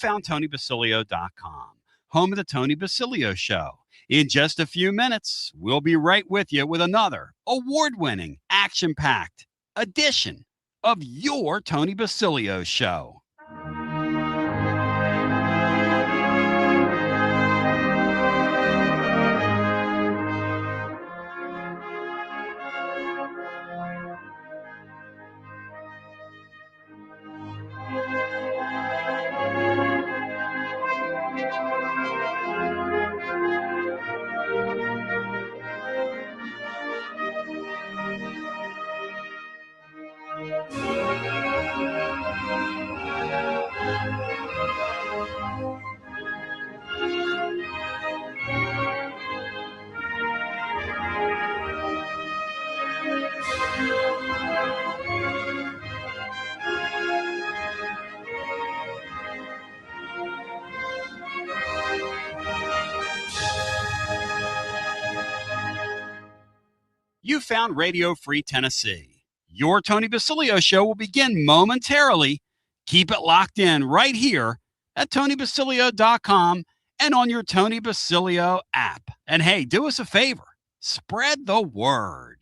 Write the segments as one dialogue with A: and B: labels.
A: found TonyBasilio.com, home of the Tony Basilio Show. In just a few minutes, we'll be right with you with another award-winning, action-packed edition of your Tony Basilio Show. You found Radio Free Tennessee. Your Tony Basilio Show will begin momentarily. Keep it locked in right here at TonyBasilio.com and on your Tony Basilio app. And hey, do us a favor. Spread the word.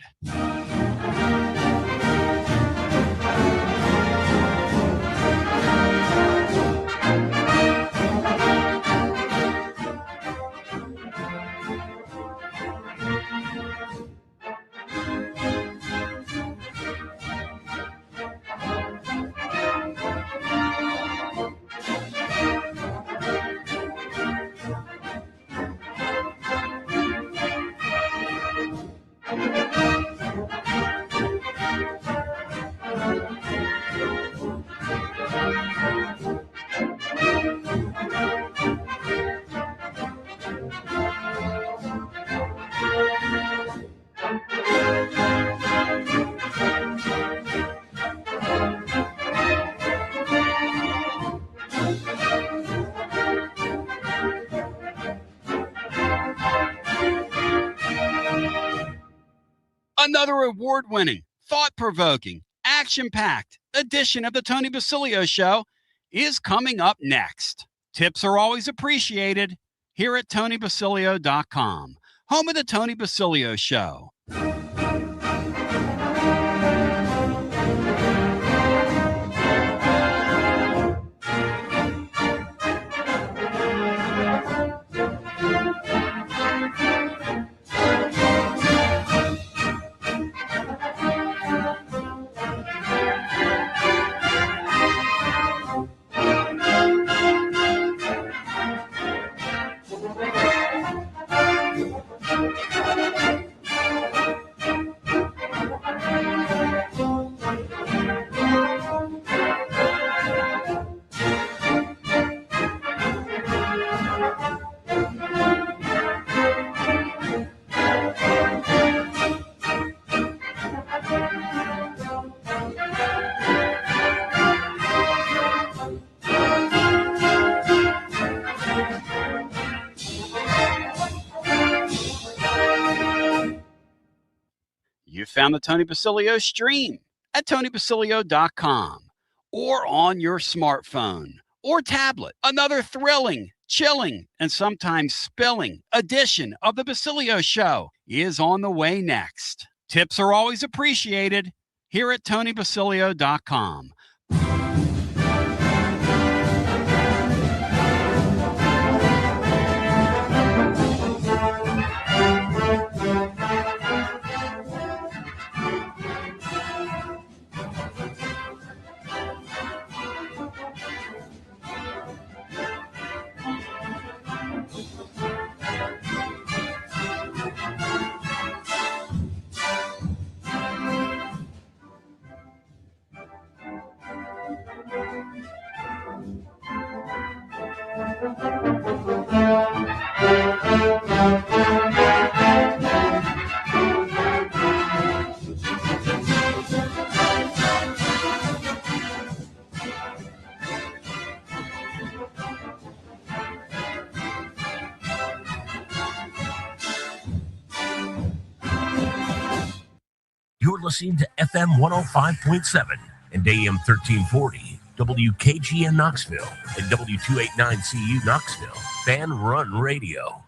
A: Another award-winning, thought-provoking, action-packed edition of the Tony Basilio Show is coming up next. Tips are always appreciated here at TonyBasilio.com, home of the Tony Basilio Show. You found the Tony Basilio stream at TonyBasilio.com or on your smartphone or tablet. Another thrilling, chilling, and sometimes spilling edition of the Basilio Show is on the way next. Tips are always appreciated here at TonyBasilio.com.
B: You're listening to FM 105.7 and AM 1340 WKGN Knoxville and W289CU Knoxville. Fan Run Radio.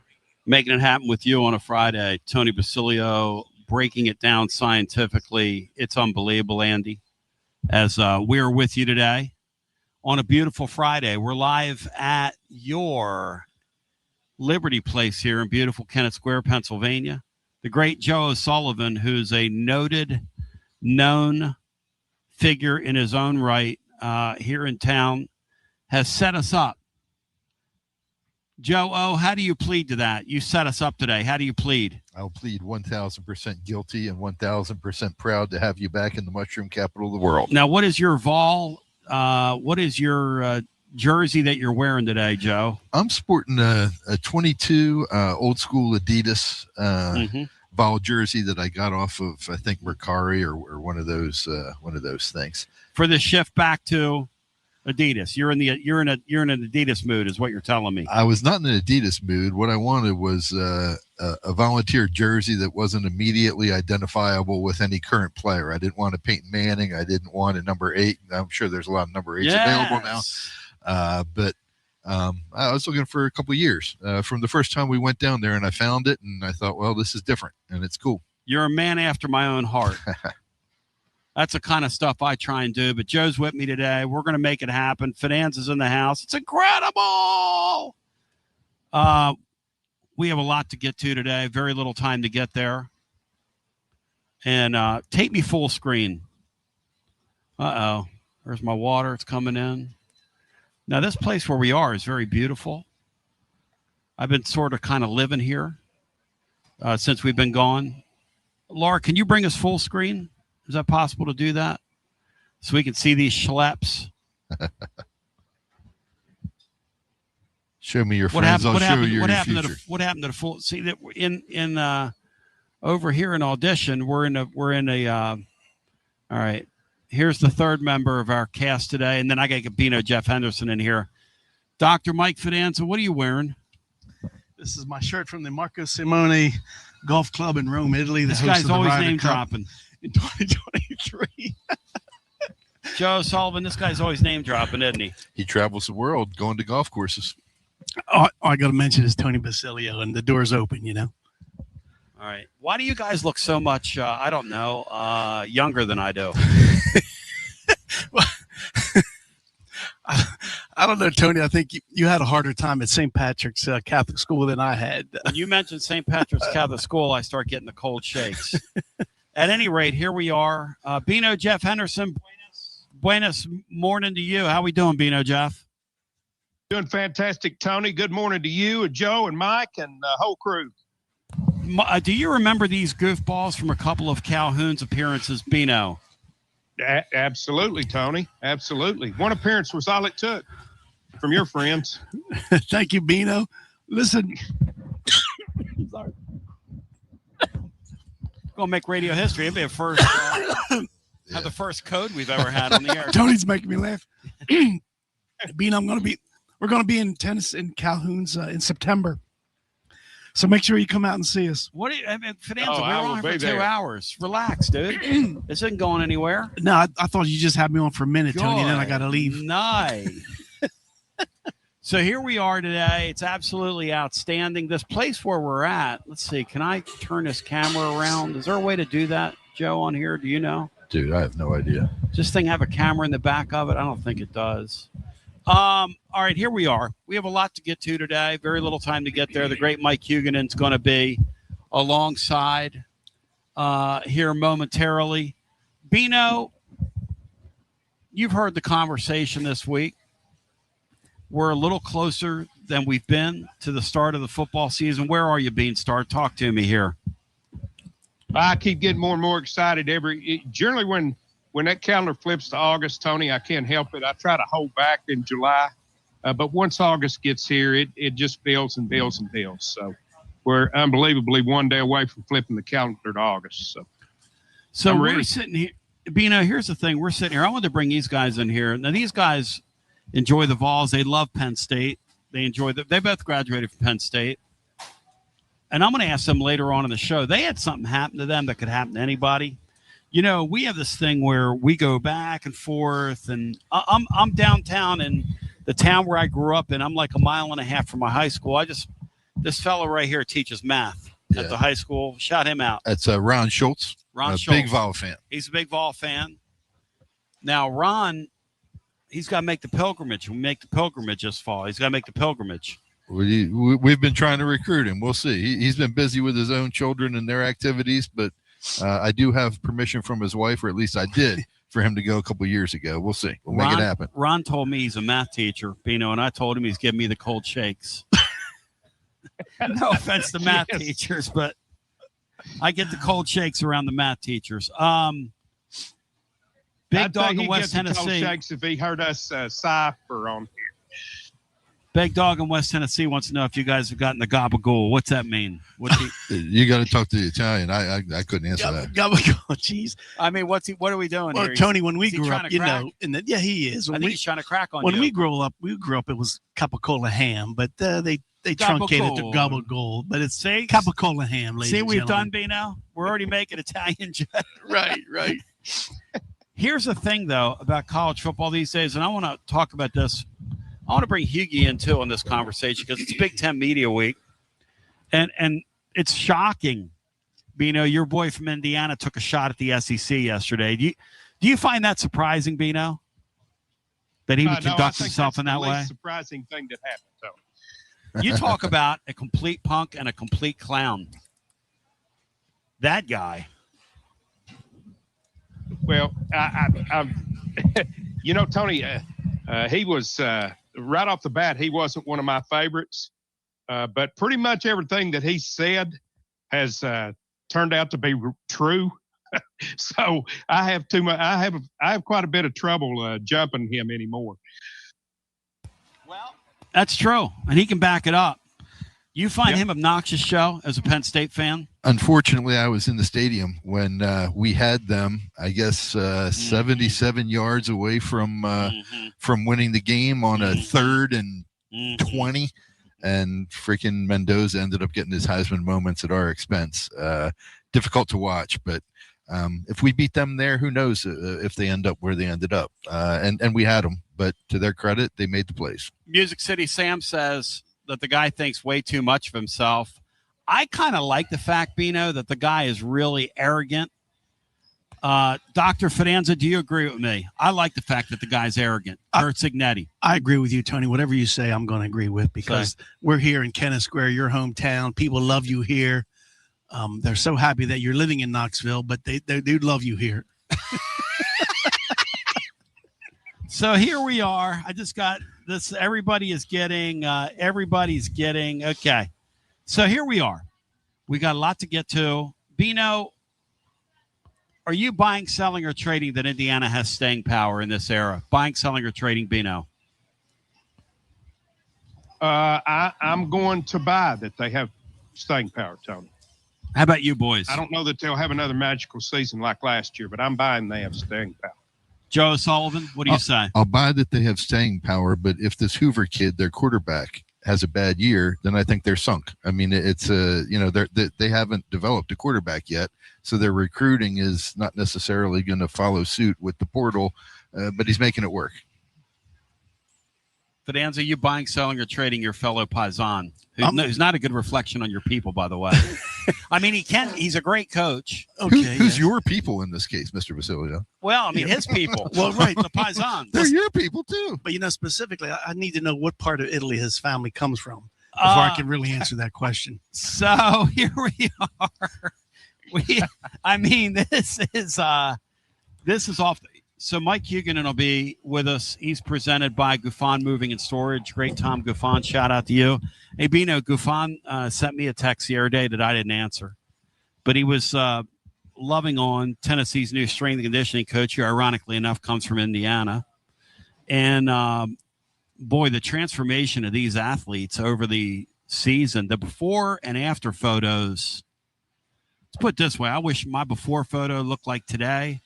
A: Making it happen with you on a Friday. Tony Basilio breaking it down scientifically. It's unbelievable, Andy, as we're with you today on a beautiful Friday. We're live at your Liberty Place here in beautiful Kennett Square, Pennsylvania. The great Joe O'Sullivan, who's a noted, known figure in his own right here in town, has set us up. Joe O, how do you plead to that? You set us up today. How do you plead?
C: I'll plead 1,000% guilty and 1,000% proud to have you back in the mushroom capital of the world.
A: Now, what is your vol? What is your jersey that you're wearing today, Joe?
C: I'm sporting a 22 old school Adidas vol jersey that I got off of, I think, Mercari or one of those things. For
A: the shift back to Adidas, you're in an Adidas mood, is what you're telling me.
C: I was not in an Adidas mood. What I wanted was a volunteer jersey that wasn't immediately identifiable with any current player. I didn't want a Peyton Manning. I didn't want a number 8. I'm sure there's a lot of number 8s available now. But I was looking for a couple of years from the first time we went down there, and I found it, and I thought, well, this is different, and it's cool.
A: You're a man after my own heart. That's the kind of stuff I try and do. But Joe's with me today. We're going to make it happen. Finanza's in the house. It's incredible. We have a lot to get to today. Very little time to get there. And take me full screen. Uh-oh. There's my water. It's coming in. Now, this place where we are is very beautiful. I've been sort of kind of living here since we've been gone. Laura, can you bring us full screen? Is that possible to do that? So we can see these schleps?
C: Show me your friends. I'll show you your future.
A: What happened to the full? See that in over here in audition, we're in a. All right, here's the third member of our cast today, and then I got Gabino Jeff Henderson in here. Dr. Mike Fidanza, what are you wearing?
D: This is my shirt from the Marco Simone Golf Club in Rome, Italy.
A: This guy's always name dropping.
D: In 2023.
A: Joe Sullivan, this guy's always name dropping, isn't he?
C: He travels the world going to golf courses.
D: All I got to mention is Tony Basilio, and the door's open, you know.
A: All right. Why do you guys look so much, I don't know, younger than I do?
D: Well, I don't know, Tony. I think you had a harder time at St. Patrick's Catholic School than I had.
A: When you mentioned St. Patrick's Catholic School, I start getting the cold shakes. At any rate, here we are. Bino Jeff Henderson, buenos morning to you. How we doing, Bino Jeff?
E: Doing fantastic, Tony. Good morning to you and Joe and Mike and the whole crew.
A: Do you remember these goofballs from a couple of Calhoun's appearances, Bino?
E: Absolutely, Tony. Absolutely. One appearance was all it took from your friends.
D: Thank you, Bino. Listen. Sorry.
A: Going to make radio history. It'll be a first, have the first code we've ever had on the air.
D: Tony's making me laugh. Bino, we're going to be in tennis in Calhoun's in September. So make sure you come out and see us.
A: What? Fidanza, we're on for 2 hours. Relax, dude. This isn't going anywhere.
D: No, I thought you just had me on for a minute, Tony, and then I got to leave.
A: Nice. So here we are today. It's absolutely outstanding. This place where we're at, let's see, can I turn this camera around? Is there a way to do that, Joe, on here? Do you know?
C: Dude, I have no idea.
A: Does this thing have a camera in the back of it? I don't think it does. All right, here we are. We have a lot to get to today. Very little time to get there. The great Mike Huguenin's going to be alongside here momentarily. Bino, you've heard the conversation this week. We're a little closer than we've been to the start of the football season. Where are you, Beanstar? Talk to me here.
E: I keep getting more and more excited generally when that calendar flips to August, Tony, I can't help it. I try to hold back in July, but once August gets here, it just builds and builds and builds. So we're unbelievably one day away from flipping the calendar to August.
A: So we're sitting here. Bino, here's the thing. We're sitting here. I wanted to bring these guys in here. Now, these guys enjoy the Vols. They love Penn State. They both graduated from Penn State. And I'm going to ask them later on in the show. They had something happen to them that could happen to anybody. we have this thing where we go back and forth, and I'm downtown in the town where I grew up in. I'm like a mile and a half from my high school. This fellow right here teaches math at the high school. Shout him out.
C: That's Ron Schultz.
A: Ron Schultz.
C: Big Vol fan.
A: He's a big Vol fan. Now, Ron, he's got to make the pilgrimage. We make the pilgrimage this fall. He's got to make the pilgrimage.
C: We've been trying to recruit him. We'll see. He's been busy with his own children and their activities, but I do have permission from his wife, or at least I did, for him to go a couple years ago. We'll see. We'll make it happen.
A: Ron told me he's a math teacher, Bino, and I told him he's giving me the cold shakes. No offense to math teachers, but I get the cold shakes around the math teachers. Big Dog in West Tennessee.
E: Cold shakes if he heard us cipher on here.
A: Big Dog in West Tennessee wants to know if you guys have gotten the gabagool. What's that mean?
C: You got to talk to the Italian. I couldn't answer that.
D: Gabagool, jeez.
A: I mean, what are we doing
D: here?
A: Tony,
D: when we grew up, he is.
A: I think he's trying to crack on
D: when
A: you.
D: we grew up, it was capicola ham, but they truncated to gabagool. But it's capicola ham, ladies and
A: we've done, Bino? We're already making Italian jokes.
D: Right.
A: Here's the thing, though, about college football these days, and I want to talk about this. I want to bring Hughie in, too, on this conversation because it's Big Ten Media Week. And it's shocking. Bino, your boy from Indiana took a shot at the SEC yesterday. Do you find that surprising, Bino? That he would conduct himself in that way?
E: That's the surprising thing that happened, Tony.
A: You talk about a complete punk and a complete clown. That guy.
E: Well, Tony, he was right off the bat. He wasn't one of my favorites, but pretty much everything that he said has turned out to be true. So I have too much. I have quite a bit of trouble jumping him anymore.
A: Well, that's true, and he can back it up. You find him obnoxious, Joe, as a Penn State fan?
C: Unfortunately, I was in the stadium when we had them, I guess, 77 yards away from winning the game on a 3rd and 20. And freaking Mendoza ended up getting his Heisman moments at our expense. Difficult to watch, but if we beat them there, who knows if they end up where they ended up. And we had them, but to their credit, they made the plays.
A: Music City Sam says that the guy thinks way too much of himself. I kind of like the fact, Bino, that the guy is really arrogant. Dr. Fidanza, do you agree with me? I like the fact that the guy's arrogant. Kurt Signetti.
D: I agree with you, Tony. Whatever you say, I'm going to agree with because we're here in Kenneth Square, your hometown. People love you here. They're so happy that you're living in Knoxville, but they do love you here.
A: So here we are. I just got this. Everybody's getting. Okay. So here we are. We got a lot to get to. Bino, are you buying, selling, or trading that Indiana has staying power in this era? Buying, selling, or trading, Bino?
E: I'm going to buy that they have staying power, Tony.
A: How about you, boys?
E: I don't know that they'll have another magical season like last year, but I'm buying they have staying power.
A: Joe Sullivan, what do you say?
C: I'll buy that they have staying power, but if this Hoover kid, their quarterback, has a bad year, then I think they're sunk. I mean, it's they haven't developed a quarterback yet, so their recruiting is not necessarily going to follow suit with the portal, but he's making it work.
A: Fidanza, you buying, selling, or trading your fellow Paisan, who's not a good reflection on your people, by the way. I mean, he's a great coach.
C: Okay, who's your people in this case, Mr. Basilio?
A: Well, I mean, his people.
D: Well, right,
A: the Paisans.
C: They're your people, too.
D: But, specifically, I need to know what part of Italy his family comes from before I can really answer that question.
A: So here we are. This is off. So Mike Huguenin will be with us. He's presented by Gouffon Moving and Storage. Great Tom Gouffon. Shout out to you. Hey, Bino, Gouffon sent me a text the other day that I didn't answer. But he was loving on Tennessee's new strength and conditioning coach, who ironically enough comes from Indiana. And, boy, the transformation of these athletes over the season, the before and after photos. Let's put it this way. I wish my before photo looked like today.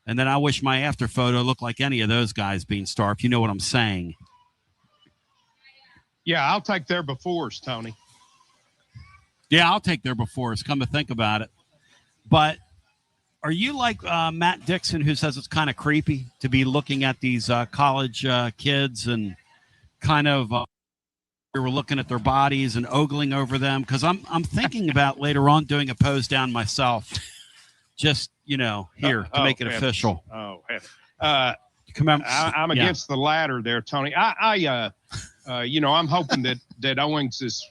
A: And then I wish my after photo looked like any of those guys being star, if you know what I'm saying.
E: Yeah, I'll take their befores, Tony.
A: Yeah, I'll take their befores, come to think about it. But Are you like Matt Dixon, who says it's kind of creepy to be looking at these college kids and kind of we were looking at their bodies and ogling over them? Because I'm thinking about later on doing a pose down myself, just here to make it official.
E: Oh, I'm against the latter there, Tony. I'm hoping that Owens is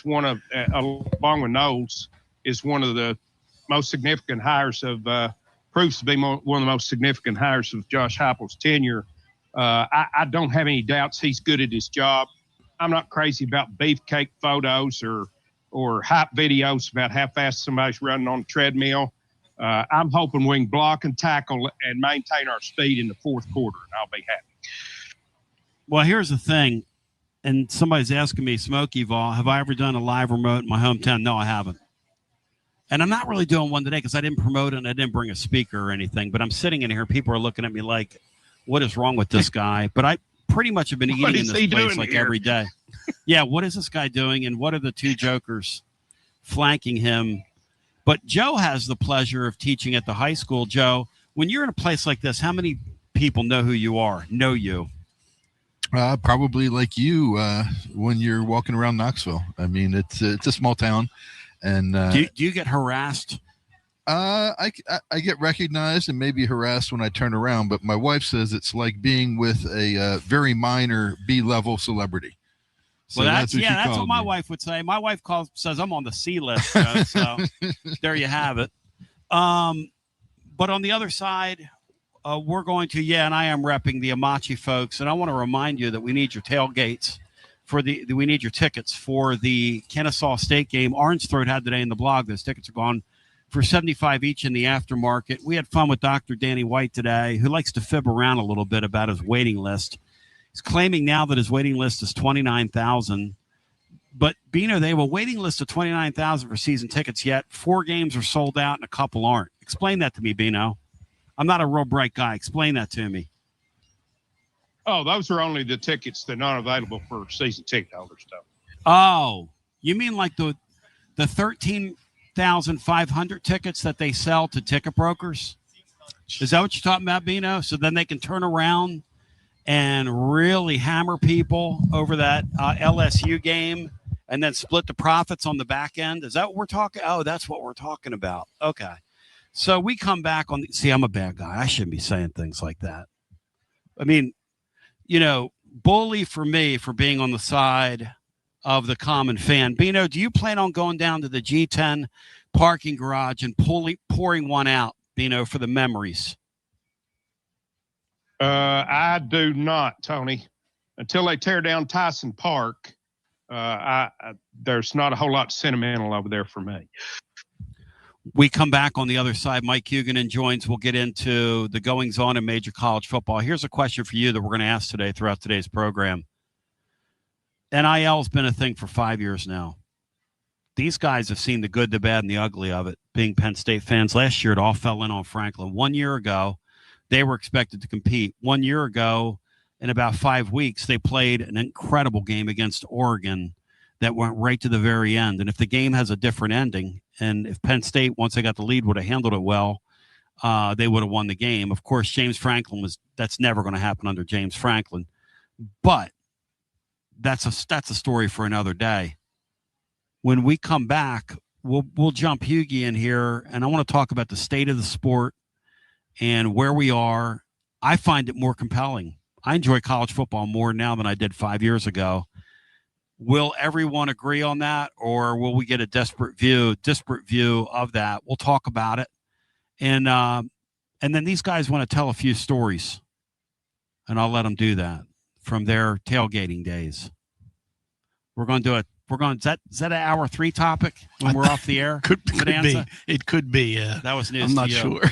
E: one of, along with Knowles, is one of the most significant hires of proves to be one of the most significant hires of Josh Heupel's tenure. I don't have any doubts he's good at his job. I'm not crazy about beefcake photos or hype videos about how fast somebody's running on a treadmill. I'm hoping we can block and tackle and maintain our speed in the fourth quarter, and I'll be happy.
A: Well, here's the thing, and somebody's asking me, Smokey Vol, have I ever done a live remote in my hometown? No, I haven't. And I'm not really doing one today because I didn't promote it and I didn't bring a speaker or anything. But I'm sitting in here. People are looking at me like, what is wrong with this guy? But I pretty much have been eating in this place like every day. Yeah, what is this guy doing? And what are the two jokers flanking him? But Joe has the pleasure of teaching at the high school. Joe, when you're in a place like this, how many people know who you are, know you?
C: Probably like you when you're walking around Knoxville. I mean, it's a small town. And
A: do you get harassed?
C: I get recognized and maybe harassed when I turn around, but my wife says it's like being with a very minor B-level celebrity. So
A: well, that's what my wife would say. My wife says I'm on the C list, so there you have it. But on the other side, we're going to, and I am repping the Amachi folks, and I want to remind you that we need your tailgates. We need your tickets for the Kennesaw State game. Orange Throat had today in the blog. Those tickets are gone for $75 each in the aftermarket. We had fun with Dr. Danny White today, who likes to fib around a little bit about his waiting list. He's claiming now that his waiting list is 29,000. But, Bino, they have a waiting list of 29,000 for season tickets, yet 4 games are sold out and a couple aren't. Explain that to me, Bino. I'm not a real bright guy. Explain that to me.
E: Oh, those are only the tickets that are not available for season ticket holders, though.
A: Oh, you mean like the 13,500 tickets that they sell to ticket brokers? Is that what you're talking about, Bino? So then they can turn around and really hammer people over that LSU game and then split the profits on the back end? Is that what we're talking? Oh, that's what we're talking about. Okay. So we come back on see, I'm a bad guy. I shouldn't be saying things like that. I mean, bully for me for being on the side of the common fan. Bino, do you plan on going down to the G10 parking garage and pouring one out, Bino, for the memories?
E: I do not, Tony. Until they tear down Tyson Park, there's not a whole lot sentimental over there for me.
A: We come back on the other side. Mike Huguenin joins. We'll get into the goings-on in major college football. Here's a question for you that we're going to ask today throughout today's program. NIL has been a thing for 5 years now. These guys have seen the good, the bad, and the ugly of it, being Penn State fans. Last year, it all fell in on Franklin. 1 year ago, they were expected to compete. 1 year ago, in about 5 weeks, they played an incredible game against Oregon that went right to the very end. And if the game has a different ending, and if Penn State, once they got the lead, would have handled it well, they would have won the game. Of course, James Franklin that's never going to happen under James Franklin. But that's a story for another day. When we come back, we'll jump Hughie in here, and I want to talk about the state of the sport and where we are. I find it more compelling. I enjoy college football more now than I did 5 years ago. Will everyone agree on that, or will we get a disparate view of that? We'll talk about it. And then these guys want to tell a few stories, and I'll let them do that from their tailgating days. Is that an hour 3 topic when we're off the air?
D: Could be. It could be.
A: That was news.
D: I'm not sure.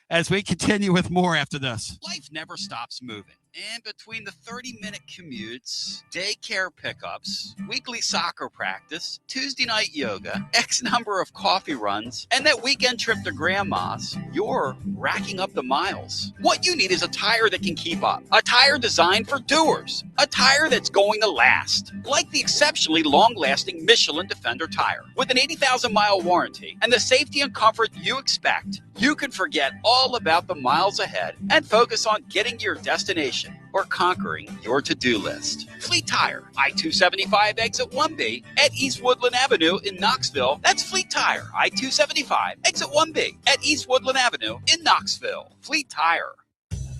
A: As we continue with more after this. Life never stops moving. In between the 30-minute commutes, daycare pickups, weekly soccer practice, Tuesday night yoga, X number of coffee runs, and that weekend trip to grandma's, you're racking up the miles. What you need is a tire that can keep up. A tire designed for doers. A tire that's going to last. Like the exceptionally long-lasting Michelin Defender tire. With an 80,000-mile warranty and the safety and comfort you expect, you can forget all about the miles ahead and focus on getting to your destination or conquering your to-do list. Fleet Tire, I-275 exit 1B at East Woodland Avenue in Knoxville. That's Fleet Tire, I-275 exit 1B at East Woodland Avenue in Knoxville. Fleet Tire.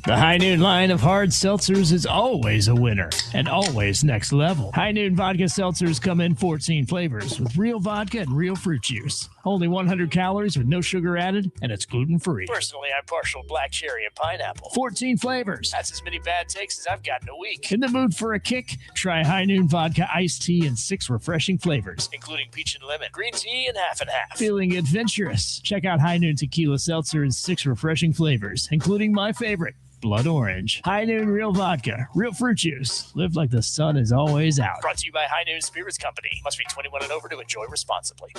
F: The High Noon line of hard seltzers is always a winner and always next level. High Noon vodka seltzers come in 14 flavors with real vodka and real fruit juice. Only 100 calories with no sugar added, and it's gluten-free. Personally, I'm partial black cherry and pineapple. 14 flavors. That's as many bad takes as I've got in a week. In the mood for a kick? Try High Noon vodka iced tea in 6 refreshing flavors, including peach and lemon, green tea, and half and half. Feeling adventurous? Check out High Noon tequila seltzer in 6 refreshing flavors, including my favorite, Blood Orange. High Noon Real Vodka, real fruit juice. Live like the sun is always out. Brought to you by High Noon Spirits Company. Must be 21 and over to enjoy responsibly.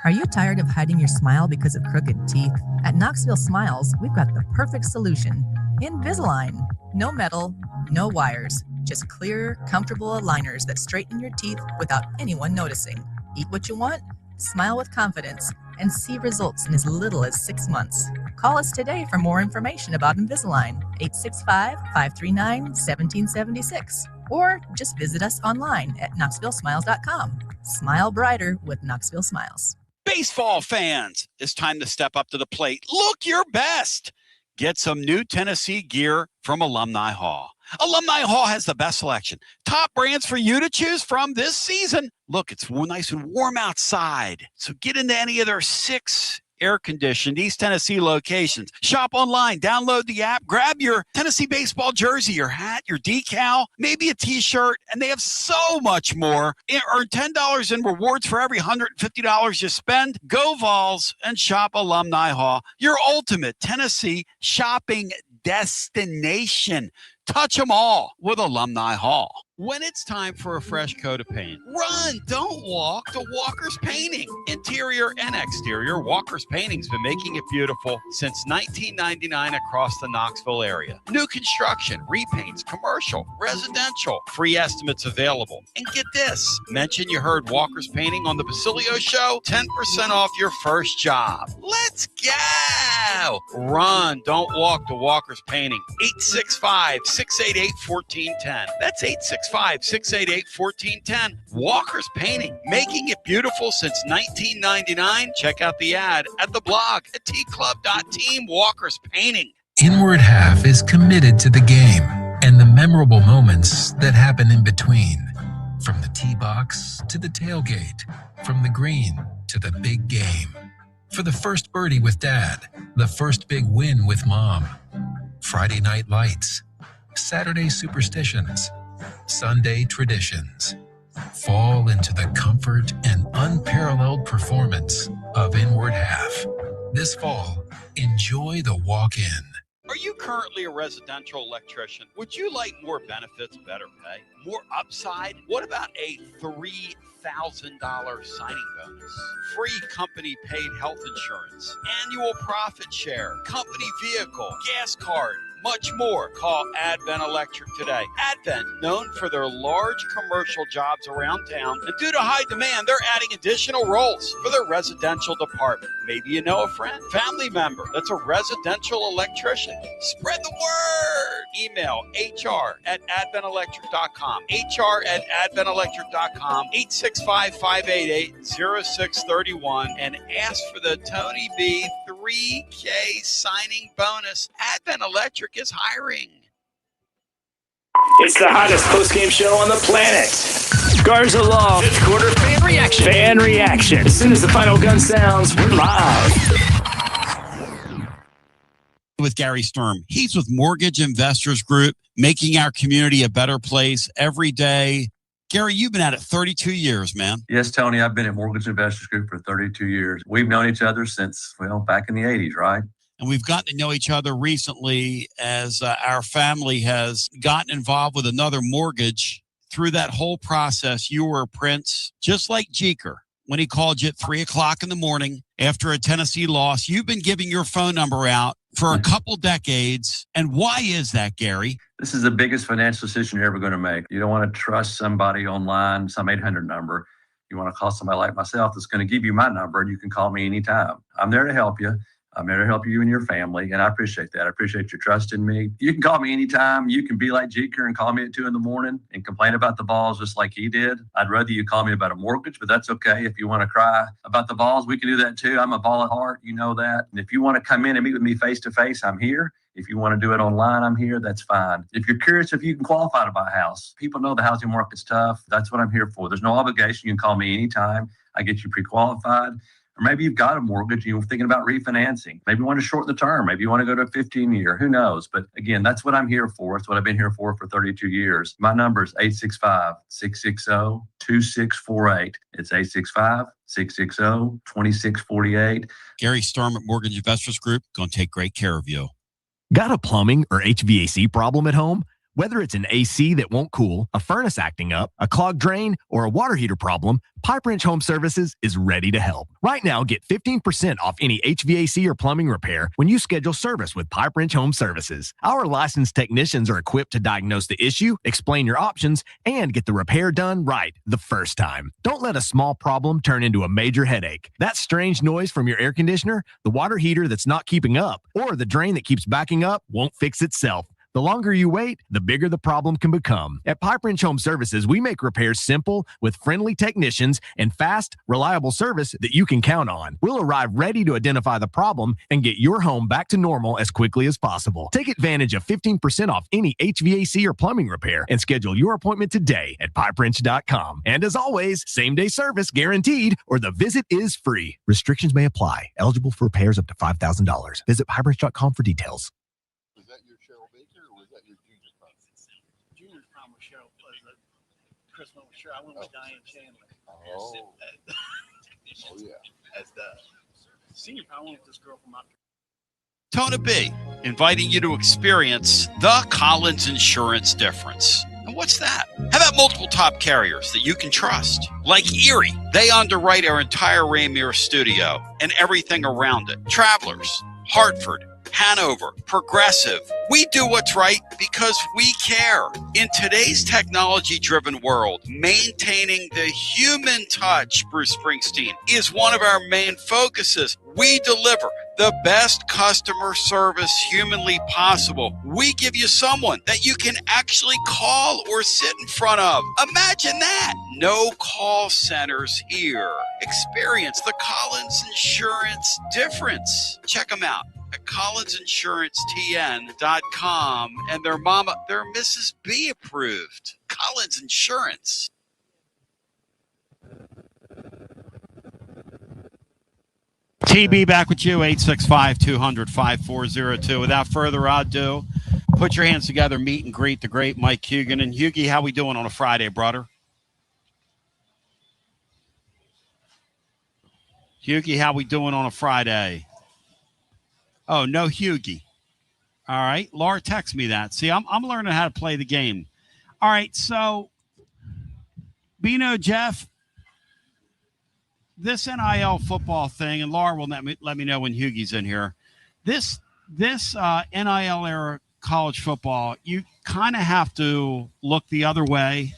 G: Are you tired of hiding your smile because of crooked teeth? At Knoxville Smiles, we've got the perfect solution. Invisalign. No metal, no wires. Just clear, comfortable aligners that straighten your teeth without anyone noticing. Eat what you want, smile with confidence, and see results in as little as 6 months. Call us today for more information about Invisalign, 865-539-1776. Or just visit us online at knoxvillesmiles.com. Smile brighter with Knoxville Smiles.
A: Baseball fans, it's time to step up to the plate. Look your best. Get some new Tennessee gear from Alumni Hall. Alumni Hall has the best selection. Top brands for you to choose from this season. Look, it's nice and warm outside. So get into any of their 6 air-conditioned East Tennessee locations. Shop online, download the app, grab your Tennessee baseball jersey, your hat, your decal, maybe a t-shirt, and they have so much more. Earn $10 in rewards for every $150 you spend. Go Vols and shop Alumni Hall, your ultimate Tennessee shopping destination. Touch them all with Alumni Hall. When it's time for a fresh coat of paint, run, don't walk to Walker's Painting. Interior and exterior, Walker's Painting's been making it beautiful since 1999 across the Knoxville area. New construction, repaints, commercial, residential, free estimates available. And get this, mention you heard Walker's Painting on the Basilio Show, 10% off your first job. Let's go! Run, don't walk to Walker's Painting. 865-688-1410. That's 865-688-1410. Walker's Painting, making it beautiful since 1999. Check out the ad at the blog at tclub.team. Walker's Painting.
H: Inward Half is committed to the game and the memorable moments that happen in between. From the tee box to the tailgate, from the green to the big game. For the first birdie with Dad, the first big win with Mom. Friday night lights, Saturday superstitions, Sunday traditions. Fall into the comfort and unparalleled performance of Inward Half. This fall, enjoy the walk-in.
A: Are you currently a residential electrician? Would you like more benefits, better pay, more upside? What about a $3,000 signing bonus? Free company paid health insurance, annual profit share, company vehicle, gas card, much more. Call Advent Electric today. Advent, known for their large commercial jobs around town, and due to high demand, they're adding additional roles for their residential department. Maybe you know a friend, family member that's a residential electrician. Spread the word. Email hr@adventelectric.com. hr@adventelectric.com. 865-588-0631 and ask for the Tony B 3K signing bonus. Advent Electric is hiring.
F: It's the hottest post-game show on the planet. Garza Law. Fifth quarter fan reaction. Fan reaction. As soon as the final gun sounds, we're live.
A: With Gary Sturm. He's with Mortgage Investors Group, making our community a better place every day. Gary, you've been at it 32 years, man.
I: Yes, Tony, I've been at Mortgage Investors Group for 32 years. We've known each other since, back in the 80s, right?
A: And we've gotten to know each other recently as our family has gotten involved with another mortgage. Through that whole process, you were a prince, just like Jeker. When he called you at 3 o'clock in the morning after a Tennessee loss, you've been giving your phone number out for a couple decades. And why is that, Gary?
I: This is the biggest financial decision you're ever going to make. You don't want to trust somebody online, some 800 number. You want to call somebody like myself that's going to give you my number, and you can call me anytime. I'm there to help you. I'm there to help you and your family, and I appreciate that. I appreciate your trust in me. You can call me anytime. You can be like Jeker and call me at 2 in the morning and complain about the balls just like he did. I'd rather you call me about a mortgage, but that's okay. If you want to cry about the balls, we can do that too. I'm a ball at heart. You know that. And if you want to come in and meet with me face to face, I'm here. If you want to do it online, I'm here. That's fine. If you're curious if you can qualify to buy a house, people know the housing market's tough. That's what I'm here for. There's no obligation. You can call me anytime. I get you pre-qualified. Or maybe you've got a mortgage and you're thinking about refinancing. Maybe you want to shorten the term. Maybe you want to go to a 15-year. Who knows? But again, that's what I'm here for. It's what I've been here for 32 years. My number is 865-660-2648. It's 865-660-2648.
A: Gary Storm at Mortgage Investors Group, going to take great care of you.
J: Got a plumbing or HVAC problem at home? Whether it's an AC that won't cool, a furnace acting up, a clogged drain, or a water heater problem, Pipe Wrench Home Services is ready to help. Right now, get 15% off any HVAC or plumbing repair when you schedule service with Pipe Wrench Home Services. Our licensed technicians are equipped to diagnose the issue, explain your options, and get the repair done right the first time. Don't let a small problem turn into a major headache. That strange noise from your air conditioner, the water heater that's not keeping up, or the drain that keeps backing up won't fix itself. The longer you wait, the bigger the problem can become. At Pipe Wrench Home Services, we make repairs simple with friendly technicians and fast, reliable service that you can count on. We'll arrive ready to identify the problem and get your home back to normal as quickly as possible. Take advantage of 15% off any HVAC or plumbing repair and schedule your appointment today at pipewrench.com. And as always, same-day service guaranteed or the visit is free. Restrictions may apply. Eligible for repairs up to $5,000. Visit pipewrench.com for details.
D: I went with Diane Chandler.
C: Oh. Oh, yeah.
D: As the senior, I went with this girl from up.
A: Tona B, inviting you to experience the Collins Insurance difference. And what's that? How about multiple top carriers that you can trust? Like Erie, they underwrite our entire Rainier studio and everything around it. Travelers, Hartford, Hanover, Progressive. We do what's right because we care. In today's technology-driven world, maintaining the human touch, Bruce Springsteen, is one of our main focuses. We deliver the best customer service humanly possible. We give you someone that you can actually call or sit in front of. Imagine that. No call centers here. Experience the Collins Insurance difference. Check them out at collinsinsuranceTN.com, and their mama, they're Mrs. B approved. Collins Insurance. TB back with you, 865-200-5402. Without further ado, put your hands together, meet and greet the great Mike Hugan. And Hugie, how we doing on a Friday, brother? Hugie, how we doing on a Friday? Oh, no Hugie. All right. Laura texted me that. See, I'm learning how to play the game. All right. So, Bino, Jeff, this NIL football thing, and Laura will let me know when Hugie's in here. This NIL era college football, you kind of have to look the other way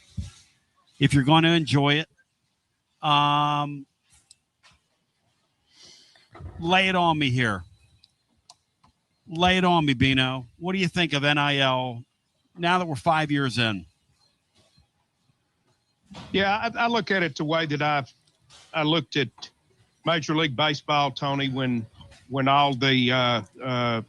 A: if you're going to enjoy it. Lay it on me here. Lay it on me, Bino. What do you think of NIL now that we're 5 years in?
E: Yeah, I look at it the way that I looked at Major League Baseball, Tony, when all the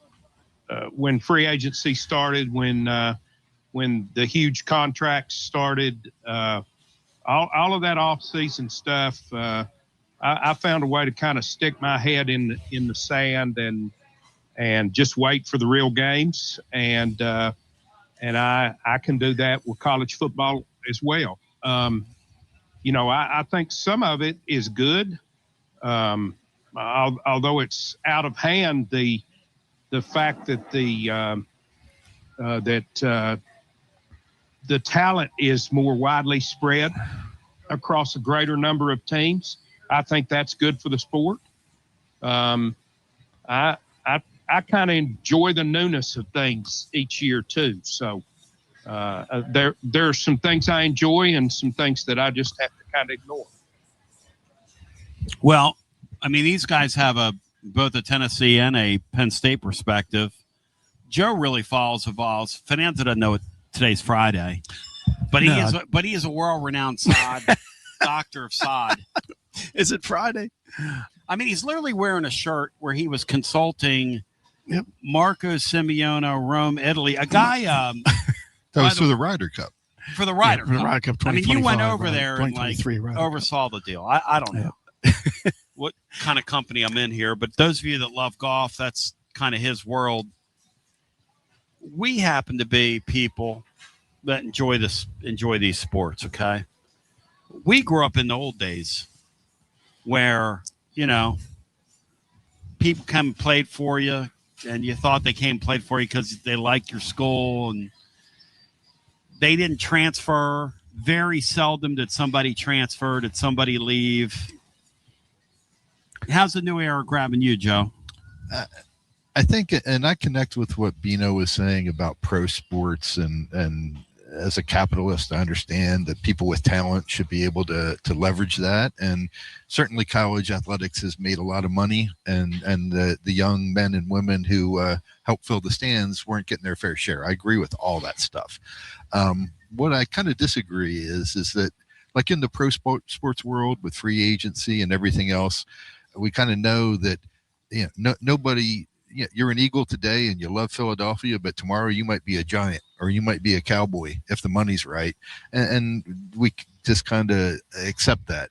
E: when free agency started, when the huge contracts started, all of that off-season stuff. I found a way to kind of stick my head in the sand and just wait for the real games. And I can do that with college football as well. I think some of it is good. Although it's out of hand, the the fact that the talent is more widely spread across a greater number of teams. I think that's good for the sport. I kind of enjoy the newness of things each year too. So there are some things I enjoy and some things that I just have to kind of ignore.
A: Well, I mean, these guys have both a Tennessee and a Penn State perspective. Joe really follows the Vols. Finanza doesn't know it. Today's Friday, but he is a world-renowned sod doctor of sod.
D: Is it Friday?
A: I mean, he's literally wearing a shirt where he was consulting Marco Simeone, Rome, Italy. A guy
C: that was for the Ryder Cup.
A: For the Ryder Cup.
D: For the Ryder Cup 2025.
A: I mean, you went over
D: right?
A: there and like oversaw the deal. I don't know what kind of company I'm in here, but those of you that love golf, that's kind of his world. We happen to be people that enjoy these sports, okay? We grew up in the old days where, you know, people come and played for you and you thought they came and played for you because they liked your school and they didn't transfer. Very seldom did somebody transfer, did somebody leave. How's the new era grabbing you, Joe?
C: I think, and I connect with what Bino was saying about pro sports, and as a capitalist, I understand that people with talent should be able to leverage that. And certainly college athletics has made a lot of money, and the young men and women who help fill the stands weren't getting their fair share. I agree with all that stuff. What I kind of disagree is that, like in the pro sports world with free agency and everything else, we kind of know that, you know, nobody. Yeah, you're an Eagle today and you love Philadelphia, but tomorrow you might be a Giant or you might be a Cowboy if the money's right. And we just kind of accept that.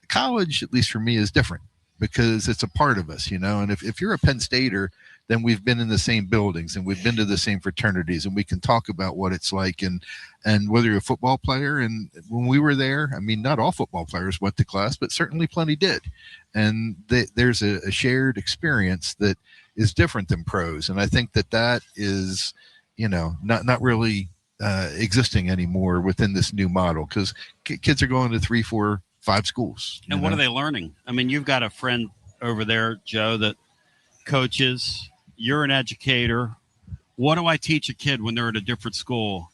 C: College, at least for me, is different because it's a part of us, you know. And if you're a Penn Stater, then we've been in the same buildings and we've been to the same fraternities and we can talk about what it's like and whether you're a football player. And when we were there, I mean, not all football players went to class, but certainly plenty did. And there's a shared experience that is different than pros. And I think that is, you know, not really existing anymore within this new model because kids are going to 3, 4, 5 schools.
A: And what are they learning? I mean, you've got a friend over there, Joe, that coaches. You're an educator. What do I teach a kid when they're at a different school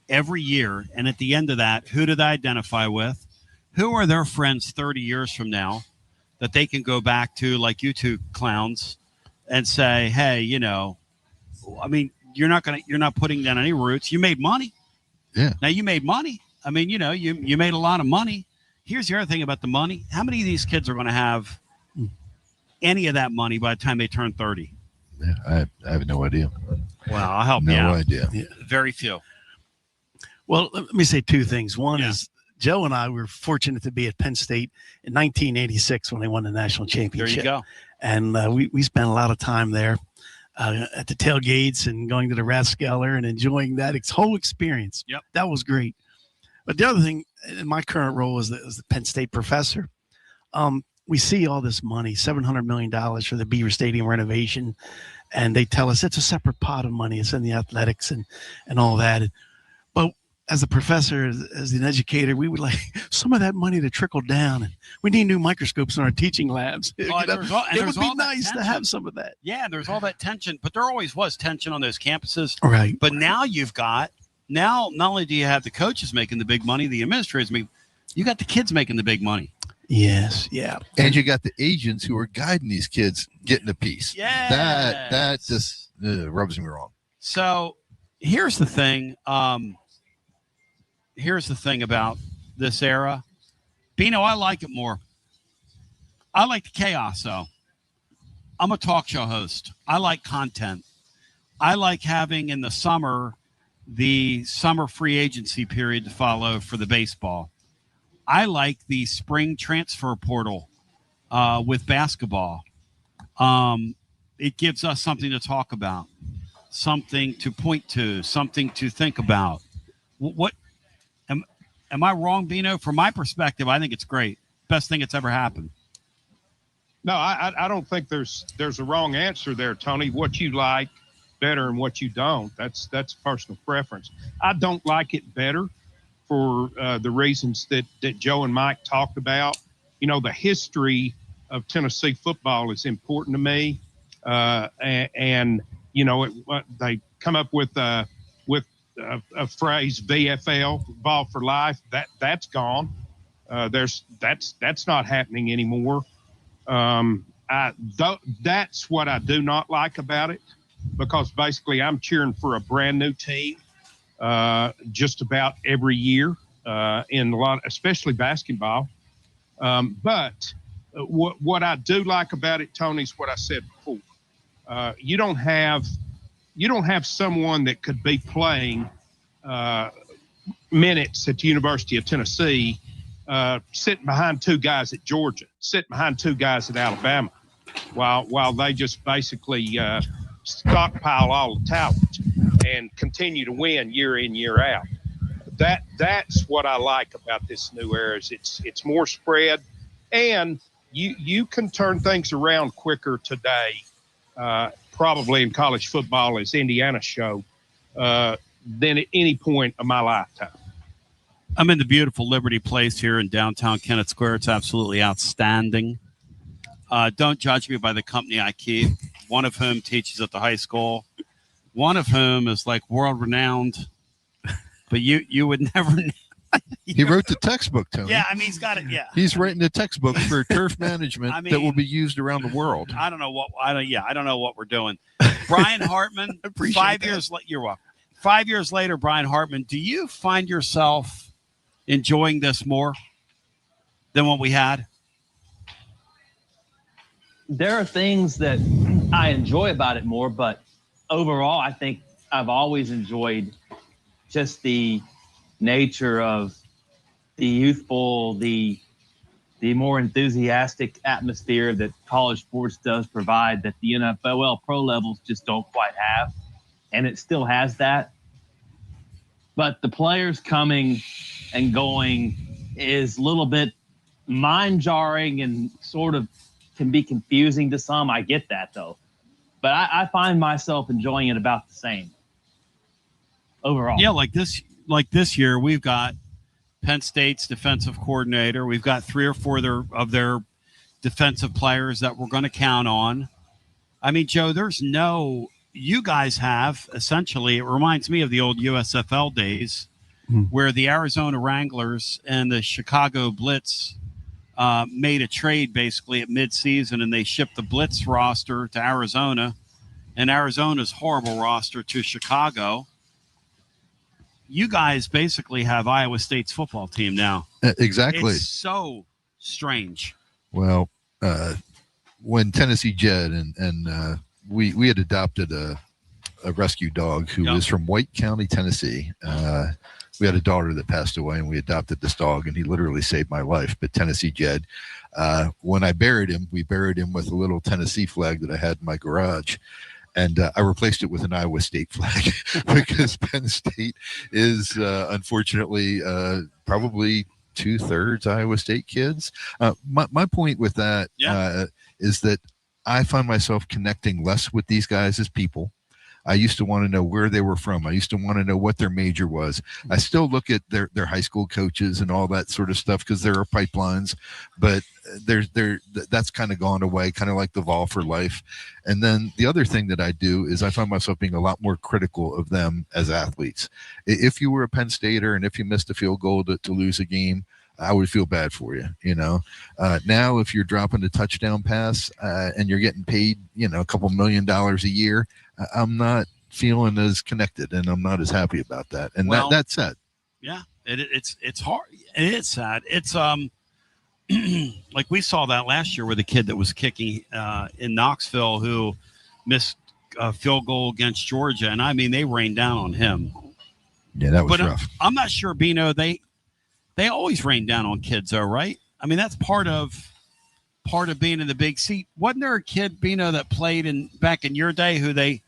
A: every year? And at the end of that, who do they identify with? Who are their friends 30 years from now that they can go back to, like you two clowns, and say, hey, you know, I mean, you're not putting down any roots. You made money.
C: Yeah.
A: Now you made money. I mean, you know, you made a lot of money. Here's the other thing about the money. How many of these kids are going to have any of that money by the time they turn 30?
C: Yeah, I have no idea.
A: Well, I'll help you out.
C: No idea.
D: Yeah.
A: Very few.
D: Well, let me say two things. One is Joe and I were fortunate to be at Penn State in 1986 when they won the national championship.
A: There you go.
D: And we spent a lot of time there at the tailgates and going to the Rathskeller and enjoying that whole experience.
A: Yep.
D: That was great. But the other thing, in my current role as the Penn State professor, we see all this money, $700 million for the Beaver Stadium renovation. And they tell us it's a separate pot of money. It's in the athletics and all that. But as a professor, as an educator, we would like some of that money to trickle down. And we need new microscopes in our teaching labs. It would be nice to have some of that.
A: Yeah, there's all that tension. But there always was tension on those campuses.
D: Right.
A: But now not only do you have the coaches making the big money, the administrators you got the kids making the big money.
D: Yes, yeah.
C: And you got the agents who are guiding these kids getting a piece.
A: Yeah.
C: That just rubs me wrong.
A: So here's the thing. Here's the thing about this era. Bino, I like it more. I like the chaos, though. I'm a talk show host. I like content. I like having in the summer the summer free agency period to follow for the baseball. I like the spring transfer portal with basketball. It gives us something to talk about, something to point to, something to think about. What am I wrong, Bino? From my perspective, I think it's great. Best thing that's ever happened.
E: No, I don't think there's a wrong answer there, Tony. What you like better and what you don't, that's personal preference. I don't like it better for the reasons that Joe and Mike talked about. You know, the history of Tennessee football is important to me, and you know, they come up with a phrase VFL, Vol for Life. That's gone. That's not happening anymore. That's what I do not like about it, because basically I'm cheering for a brand new team just about every year in a lot, especially basketball. But what I do like about it, Tony, is what I said before. You don't have someone that could be playing minutes at the University of Tennessee sitting behind two guys at Georgia, sitting behind two guys at Alabama, while they just basically stockpile all the talent and continue to win year in, year out. That's what I like about this new era. Is it's more spread, and you can turn things around quicker today, probably in college football, as Indiana showed, than at any point of my lifetime.
A: I'm in the beautiful Liberty Place here in downtown Kennett Square. It's absolutely outstanding. Don't judge me by the company I keep, one of whom teaches at the high school, one of whom is like world-renowned, but you would never know.
C: He wrote the textbook, Tony.
A: Yeah, I mean, he's got it, yeah.
C: He's writing the textbook for turf management that will be used around the world.
A: I don't know what we're doing. Brian Hartman, 5 years later, you're welcome. 5 years later, Brian Hartman, do you find yourself enjoying this more than what we had?
K: There are things that I enjoy about it more, but overall, I think I've always enjoyed just the nature of the youthful, the more enthusiastic atmosphere that college sports does provide that the NFL pro levels just don't quite have. And it still has that. But the players coming and going is a little bit mind-jarring and sort of can be confusing to some. I get that, though. But I find myself enjoying it about the same overall.
A: Yeah, like this year, we've got Penn State's defensive coordinator. We've got 3 or 4 of their defensive players that we're going to count on. I mean, Joe, you guys have essentially, it reminds me of the old USFL days where the Arizona Wranglers and the Chicago Blitz made a trade basically at midseason, and they shipped the Blitz roster to Arizona and Arizona's horrible roster to Chicago. You guys basically have Iowa State's football team now.
C: Exactly.
A: It's so strange.
C: Well, when Tennessee Jed and we had adopted a rescue dog who was from White County, Tennessee. We had a daughter that passed away, and we adopted this dog, and he literally saved my life. But Tennessee Jed, when I buried him, we buried him with a little Tennessee flag that I had in my garage. And I replaced it with an Iowa State flag because Penn State is, unfortunately, probably 2/3 Iowa State kids. My point with that is that I find myself connecting less with these guys as people. I used to want to know where they were from. I used to want to know what their major was. I still look at their high school coaches and all that sort of stuff because there are pipelines, but that's kind of gone away, kind of like the Vol for Life. And then the other thing that I do is I find myself being a lot more critical of them as athletes. If you were a Penn Stater and if you missed a field goal to lose a game, I would feel bad for you, Now, if you're dropping a touchdown pass and you're getting paid, a couple $1 million a year, I'm not feeling as connected, and I'm not as happy about that. And that's sad.
A: Yeah, it's hard. It is sad. It's like we saw that last year with a kid that was kicking in Knoxville who missed a field goal against Georgia, and I mean they rained down on him.
C: Yeah, that was rough.
A: I'm not sure, Bino. They always rain down on kids, though, right? I mean, that's part of being in the big seat. Wasn't there a kid, Bino, that played back in your day who they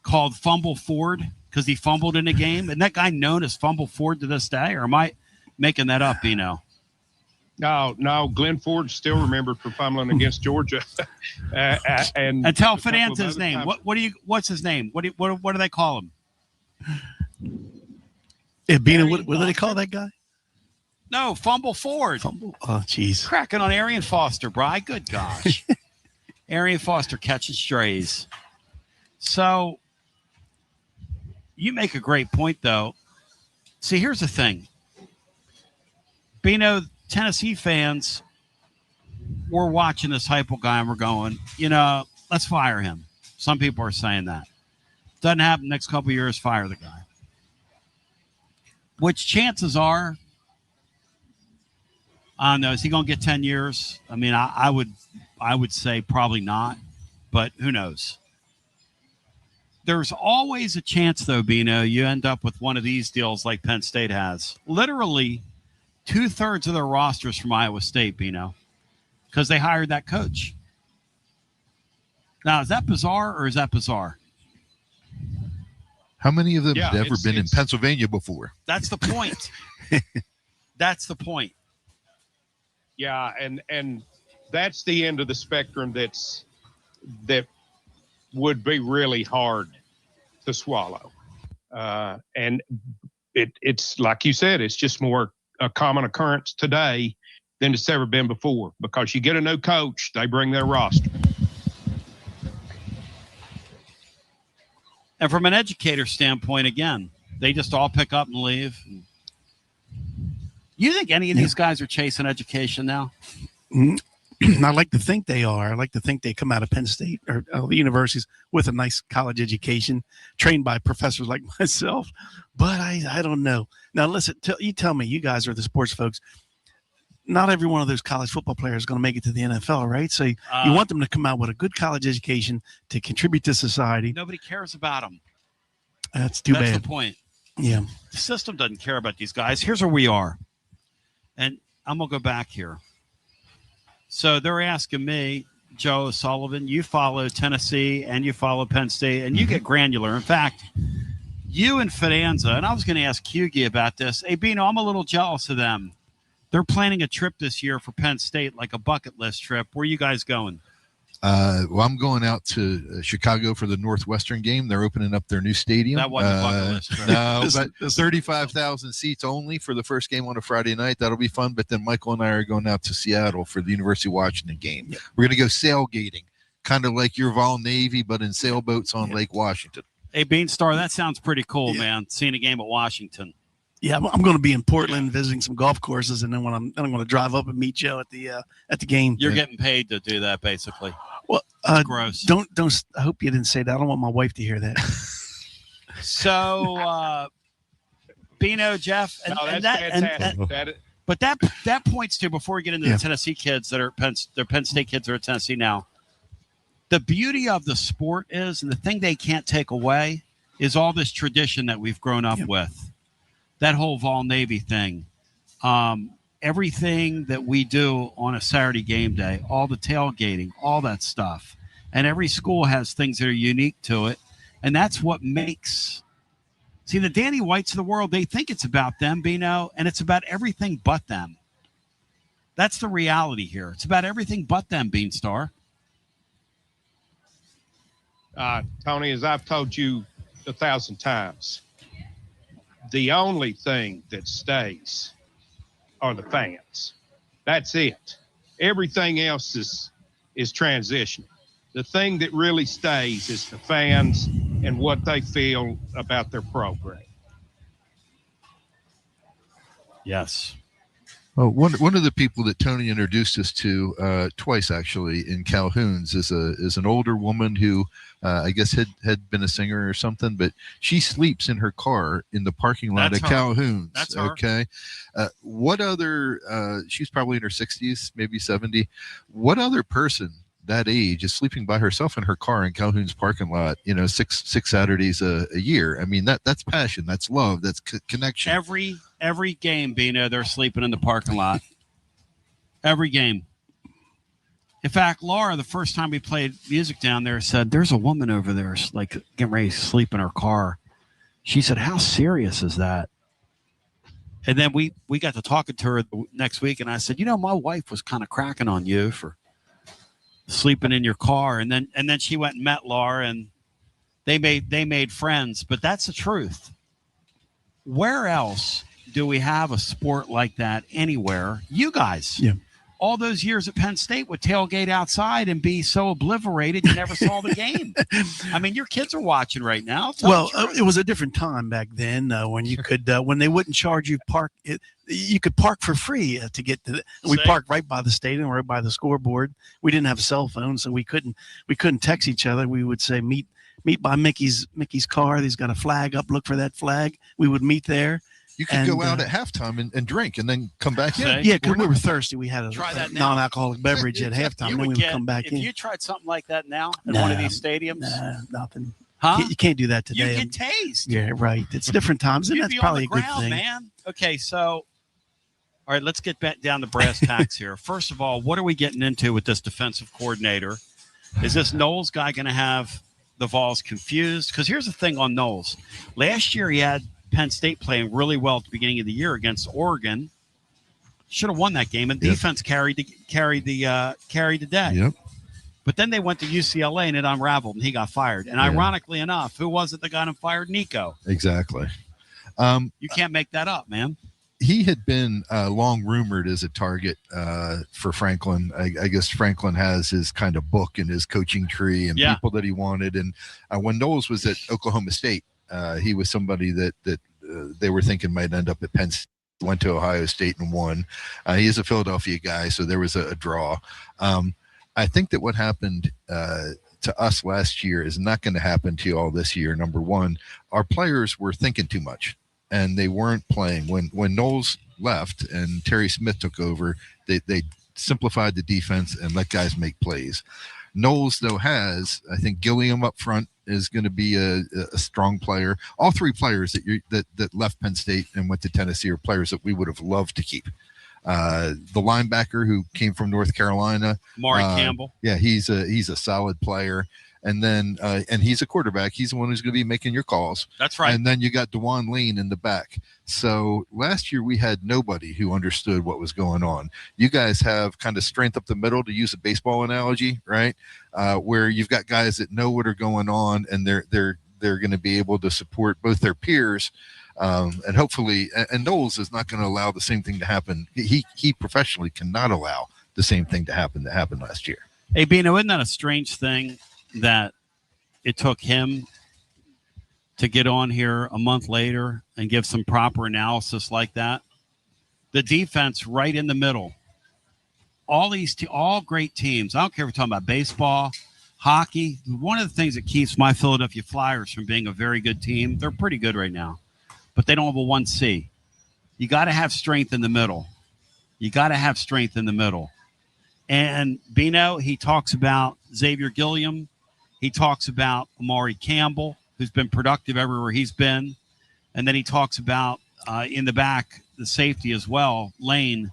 A: called Fumble Ford because he fumbled in a game? And that guy known as Fumble Ford to this day? Or am I making that up, Bino?
E: No, Glenn Ford still remembered for fumbling against Georgia. And
A: tell Fidanza his name. What's his name? What do they call him?
D: Yeah, Bina, what do they call that guy?
A: No, Fumble Ford.
D: Fumble. Oh, jeez.
A: Cracking on Arian Foster, Bri. Good gosh. Arian Foster catching strays. So you make a great point, though. See, here's the thing. Bino, Tennessee fans, we're watching this Heupel guy and we're going, let's fire him. Some people are saying that. Doesn't happen next couple of years, fire the guy. Which chances are, I don't know, is he going to get 10 years? I mean, I would say probably not, but who knows? There's always a chance, though, Bino, you end up with one of these deals like Penn State has. Literally 2/3 of their rosters from Iowa State, Bino, because they hired that coach. Now, is that bizarre or is that bizarre?
C: How many of them have ever been in Pennsylvania before?
A: That's the point. That's the point.
E: Yeah, and that's the end of the spectrum that would be really hard to swallow. And it's like you said, it's just more a common occurrence today than it's ever been before, because you get a new coach, they bring their roster.
A: And from an educator standpoint, again, they just all pick up and leave. You think any of these guys are chasing education now?
D: I like to think they are. I like to think they come out of Penn State or the universities with a nice college education, trained by professors like myself. But I don't know. Now, listen, you tell me, you guys are the sports folks. Not every one of those college football players is going to make it to the NFL, right? So you want them to come out with a good college education to contribute to society.
A: Nobody cares about them.
D: That's too bad.
A: That's the point.
D: Yeah.
A: The system doesn't care about these guys. Here's where we are. And I'm going to go back here. So they're asking me, Joe Sullivan, you follow Tennessee and you follow Penn State, and you get granular. In fact, you and Fidanza, and I was going to ask Hughie about this. Hey, Bino, I'm a little jealous of them. They're planning a trip this year for Penn State, like a bucket list trip. Where are you guys going?
C: Well, I'm going out to Chicago for the Northwestern game. They're opening up their new stadium.
A: That wasn't a bucket list trip.
C: No, but 35,000 seats only for the first game on a Friday night. That'll be fun. But then Michael and I are going out to Seattle for the University of Washington game. Yeah. We're going to go sailgating, kind of like your Vol Navy, but in sailboats on Lake Washington.
A: Hey, Beanstar, that sounds pretty cool, man, seeing a game at Washington.
D: Yeah, I'm going to be in Portland visiting some golf courses, and then I'm going to drive up and meet Joe at the game.
A: You're getting paid to do that, basically.
D: Well,
A: gross.
D: Don't. I hope you didn't say that. I don't want my wife to hear that.
A: So, Bino, Jeff, and
E: that.
A: But that points to, before we get into the Tennessee kids that are Penn State kids that are at Tennessee now. The beauty of the sport is, and the thing they can't take away, is all this tradition that we've grown up with. That whole Vol Navy thing, everything that we do on a Saturday game day, all the tailgating, all that stuff. And every school has things that are unique to it. And that's what makes, see, the Danny Whites of the world, they think it's about them, Bino, and it's about everything but them. That's the reality here. It's about everything but them, Beanstar.
E: Tony, as I've told you 1,000 times, the only thing that stays are the fans. That's it. Everything else is transition. The thing that really stays is the fans and what they feel about their program.
A: Yes.
C: Oh, one of the people that Tony introduced us to twice, actually, in Calhoun's is an older woman who I guess had been a singer or something, but she sleeps in her car in the parking lot at Calhoun's.
A: That's her.
C: Okay. What other? She's probably in her 60s, maybe 70. What other person that age is sleeping by herself in her car in Calhoun's parking lot? You know, six Saturdays a year. I mean, that's passion, that's love, that's connection.
A: Every game, Bino, they're sleeping in the parking lot. Every game. In fact, Laura, the first time we played music down there, said, "There's a woman over there, like getting ready to sleep in her car." She said, "How serious is that?" And then we got to talking to her the next week, and I said, my wife was kind of cracking on you for sleeping in your car. And then she went and met Laura, and they made friends. But that's the truth. Where else do we have a sport like that anywhere? You guys.
D: Yeah.
A: All those years at Penn State would tailgate outside and be so obliterated you never saw the game. I mean, your kids are watching right now.
D: Well, it was a different time back then when you could when they wouldn't charge you you could park for free to get to. We parked right by the stadium, right by the scoreboard. We didn't have cell phones, so we couldn't text each other. We would say meet by Mickey's car. He's got a flag up. Look for that flag. We would meet there.
C: You could go out at halftime and drink and then come back in.
D: Yeah, because we were thirsty. We had a non-alcoholic beverage at halftime. Then we would come back in.
A: If you tried something like that now at one of these stadiums?
D: Nothing.
A: Huh?
D: You can't do that today.
A: You get tased.
D: Yeah, right. It's different times, and that's probably a good thing.
A: Man. Okay, so, all right, let's get back down to brass tacks here. First of all, what are we getting into with this defensive coordinator? Is this Knowles guy going to have the Vols confused? Because here's the thing on Knowles. Last year he had Penn State playing really well at the beginning of the year against Oregon. Should have won that game, and defense carried the day.
C: Yep.
A: But then they went to UCLA, and it unraveled, and he got fired. And ironically enough, who was it that got him fired? Nico.
C: Exactly.
A: You can't make that up, man.
C: He had been long rumored as a target for Franklin. I guess Franklin has his kind of book and his coaching tree and people that he wanted. And when Knowles was at Oklahoma State, he was somebody that they were thinking might end up at Penn State, went to Ohio State and won. He is a Philadelphia guy, so there was a draw. I think that what happened to us last year is not going to happen to you all this year. Number one, our players were thinking too much, and they weren't playing. When Knowles left and Terry Smith took over, they simplified the defense and let guys make plays. Knowles, though, has, I think, Gilliam up front is going to be a strong player. All three players that left Penn State and went to Tennessee are players that we would have loved to keep. The linebacker who came from North Carolina,
A: Maury Campbell.
C: Yeah, he's a solid player. And then and he's a quarterback. He's the one who's going to be making your calls.
A: That's right.
C: And then you got DeJuan Lane in the back. So last year we had nobody who understood what was going on. You guys have kind of strength up the middle, to use a baseball analogy, right? Where you've got guys that know what are going on, and they're going to be able to support both their peers. And hopefully, and Knowles is not going to allow the same thing to happen. He professionally cannot allow the same thing to happen last year.
A: Hey, Bino, isn't that a strange thing that it took him to get on here a month later and give some proper analysis like that? The defense right in the middle. All great teams. I don't care if we're talking about baseball, hockey. One of the things that keeps my Philadelphia Flyers from being a very good team, they're pretty good right now, but they don't have a 1C. You got to have strength in the middle. And Bino, he talks about Xavier Gilliam. He talks about Amari Campbell, who's been productive everywhere he's been. And then he talks about, in the back, the safety as well, Lane.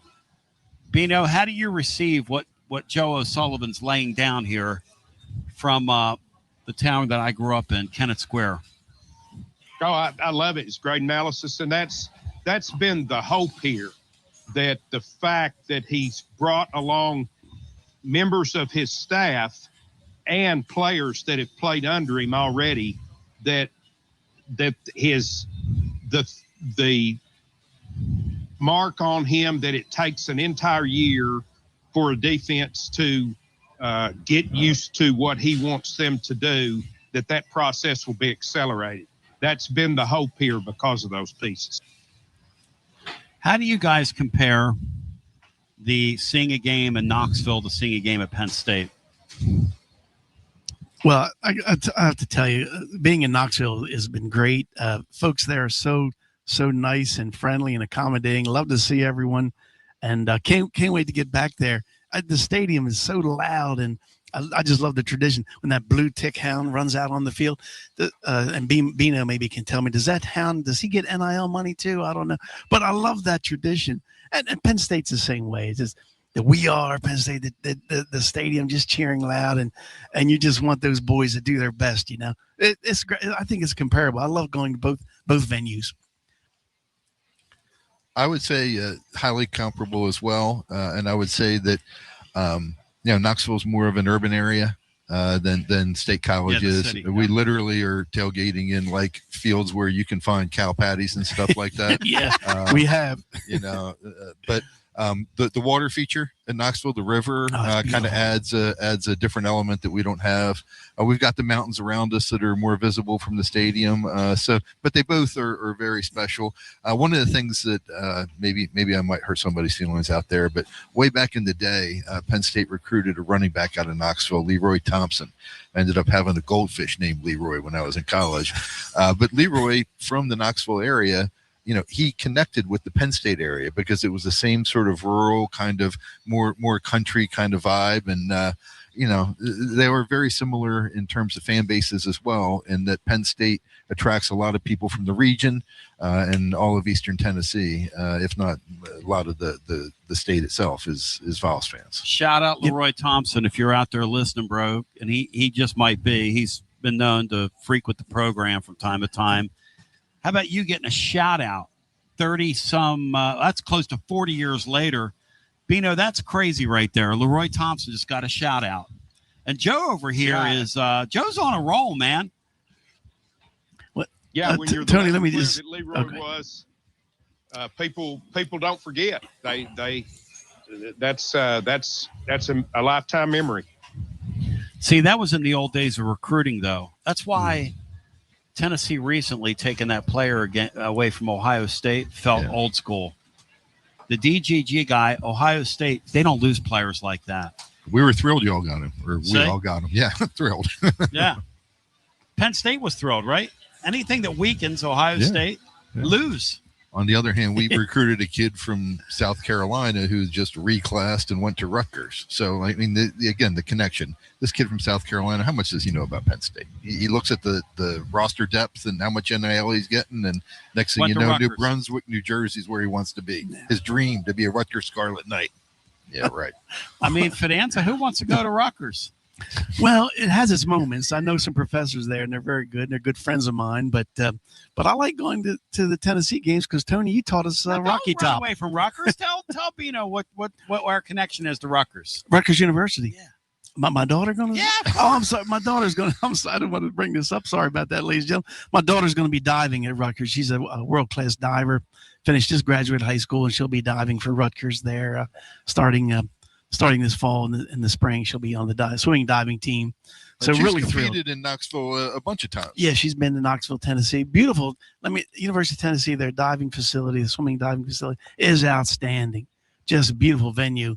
A: Bino, how do you receive what Joe O'Sullivan's laying down here from the town that I grew up in, Kennett Square?
E: Oh, I love it. It's great analysis. And that's been the hope here, that the fact that he's brought along members of his staff and players that have played under him already, that the mark on him that it takes an entire year for a defense to get used to what he wants them to do, that process will be accelerated. That's been the hope here because of those pieces.
A: How do you guys compare the seeing a game in Knoxville to seeing a game at Penn State?
D: Well, I have to tell you, being in Knoxville has been great. Folks there are so nice and friendly and accommodating. Love to see everyone, and can't wait to get back there. The stadium is so loud, and I just love the tradition when that blue tick hound runs out on the field. And Bino maybe can tell me, does he get NIL money too? I don't know, but I love that tradition. And Penn State's the same way. It's just that we are Penn State, the stadium just cheering loud, and you just want those boys to do their best. You know, it's great. I think it's comparable. I love going to both venues.
C: I would say highly comparable as well, and I would say that Knoxville's more of an urban area than State College is.
A: city,
C: We literally are tailgating in like fields where you can find cow patties and stuff like that.
D: Yeah, we have.
C: But the water feature in Knoxville, the river, kind of adds a different element that we don't have. We've got the mountains around us that are more visible from the stadium. But they both are very special. One of the things that maybe I might hurt somebody's feelings out there, but way back in the day, Penn State recruited a running back out of Knoxville, Leroy Thompson. I ended up having a goldfish named Leroy when I was in college. But Leroy from the Knoxville area, he connected with the Penn State area because it was the same sort of rural kind of more country kind of vibe. And, they were very similar in terms of fan bases as well, in that Penn State attracts a lot of people from the region and all of Eastern Tennessee, if not a lot of the state itself is Vols fans.
A: Shout out Leroy Thompson if you're out there listening, bro. And he just might be. He's been known to frequent the program from time to time. How about you getting a shout out 30-some, that's close to 40 years later. Bino, that's crazy right there. Leroy Thompson just got a shout out. And Joe over here is Joe's on a roll, man.
D: What?
E: Yeah, when you're
D: Tony,
E: the
D: let me
E: player
D: just
E: that Leroy was, people don't forget. That's a lifetime memory.
A: See, that was in the old days of recruiting, though. That's why Tennessee recently taking that player again away from Ohio State felt old school. The DGG guy, Ohio State, they don't lose players like that.
C: We were thrilled you all got him, or we all got him. Yeah, thrilled.
A: Yeah. Penn State was thrilled, right? Anything that weakens Ohio State, lose.
C: On the other hand, we recruited a kid from South Carolina who just reclassed and went to Rutgers. So, I mean, again, the connection. This kid from South Carolina, how much does he know about Penn State? He looks at the roster depth and how much NIL he's getting, and next thing you know, New Brunswick, New Jersey is where he wants to be. His dream to be a Rutgers Scarlet Knight. Yeah, right.
A: I mean, Fidanza, who wants to go to Rutgers?
D: Well, it has its moments. I know some professors there, and they're very good, and they're good friends of mine. But I like going to the Tennessee games because, Tony, you taught us Rocky Top.
A: Away from Rutgers. Tell Bino what our connection is to Rutgers.
D: Rutgers University.
A: Yeah.
D: My daughter going to?
A: Yeah.
D: Oh, I'm sorry. My daughter's going to. I'm sorry. I don't want to bring this up. Sorry about that, ladies and gentlemen. My daughter's going to be diving at Rutgers. She's a world-class diver. Just graduated high school, and she'll be diving for Rutgers there starting this fall. In the spring, she'll be on the swimming diving team. So
C: she's
D: really
C: competed
D: thrilled.
C: in Knoxville a bunch of times.
D: Yeah, she's been to Knoxville, Tennessee. Beautiful. University of Tennessee, their diving facility, the swimming diving facility is outstanding. Just a beautiful venue.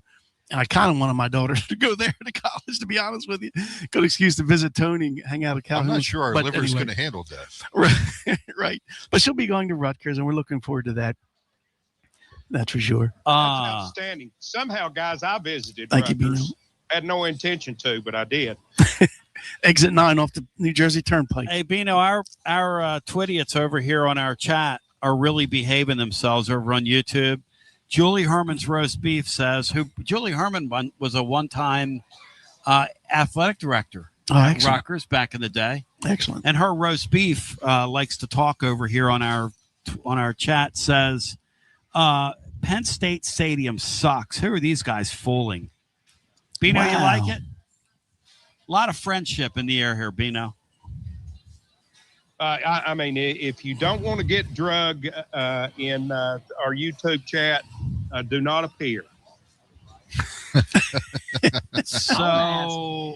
D: And I kind of wanted my daughter to go there to college, to be honest with you. Good excuse to visit Tony and hang out at Calhoun.
C: I'm not sure our liver's going to handle
D: that. Right. But she'll be going to Rutgers, and we're looking forward to that. That's for sure.
E: That's outstanding. Somehow, guys, I visited
D: Thank
E: Rutgers.
D: You, Bino.
E: Had no intention to, but I did.
D: Exit 9 off the New Jersey Turnpike.
A: Hey, Bino, our Twidiots over here on our chat are really behaving themselves over on YouTube. Julie Herman's roast beef says, Julie Herman was a one-time athletic director at Rutgers back in the day.
D: Excellent.
A: And her roast beef likes to talk over here on our chat, says, Penn State Stadium sucks. Who are these guys fooling? Bino, you like it? A lot of friendship in the air here, Bino.
E: I mean, if you don't want to get drug in our YouTube chat, do not appear.
A: So,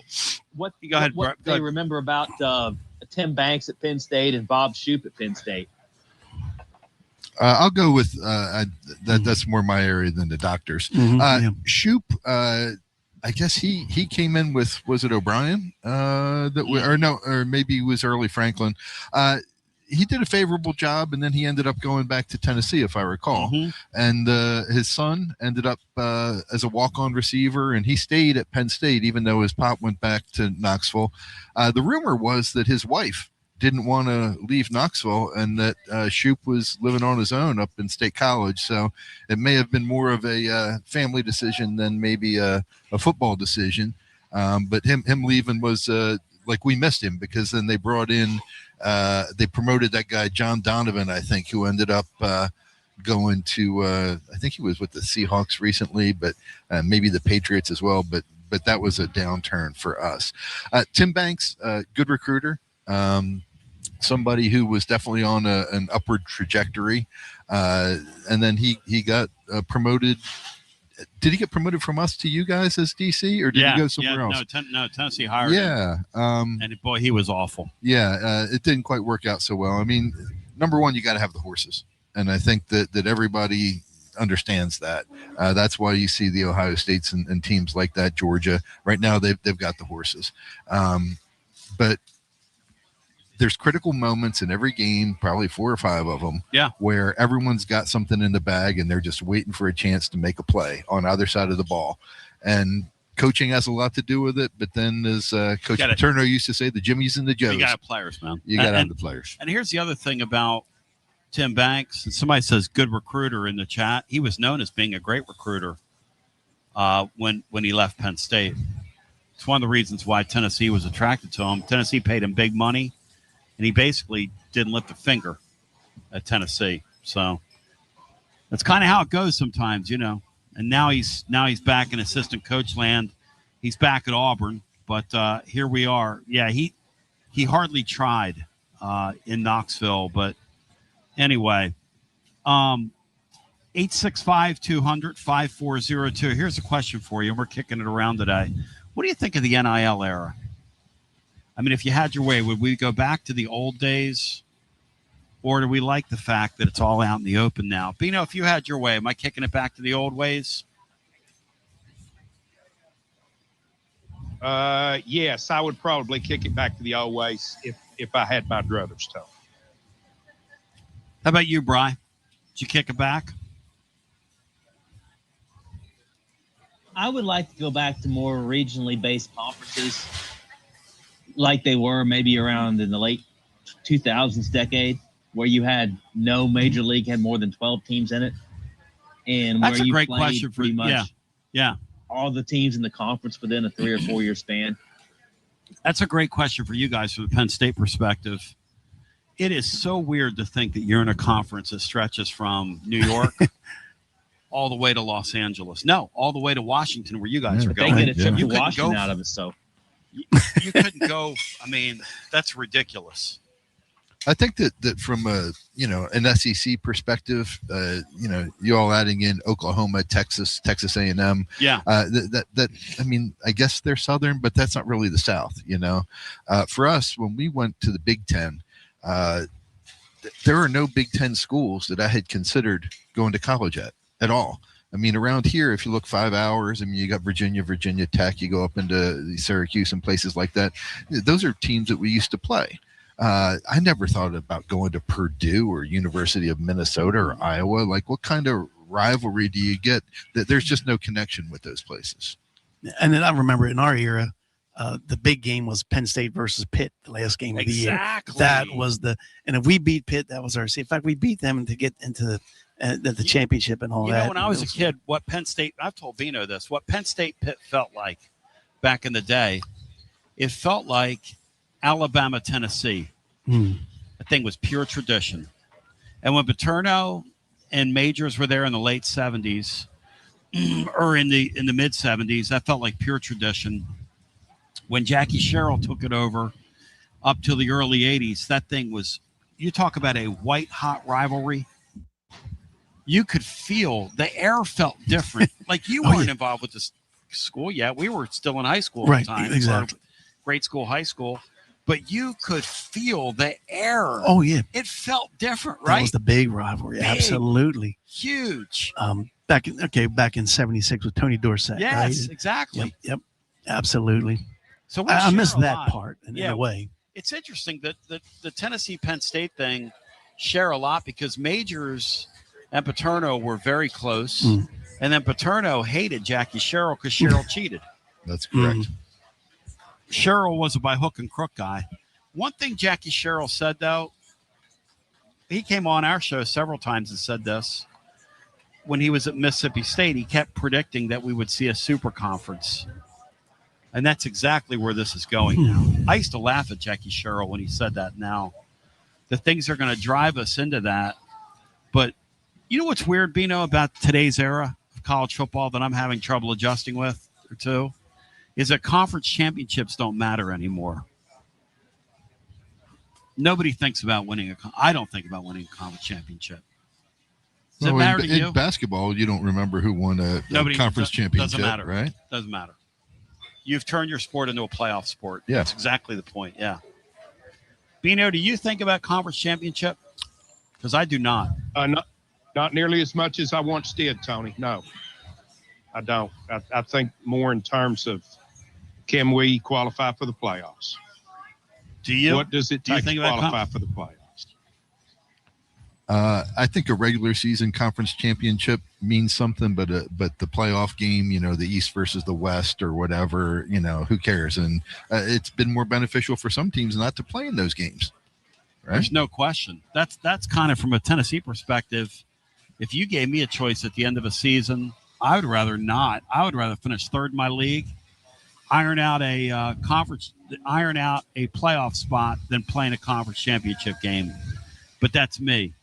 K: what they remember about Tim Banks at Penn State and Bob Shoop at Penn State?
C: I'll go with that's more my area than the doctors. Shoop, I guess he came in with, was it O'Brien? Or maybe it was early Franklin. He did a favorable job, and then he ended up going back to Tennessee, if I recall. And his son ended up as a walk-on receiver, and he stayed at Penn State, even though his pop went back to Knoxville. The rumor was that his wife didn't want to leave Knoxville, and that Shoop was living on his own up in State College. So it may have been more of a family decision than maybe a football decision. But him leaving was like, we missed him, because then they brought in, they promoted that guy, John Donovan, I think, who ended up going to I think he was with the Seahawks recently, but maybe the Patriots as well. But that was a downturn for us. Tim Banks, good recruiter. Somebody who was definitely on an upward trajectory, and then he got promoted. Did he get promoted from us to you guys as DC, or did he go somewhere else?
A: No, Tennessee hired him. And boy, he was awful.
C: Yeah, it didn't quite work out so well. I mean, number one, you got to have the horses, and I think that everybody understands that. That's why you see the Ohio States and teams like that, Georgia. Right now, they've got the horses, but there's critical moments in every game, probably 4 or 5 of them, where everyone's got something in the bag and they're just waiting for a chance to make a play on either side of the ball. And coaching has a lot to do with it, but then as Coach Paterno used to say, the Jimmies and the Joes.
A: You got to have players, man.
C: You got to have the players.
A: And here's the other thing about Tim Banks. And somebody says good recruiter in the chat. He was known as being a great recruiter when he left Penn State. It's one of the reasons why Tennessee was attracted to him. Tennessee paid him big money. And he basically didn't lift a finger at Tennessee. So that's kind of how it goes sometimes, And now he's back in assistant coach land. He's back at Auburn, but here we are. Yeah, he hardly tried in Knoxville, but anyway, 865-200-5402. Here's a question for you, and we're kicking it around today. What do you think of the NIL era? I mean, if you had your way, would we go back to the old days, or do we like the fact that it's all out in the open now? Bino, if you had your way, am I kicking it back to the old ways?
E: Yes, I would probably kick it back to the old ways if I had my druthers to.
A: How about you, Bri? Did you kick it back?
K: I would like to go back to more regionally based conferences, like they were maybe around in the late 2000s decade, where you had no major league had more than 12 teams in it, and
A: that's
K: where you
A: a great
K: played
A: question
K: pretty much all the teams in the conference within a 3 or 4 year span.
A: That's a great question for you guys from the Penn State perspective. It is so weird to think that you're in a conference that stretches from New York all the way to Los Angeles. No, all the way to Washington, where you guys are going.
K: They get a trip to Washington out of it, so.
A: You couldn't go. I mean, that's ridiculous.
C: I think that from an SEC perspective, you all adding in Oklahoma, Texas A&M.
A: Yeah.
C: That I mean, I guess they're Southern, but that's not really the South. For us, when we went to the Big Ten, there are no Big Ten schools that I had considered going to college at all. I mean, around here, if you look 5 hours, I mean, you got Virginia Tech, you go up into Syracuse and places like that. Those are teams that we used to play. I never thought about going to Purdue or University of Minnesota or Iowa. Like, what kind of rivalry do you get that there's just no connection with those places?
D: And then I remember in our era, the big game was Penn State versus Pitt, the last game of the year. That was and if we beat Pitt, that was our. In fact, we beat them to get into the championship and all that.
A: When I was a kid, what Penn State, I've told Bino this, what Penn State Pitt felt like back in the day, it felt like Alabama, Tennessee. The thing was pure tradition. And when Paterno and Majors were there in the late 70s or in the mid 70s, that felt like pure tradition. When Jackie Sherrill took it over up to the early 80s, that thing was, you talk about a white hot rivalry. You could feel the air felt different. Like you weren't involved with this school yet. We were still in high school at the time.
D: Exactly.
A: Grade school, high school. But you could feel the air.
D: Oh, yeah.
A: It felt different, right?
D: That was the big rivalry. Big, absolutely.
A: Huge.
D: Back in 76 with Tony Dorsett.
A: Yes,
D: right?
A: Exactly.
D: Yep. Absolutely.
A: So
D: I missed that part in a way.
A: It's interesting that the Tennessee Penn State thing share a lot because Majors and Paterno were very close. And then Paterno hated Jackie Sherrill because Sherrill cheated.
C: That's correct.
A: Sherrill was a by hook and crook guy. One thing Jackie Sherrill said, though, he came on our show several times and said this. When he was at Mississippi State, he kept predicting that we would see a super conference. And that's exactly where this is going now. I used to laugh at Jackie Sherrill when he said that now. The things are going to drive us into that. But You know what's weird, Bino, about today's era of college football that I'm having trouble adjusting with, or two, is that conference championships don't matter anymore. Nobody thinks about winning I don't think about winning a conference championship. Does it matter to you?
C: In basketball, you don't remember who won a conference championship,
A: doesn't matter.
C: right?
A: Doesn't matter. You've turned your sport into a playoff sport.
C: Yeah.
A: That's exactly the point, yeah. Bino, do you think about conference championship? Because I do not.
E: Not nearly as much as I once did, Tony. No, I don't. I think more in terms of, can we qualify for the playoffs?
A: Do you?
E: What does it take to qualify for the playoffs?
C: I think a regular season conference championship means something, but the playoff game, the East versus the West or whatever, who cares? And it's been more beneficial for some teams not to play in those games. Right?
A: There's no question. That's kind of from a Tennessee perspective. If you gave me a choice at the end of a season, I would rather not. I would rather finish third in my league, iron out a playoff spot than playing a conference championship game. But that's me.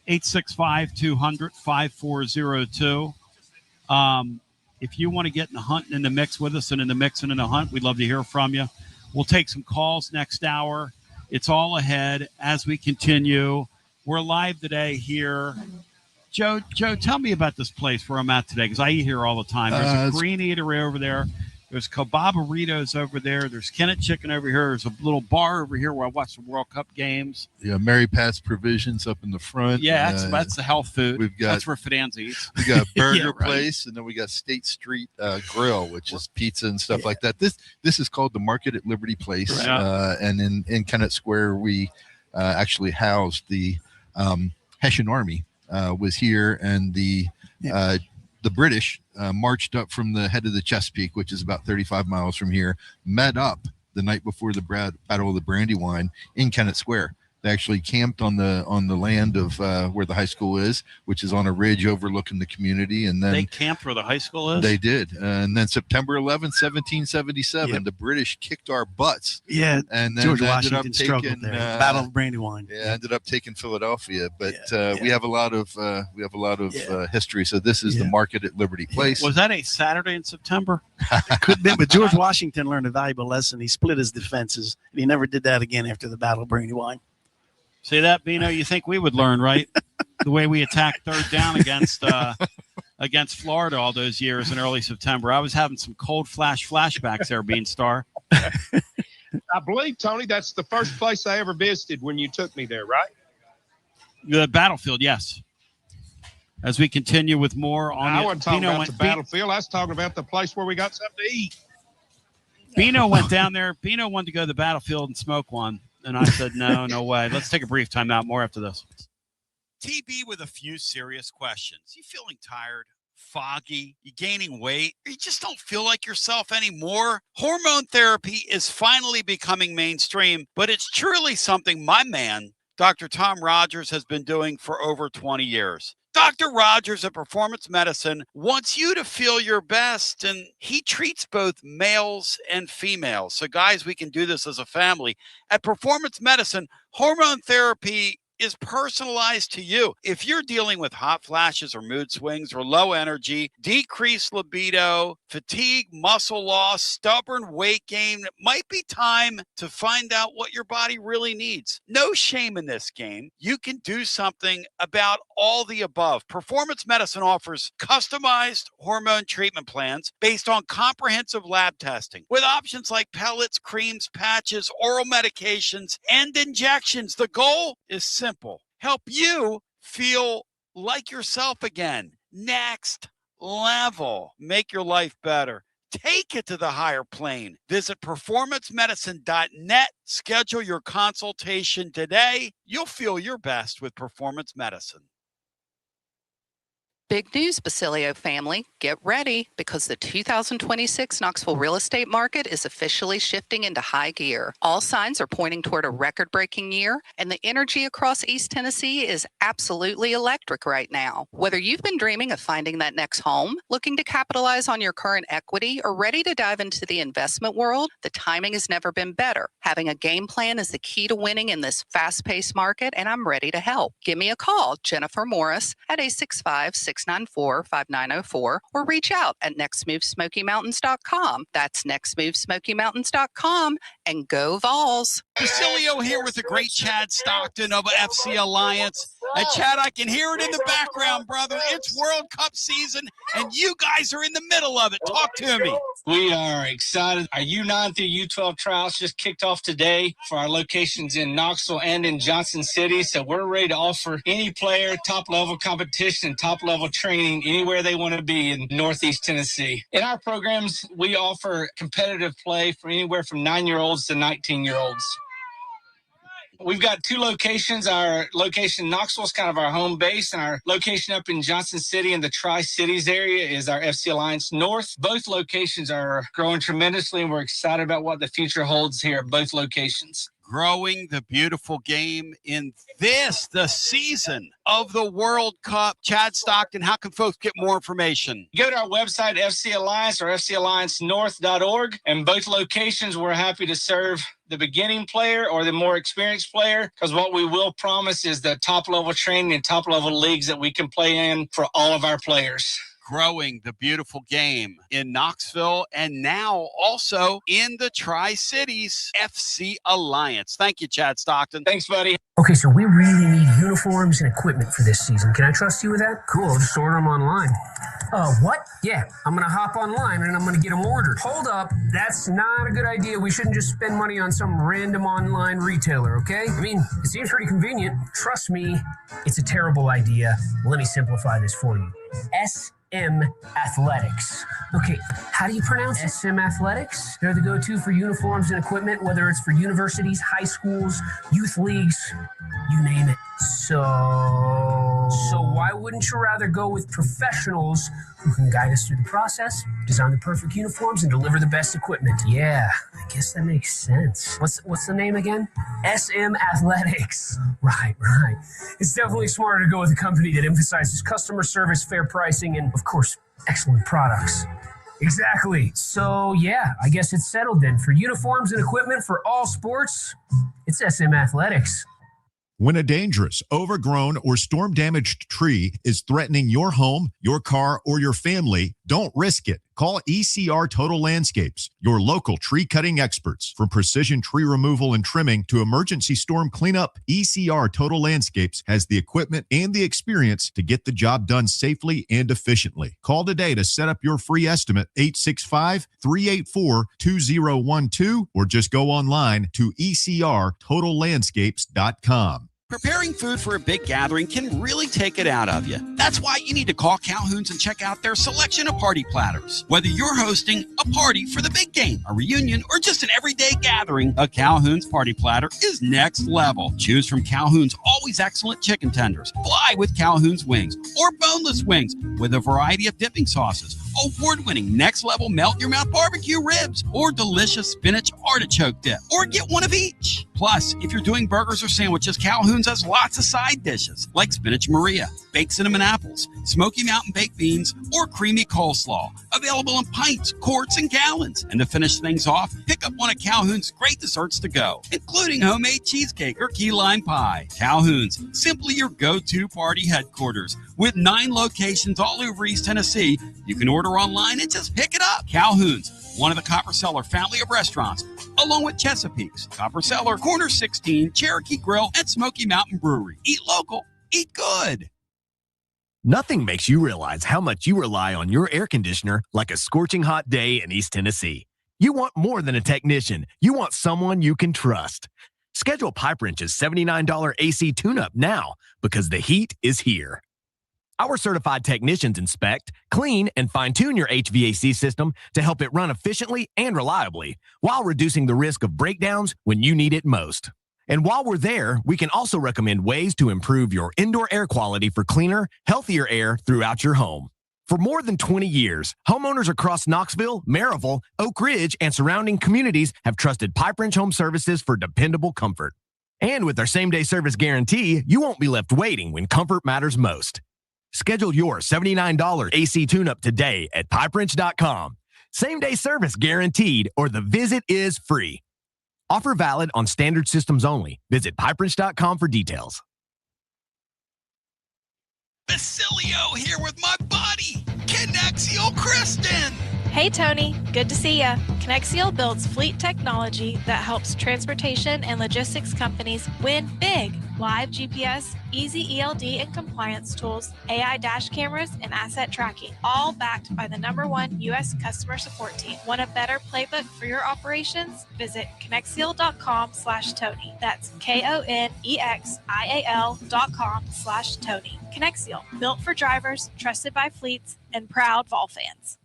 A: 865-200-5402. If you want to get in the hunt and in the mix with us and in the mix and in the hunt, we'd love to hear from you. We'll take some calls next hour. It's all ahead as we continue. We're live today here. Joe, tell me about this place where I'm at today, because I eat here all the time. There's a green eatery over there. There's Kebabaritos over there. There's Kennett Chicken over here. There's a little bar over here where I watch the World Cup games.
C: Yeah, Mary Pat's Provisions up in the front.
A: Yeah, that's the health food. That's where Fidanza eats.
C: We got a burger place, and then we got State Street Grill, which is pizza and stuff like that. This is called the Market at Liberty Place, right. And in Kennett Square, we actually housed the Hessian Army. Was here, and the British marched up from the head of the Chesapeake, which is about 35 miles from here, met up the night before the Battle of the Brandywine in Kennett Square. They actually camped on the land of where the high school is, which is on a ridge overlooking the community. And then
A: they camped where the high school is?
C: They did. And then September 11th, 1777, the British kicked our butts.
D: Yeah,
C: and then
D: George Washington struggled there. Battle of Brandywine.
C: Yeah, ended up taking Philadelphia. But we have a lot of history. So this is the Market at Liberty Place.
A: Was that a Saturday in September?
D: It could have been, but George Washington learned a valuable lesson. He split his defenses, and he never did that again after the Battle of Brandywine.
A: See that, Bino? You think we would learn, right? The way we attacked third down against Florida all those years in early September. I was having some cold flashbacks there, Beanstar.
E: I believe, Tony, that's the first place I ever visited when you took me there, right?
A: The battlefield, yes. As we continue with more on
E: I wasn't talking about the battlefield. I was talking about the place where we got something to eat.
A: Bino went down there. Bino wanted to go to the battlefield and smoke one. And I said, no way. Let's take a brief time out. More after this. TB with a few serious questions. You feeling tired, foggy, you gaining weight, or you just don't feel like yourself anymore? Hormone therapy is finally becoming mainstream, but it's truly something my man, Dr. Tom Rogers, has been doing for over 20 years. Dr. Rogers at Performance Medicine wants you to feel your best, and he treats both males and females. So, guys, we can do this as a family. At Performance Medicine, hormone therapy is personalized to you. If you're dealing with hot flashes or mood swings or low energy, decreased libido, fatigue, muscle loss, stubborn weight gain, it might be time to find out what your body really needs. No shame in this game. You can do something about all the above. Performance Medicine offers customized hormone treatment plans based on comprehensive lab testing with options like pellets, creams, patches, oral medications, and injections. The goal is simple. Help you feel like yourself again. Next level. Make your life better. Take it to the higher plane. Visit performancemedicine.net. Schedule your consultation today. You'll feel your best with Performance Medicine.
L: Big news, Basilio family. Get ready because the 2026 Knoxville real estate market is officially shifting into high gear. All signs are pointing toward a record-breaking year, and the energy across East Tennessee is absolutely electric right now. Whether you've been dreaming of finding that next home, looking to capitalize on your current equity, or ready to dive into the investment world, the timing has never been better. Having a game plan is the key to winning in this fast-paced market, and I'm ready to help. Give me a call, Jennifer Morris, at 865-694-5904, or reach out at nextmovesmokymountains.com. That's nextmovesmokymountains.com, and go Vols.
A: Basilio here with the great Chad Stockton of FC Alliance. And Chad, I can hear it in the background, brother. It's World Cup season, and you guys are in the middle of it. Talk to me.
M: We are excited. Our U9 through U12 trials just kicked off today for our locations in Knoxville and in Johnson City. So we're ready to offer any player top-level competition, top-level training anywhere they want to be in Northeast Tennessee. In our programs, we offer competitive play for anywhere from 9-year-olds to 19-year-olds. We've got two locations. Our location in Knoxville is kind of our home base, and our location up in Johnson City in the Tri-Cities area is our FC Alliance North. Both locations are growing tremendously, and we're excited about what the future holds here at both locations.
A: Growing the beautiful game in the season of the World Cup. Chad Stockton, how can folks get more information?
M: Go to our website, FC Alliance or FCAllianceNorth.org. And both locations, we're happy to serve the beginning player or the more experienced player, because what we will promise is the top-level training and top-level leagues that we can play in for all of our players.
A: Growing the beautiful game in Knoxville and now also in the Tri-Cities. FC Alliance. Thank you, Chad Stockton.
M: Thanks, buddy.
N: Okay, so we really need uniforms and equipment for this season. Can I trust you with that? Cool, just order them online. What? Yeah, I'm going to hop online and I'm going to get them ordered. Hold up, that's not a good idea. We shouldn't just spend money on some random online retailer, okay? I mean, it seems pretty convenient. Trust me, it's a terrible idea. Let me simplify this for you. SM Athletics. Okay, how do you pronounce it? SM Athletics? They're the go-to for uniforms and equipment, whether it's for universities, high schools, youth leagues, you name it. So why wouldn't you rather go with professionals who can guide us through the process, design the perfect uniforms, and deliver the best equipment? Yeah, I guess that makes sense. What's the name again? SM Athletics. Right. It's definitely smarter to go with a company that emphasizes customer service, fair pricing, and, of course, excellent products. Exactly. So, yeah, I guess it's settled then. For uniforms and equipment for all sports, it's SM Athletics.
O: When a dangerous, overgrown, or storm-damaged tree is threatening your home, your car, or your family, don't risk it. Call ECR Total Landscapes, your local tree-cutting experts. From precision tree removal and trimming to emergency storm cleanup, ECR Total Landscapes has the equipment and the experience to get the job done safely and efficiently. Call today to set up your free estimate, 865-384-2012, or just go online to ecrtotallandscapes.com.
A: Preparing food for a big gathering can really take it out of you. That's why you need to call Calhoun's and check out their selection of party platters. Whether you're hosting a party for the big game, a reunion, or just an everyday gathering, a Calhoun's party platter is next level. Choose from Calhoun's always excellent chicken tenders, fly with Calhoun's wings, or boneless wings with a variety of dipping sauces, award-winning next-level melt-in-your-mouth barbecue ribs, or delicious spinach artichoke dip, or get one of each. Plus, if you're doing burgers or sandwiches, Calhoun's has lots of side dishes like spinach Maria, baked cinnamon apples, Smoky Mountain baked beans, or creamy coleslaw, available in pints, quarts, and gallons. And to finish things off, pick up one of Calhoun's great desserts to go, including homemade cheesecake or key lime pie. Calhoun's, simply your go-to party headquarters. With 9 locations all over East Tennessee, you can order online and just pick it up. Calhoun's, one of the Copper Cellar family of restaurants, along with Chesapeake's, Copper Cellar, Corner 16, Cherokee Grill, and Smoky Mountain Brewery. Eat local, eat good.
J: Nothing makes you realize how much you rely on your air conditioner like a scorching hot day in East Tennessee. You want more than a technician. You want someone you can trust. Schedule Pipe Wrench's $79 AC tune-up now because the heat is here. Our certified technicians inspect, clean, and fine-tune your HVAC system to help it run efficiently and reliably while reducing the risk of breakdowns when you need it most. And while we're there, we can also recommend ways to improve your indoor air quality for cleaner, healthier air throughout your home. For more than 20 years, homeowners across Knoxville, Maryville, Oak Ridge, and surrounding communities have trusted Pipe Wrench Home Services for dependable comfort. And with our same-day service guarantee, you won't be left waiting when comfort matters most. Schedule your $79 AC tune-up today at pipewrench.com. Same-day service guaranteed, or the visit is free. Offer valid on standard systems only. Visit pipewrench.com for details.
A: Basilio here with my buddy, Connexio Kristen.
P: Hey, Tony. Good to see ya. Connexio builds fleet technology that helps transportation and logistics companies win big. Live GPS, easy ELD and compliance tools, AI dash cameras, and asset tracking, all backed by the .1 U.S. customer support team. Want a better playbook for your operations? Visit Connexio.com/Tony. That's KONEXIAL.com/Tony. Connexio, built for drivers, trusted by fleets, and proud Vol fans.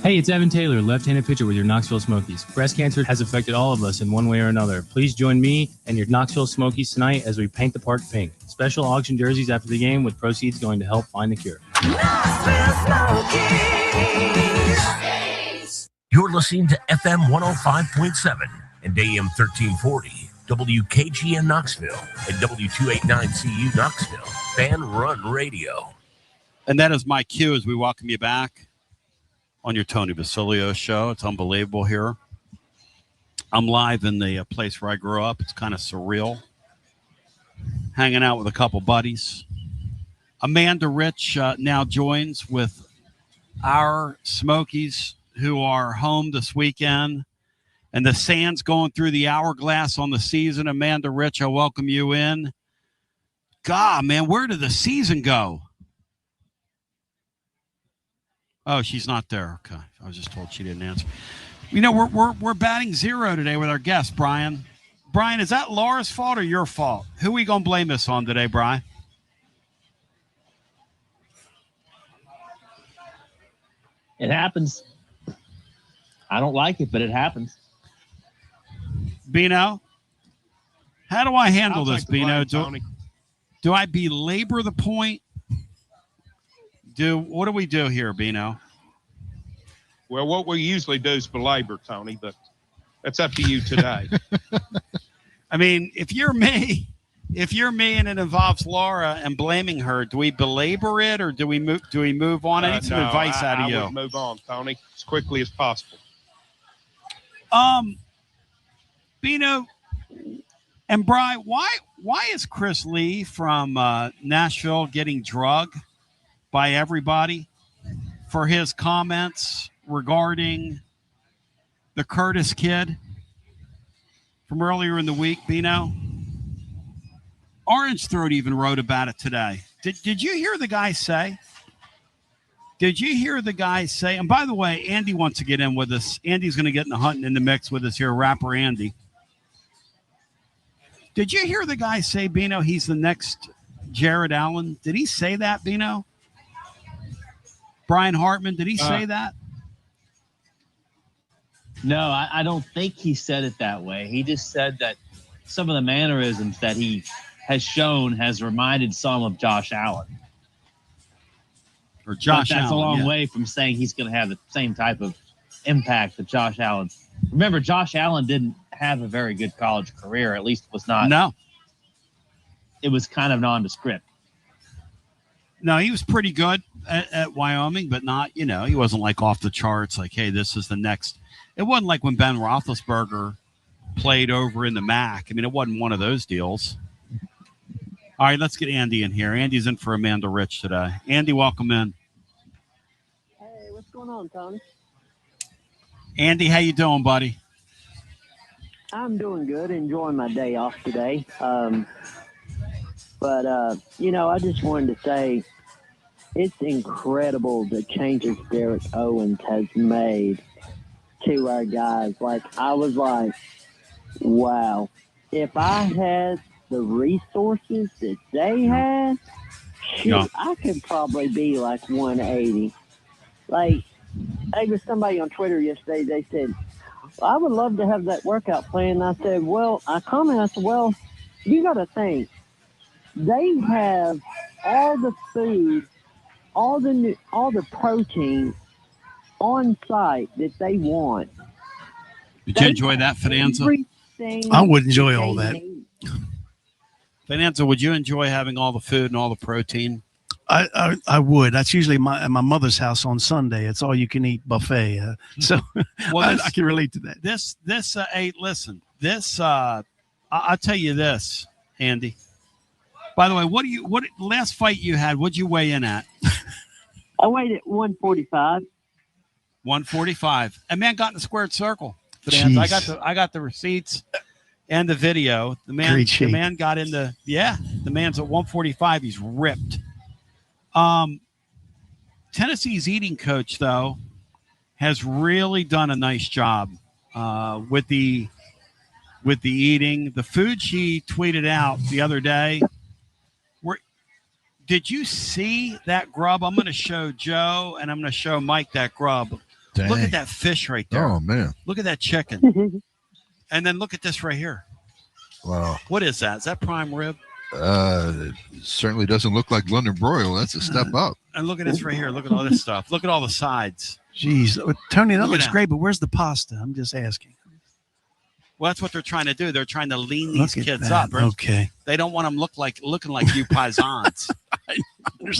Q: Hey, it's Evan Taylor, left-handed pitcher with your Knoxville Smokies. Breast cancer has affected all of us in one way or another. Please join me and your Knoxville Smokies tonight as we paint the park pink. Special auction jerseys after the game with proceeds going to help find the cure.
B: You're listening to FM 105.7 and AM 1340, WKGN Knoxville, and W289CU Knoxville, Fan Run Radio.
A: And that is my cue as we welcome you back on your Tony Basilio show. It's unbelievable here. I'm live in the place where I grew up. It's kind of surreal. Hanging out with a couple buddies. Amanda Rich now joins with our Smokies who are home this weekend. And the sand's going through the hourglass on the season. Amanda Rich, I welcome you in. God, man, where did the season go? Oh, she's not there. Okay, I was just told she didn't answer. You know, we're batting zero today with our guest, Brian. Brian, is that Laura's fault or your fault? Who are we gonna blame this on today, Brian?
K: It happens. I don't like it, but it happens.
A: Bino, how do I handle this, Bino?
E: Tony.
A: Do I belabor the point? What do we do here, Bino?
E: Well, what we usually do is belabor, Tony, but that's up to you today.
A: I mean, if you're me and it involves Laura and blaming her, do we belabor it or do we move on? I need some advice out of you.
E: I would move on, Tony, as quickly as possible.
A: Bino and Bri, why is Chris Lee from Nashville getting drugged by everybody for his comments regarding the Curtis kid from earlier in the week, Bino? Orange Throat even wrote about it today. Did you hear the guy say? Did you hear the guy say? And by the way, Andy wants to get in with us. Andy's going to get in the hunting in the mix with us here, rapper Andy. Did you hear the guy say, Bino, he's the next Jared Allen? Did he say that, Bino? Brian Hartman, did he say that?
K: No, I don't think he said it that way. He just said that some of the mannerisms that he has shown has reminded some of Josh Allen.
A: Or Josh Allen.
K: That's a long way from saying he's going to have the same type of impact that Josh Allen. Remember, Josh Allen didn't have a very good college career. At least it was not.
A: No.
K: It was kind of nondescript.
A: No, he was pretty good at Wyoming, but not, he wasn't like off the charts. Like, hey, this is the next. It wasn't like when Ben Roethlisberger played over in the MAC. I mean, it wasn't one of those deals. All right, let's get Andy in here. Andy's in for Amanda Rich today. Andy, welcome in.
R: Hey, what's going on, Tony?
A: Andy, how you doing, buddy?
R: I'm doing good, enjoying my day off today. But I just wanted to say it's incredible the changes Derek Owens has made to our guys. Like, I was like, wow, if I had the resources that they had, shoot, I could probably be like 180. Like, there was somebody on Twitter yesterday, they said, I would love to have that workout plan. I said, well, I said, well, you got to think. They have all the food, all the protein on site that they want.
A: Did you enjoy that, Finanza?
D: I would enjoy all that.
A: Finanza, would you enjoy having all the food and all the protein?
D: I would. That's usually at my mother's house on Sunday. It's all you can eat buffet. So
A: Well,
D: I can relate to that.
A: Hey, listen, I'll tell you this, Andy. By the way, what last fight you had? What'd you weigh in at?
R: I weighed at 145.
A: 145. A man got in the squared circle.
D: Jeez.
A: I got the receipts and the video. The man got in the man's at 145. He's ripped. Tennessee's eating coach, though, has really done a nice job with the eating. The food she tweeted out the other day. Did you see that grub? I'm going to show Joe and I'm going to show Mike that grub.
C: Dang.
A: Look at that fish right there.
C: Oh, man.
A: Look at that chicken. And then look at this right here.
C: Wow.
A: What is that? Is that prime rib?
C: It certainly doesn't look like London broil. That's a step up.
A: And look at this right here. Look at all this stuff. Look at all the sides.
D: Jeez. Tony, that
A: Look at
D: looks
A: that.
D: great, but where's the pasta? I'm just asking.
A: Well, that's what they're trying to do. They're trying to lean these
D: Look at
A: kids
D: that.
A: up.
D: Okay.
A: They don't want them looking like you paisans.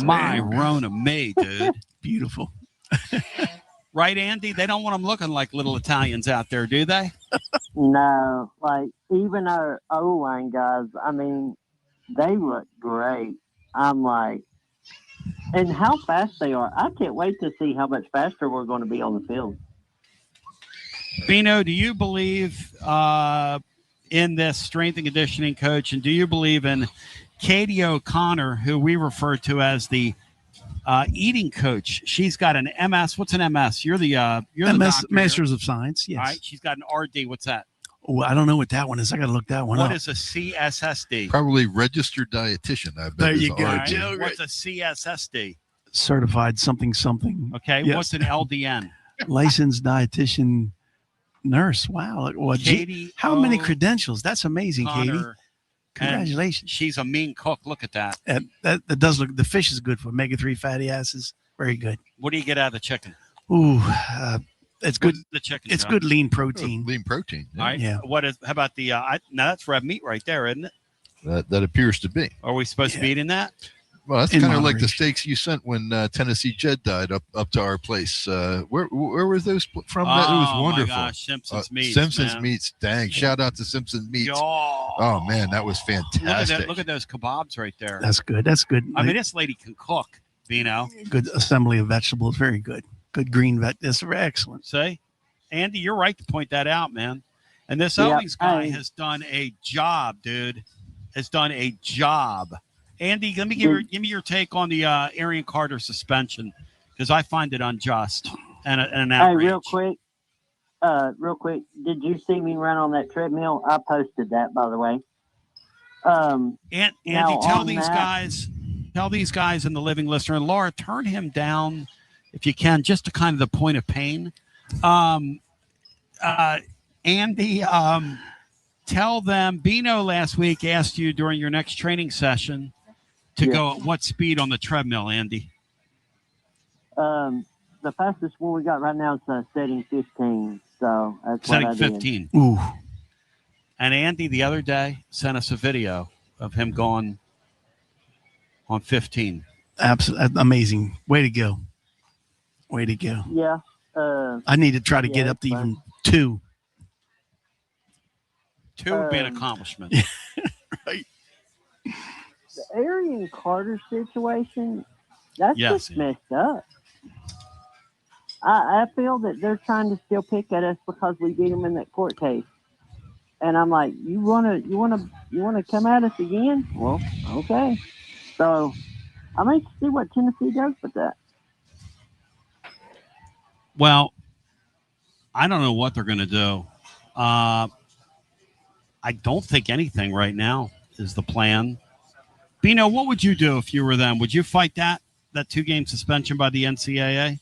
A: My Rona May, dude.
D: Beautiful.
A: Right, Andy? They don't want them looking like little Italians out there, do they?
R: No, like even our O-line guys, I mean, they look great. I'm like, and how fast they are. I can't wait to see how much faster we're going to be on the field.
A: Bino, do you believe in this strength and conditioning coach, and do you believe in Katie O'Connor, who we refer to as the eating coach? She's got an MS. What's an MS? You're the doctor,
D: Masters of Science. Yes.
A: All right. She's got an RD. What's that?
D: Oh, I don't know what that one is. I got to look that one up.
A: What is a CSSD?
C: Probably registered dietitian. I bet.
D: There
C: is
D: you go.
C: RD.
A: Right. What's a CSSD?
D: Certified something.
A: Okay.
D: Yes.
A: What's an LDN?
D: Licensed dietitian nurse. Wow. Well,
A: Katie
D: how many credentials? That's amazing, Katie.
A: O'Connor.
D: Congratulations.
A: And she's a mean cook. Look at that.
D: That does look. The fish is good for omega-3 fatty acids. Very good.
A: What do you get out of the chicken?
D: Ooh, it's good.
A: The chicken.
D: It's
A: Joe?
D: good lean protein.
C: Lean protein.
A: All right.
D: Yeah.
A: How about the? Now that's red meat right there, isn't it?
C: That appears to be.
A: Are we supposed to be eating that?
C: Well, that's
D: In
C: kind of like the
D: moderation.
C: steaks you sent when Tennessee Jed died up to our place. Where was those from? It was wonderful.
A: My gosh, Simpson's Meats.
C: Simpson's
A: man.
C: Meats. Dang! Shout out to Simpson's Meats.
A: Yo.
C: Oh man, that was fantastic.
A: Look at those kebabs right there.
D: That's good. That's good.
A: I mean, this lady can cook. Bino.
D: Good assembly of vegetables. Very good. Good green That's excellent.
A: See, Andy, you're right to point that out, man. And this
R: Yeah,
A: Owings guy has done a job, dude. Has done a job. Andy, let me give me your take on the Arian Carter suspension, because I find it unjust and an
R: Hey,
A: outrage.
R: real quick, did you see me run on that treadmill? I posted that, by the way.
A: Andy,
R: now
A: tell
R: on
A: these guys in the living listener, and Laura, turn him down if you can, just to kind of the point of pain. Andy, tell them Bino last week asked you during your next training session to go at what speed on the treadmill, Andy?
R: The fastest one we got right now is setting 15. So that's
A: Setting
R: what I did.
A: 15.
D: Ooh.
A: And Andy the other day sent us a video of him going on 15.
D: Absolutely amazing. Way to go. Way to go.
R: Yeah.
D: I need to try to get
R: yeah,
D: up to
R: it's
D: even 2.
A: 2 would be an accomplishment.
D: Right.
R: The Arian Carter situation, that's
A: Yes,
R: just messed up. I feel that they're trying to still pick at us because we beat them in that court case. And I'm like, you wanna come at us again? Well, okay. So I'm anxious to see what Tennessee does with that.
A: Well, I don't know what they're going to do. I don't think anything right now is the plan. Bino, what would you do if you were them? Would you fight that 2-game suspension by the NCAA?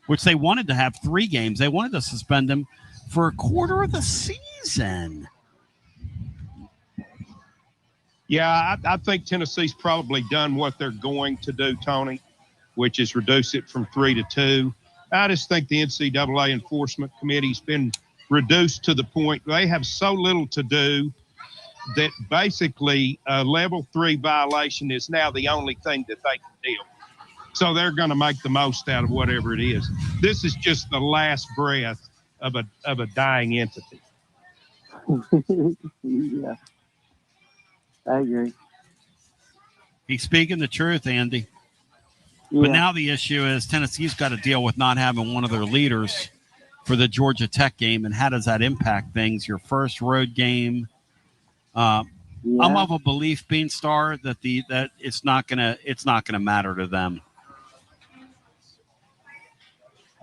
A: Which they wanted to have 3 games. They wanted to suspend him for a quarter of the season.
E: Yeah, I think Tennessee's probably done what they're going to do, Tony, which is reduce it from 3 to 2. I just think the NCAA Enforcement Committee's been reduced to the point they have so little to do that basically a level 3 violation is now the only thing that they can deal with. So they're going to make the most out of whatever it is. This is just the last breath of a dying entity.
R: Yeah, I agree.
A: He's speaking the truth, Andy.
R: Yeah.
A: But now the issue is Tennessee's got to deal with not having one of their leaders for the Georgia Tech game, and how does that impact things? Your first road game. I'm of a belief, Beanstar, that it's not gonna matter to them.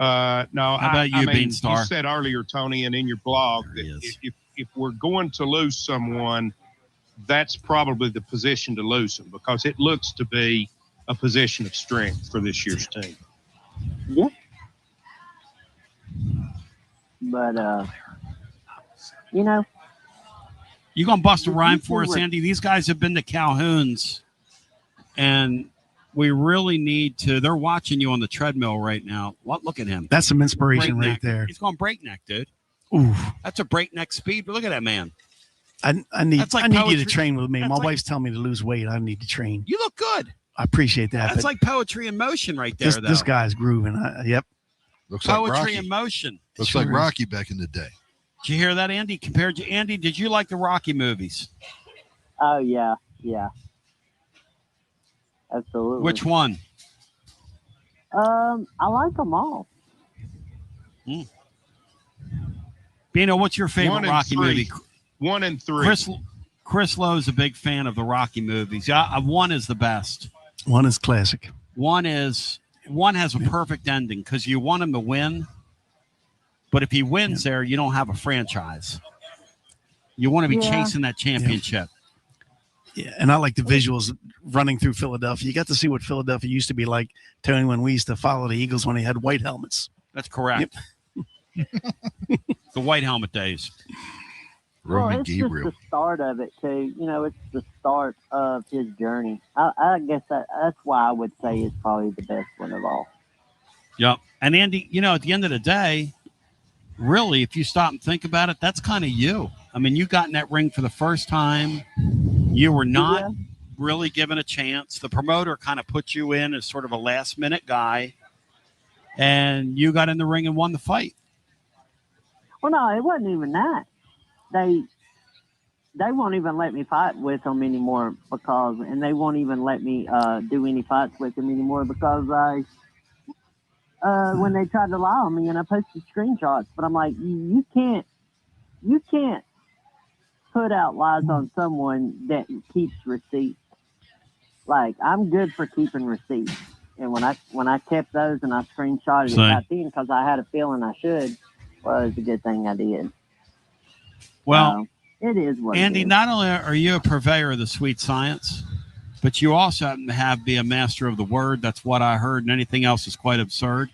E: No,
A: how about you, Beanstar?
E: You said earlier, Tony, and in your blog that if we're going to lose someone, that's probably the position to lose them, because it looks to be a position of strength for this year's team.
R: Yeah. But, you know.
A: You going to bust a rhyme for us, Andy? These guys have been to Calhoun's, and we really need to. They're watching you on the treadmill right now. What? Look at him.
D: That's some inspiration
A: breakneck.
D: Right there.
A: He's going breakneck, dude.
D: Ooh.
A: That's a breakneck speed. But look at that man.
D: I need you to train with me.
A: That's
D: My wife's telling me to lose weight. I need to train.
A: You look good.
D: I appreciate that.
A: That's like poetry in motion right there, though.
D: This guy's grooving. Yep.
C: Looks
A: poetry
C: like Rocky.
A: in motion.
C: Looks like Rocky back in the day.
A: Did you hear that, Andy? Compared to Andy, did you like the Rocky movies?
R: Oh, yeah. Absolutely.
A: Which one?
R: I like them all.
A: Bino, what's your favorite
E: 1 and
A: Rocky
E: 3.
A: movie?
E: 1 and 3.
A: Chris Lowe's a big fan of the Rocky movies. Yeah, 1 is the best.
D: 1 is classic.
A: 1 has a perfect ending because you want him to win, but if he wins there, you don't have a franchise. You want to be chasing that championship.
D: Yeah, and I like the visuals running through Philadelphia. You got to see what Philadelphia used to be like, Tony, when we used to follow the Eagles when they had white helmets.
A: That's correct. Yep. The white helmet days.
R: Well, it's just the start of it, too. You know, it's the start of his journey. I guess that's why I would say it's probably the best one of all.
A: Yep. And Andy, at the end of the day, really, if you stop and think about it, that's kind of you. I mean, you got in that ring for the first time. You were not really given a chance. The promoter kind of put you in as sort of a last-minute guy, and you got in the ring and won the fight.
R: Well, no, it wasn't even that. They won't even let me fight with them anymore and they won't even let me do any fights with them anymore because when they tried to lie on me and I posted screenshots, but I'm like, you can't put out lies on someone that keeps receipts. Like, I'm good for keeping receipts, and when I kept those and I screenshotted it back then because I had a feeling I should, well, it's a good thing I did.
A: Well,
R: it is what
A: Andy,
R: it is.
A: not only are you a purveyor of the sweet science, but you also happen to be a master of the word. That's what I heard, and anything else is quite absurd.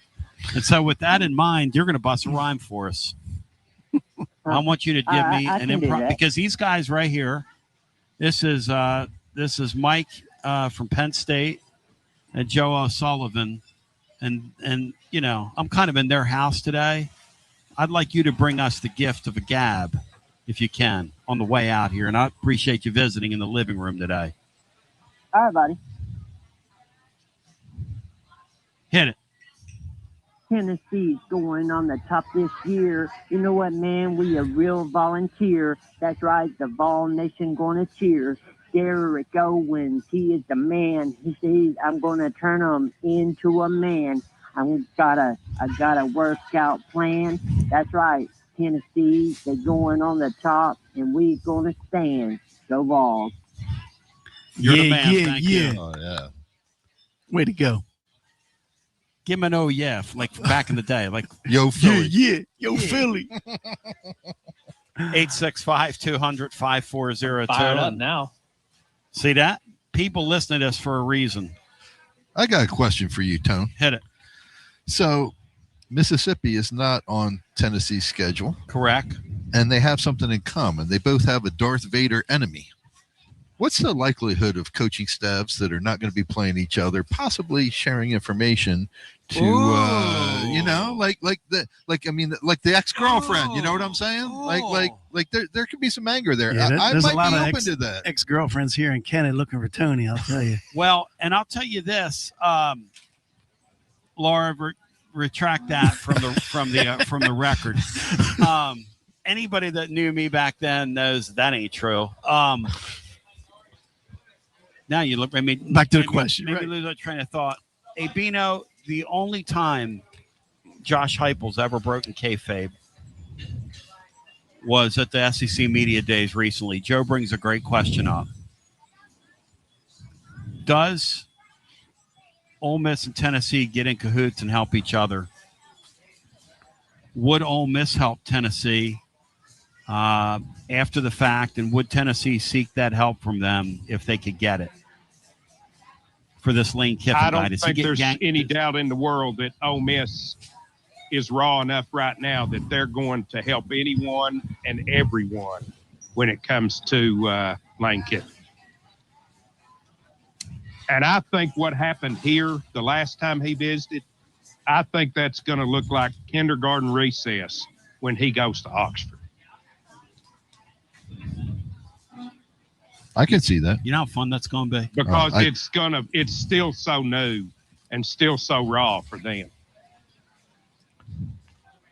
A: And so with that in mind, you're going to bust a rhyme for us. I want you to give me an improv, because these guys right here, this is Mike from Penn State and Joe O'Sullivan. And I'm kind of in their house today. I'd like you to bring us the gift of a gab, if you can, on the way out here. And I appreciate you visiting in the living room today.
R: All right, buddy.
A: Hit it.
R: Tennessee's going on the top this year. You know what, man? We a real volunteer. That's right, the Vol Nation gonna cheer. Derek Owens, he is the man. He says, I'm gonna turn him into a man. I got a workout plan. That's right, Tennessee, they're going on the top, and we gonna stand. Go Vols.
A: You're the man. Thank you.
C: Oh, yeah.
D: Way to go.
A: Give him an oh yeah, like back in the day, like
C: yo Philly,
D: yo Philly.
A: 865-200-5402.
K: Fired up now.
A: See that? People listen to this for a reason.
C: I got a question for you, Tone.
A: Hit it.
C: So, Mississippi is not on Tennessee's schedule.
A: Correct.
C: And they have something in common. They both have a Darth Vader enemy. What's the likelihood of coaching staffs that are not going to be playing each other, possibly sharing information to, like the ex-girlfriend? You know what I'm saying? Like there could be some anger there.
D: Yeah,
C: I
D: there's
C: might
D: a lot
C: be
D: of
C: open to that.
D: ex-girlfriends here in Canada looking for Tony, I'll tell you.
A: Well, and I'll tell you this, Laura, retract that from the record. Anybody that knew me back then knows that ain't true. Now you look. I mean,
D: back to the question.
A: Maybe lose that train of thought. Hey, Bino, the only time Josh Heupel's ever broken kayfabe was at the SEC Media Days recently. Joe brings a great question up. Does Ole Miss and Tennessee get in cahoots and help each other? Would Ole Miss help Tennessee after the fact, and would Tennessee seek that help from them if they could get it? For this Lane Kiffin
E: I don't
A: guy,
E: think there's any doubt in the world that Ole Miss is raw enough right now that they're going to help anyone and everyone when it comes to Lane Kiffin. And I think what happened here the last time he visited, I think that's going to look like kindergarten recess when he goes to Oxford.
C: I can see that.
A: You know how fun that's going to be?
E: Because it's still so new and still so raw for them.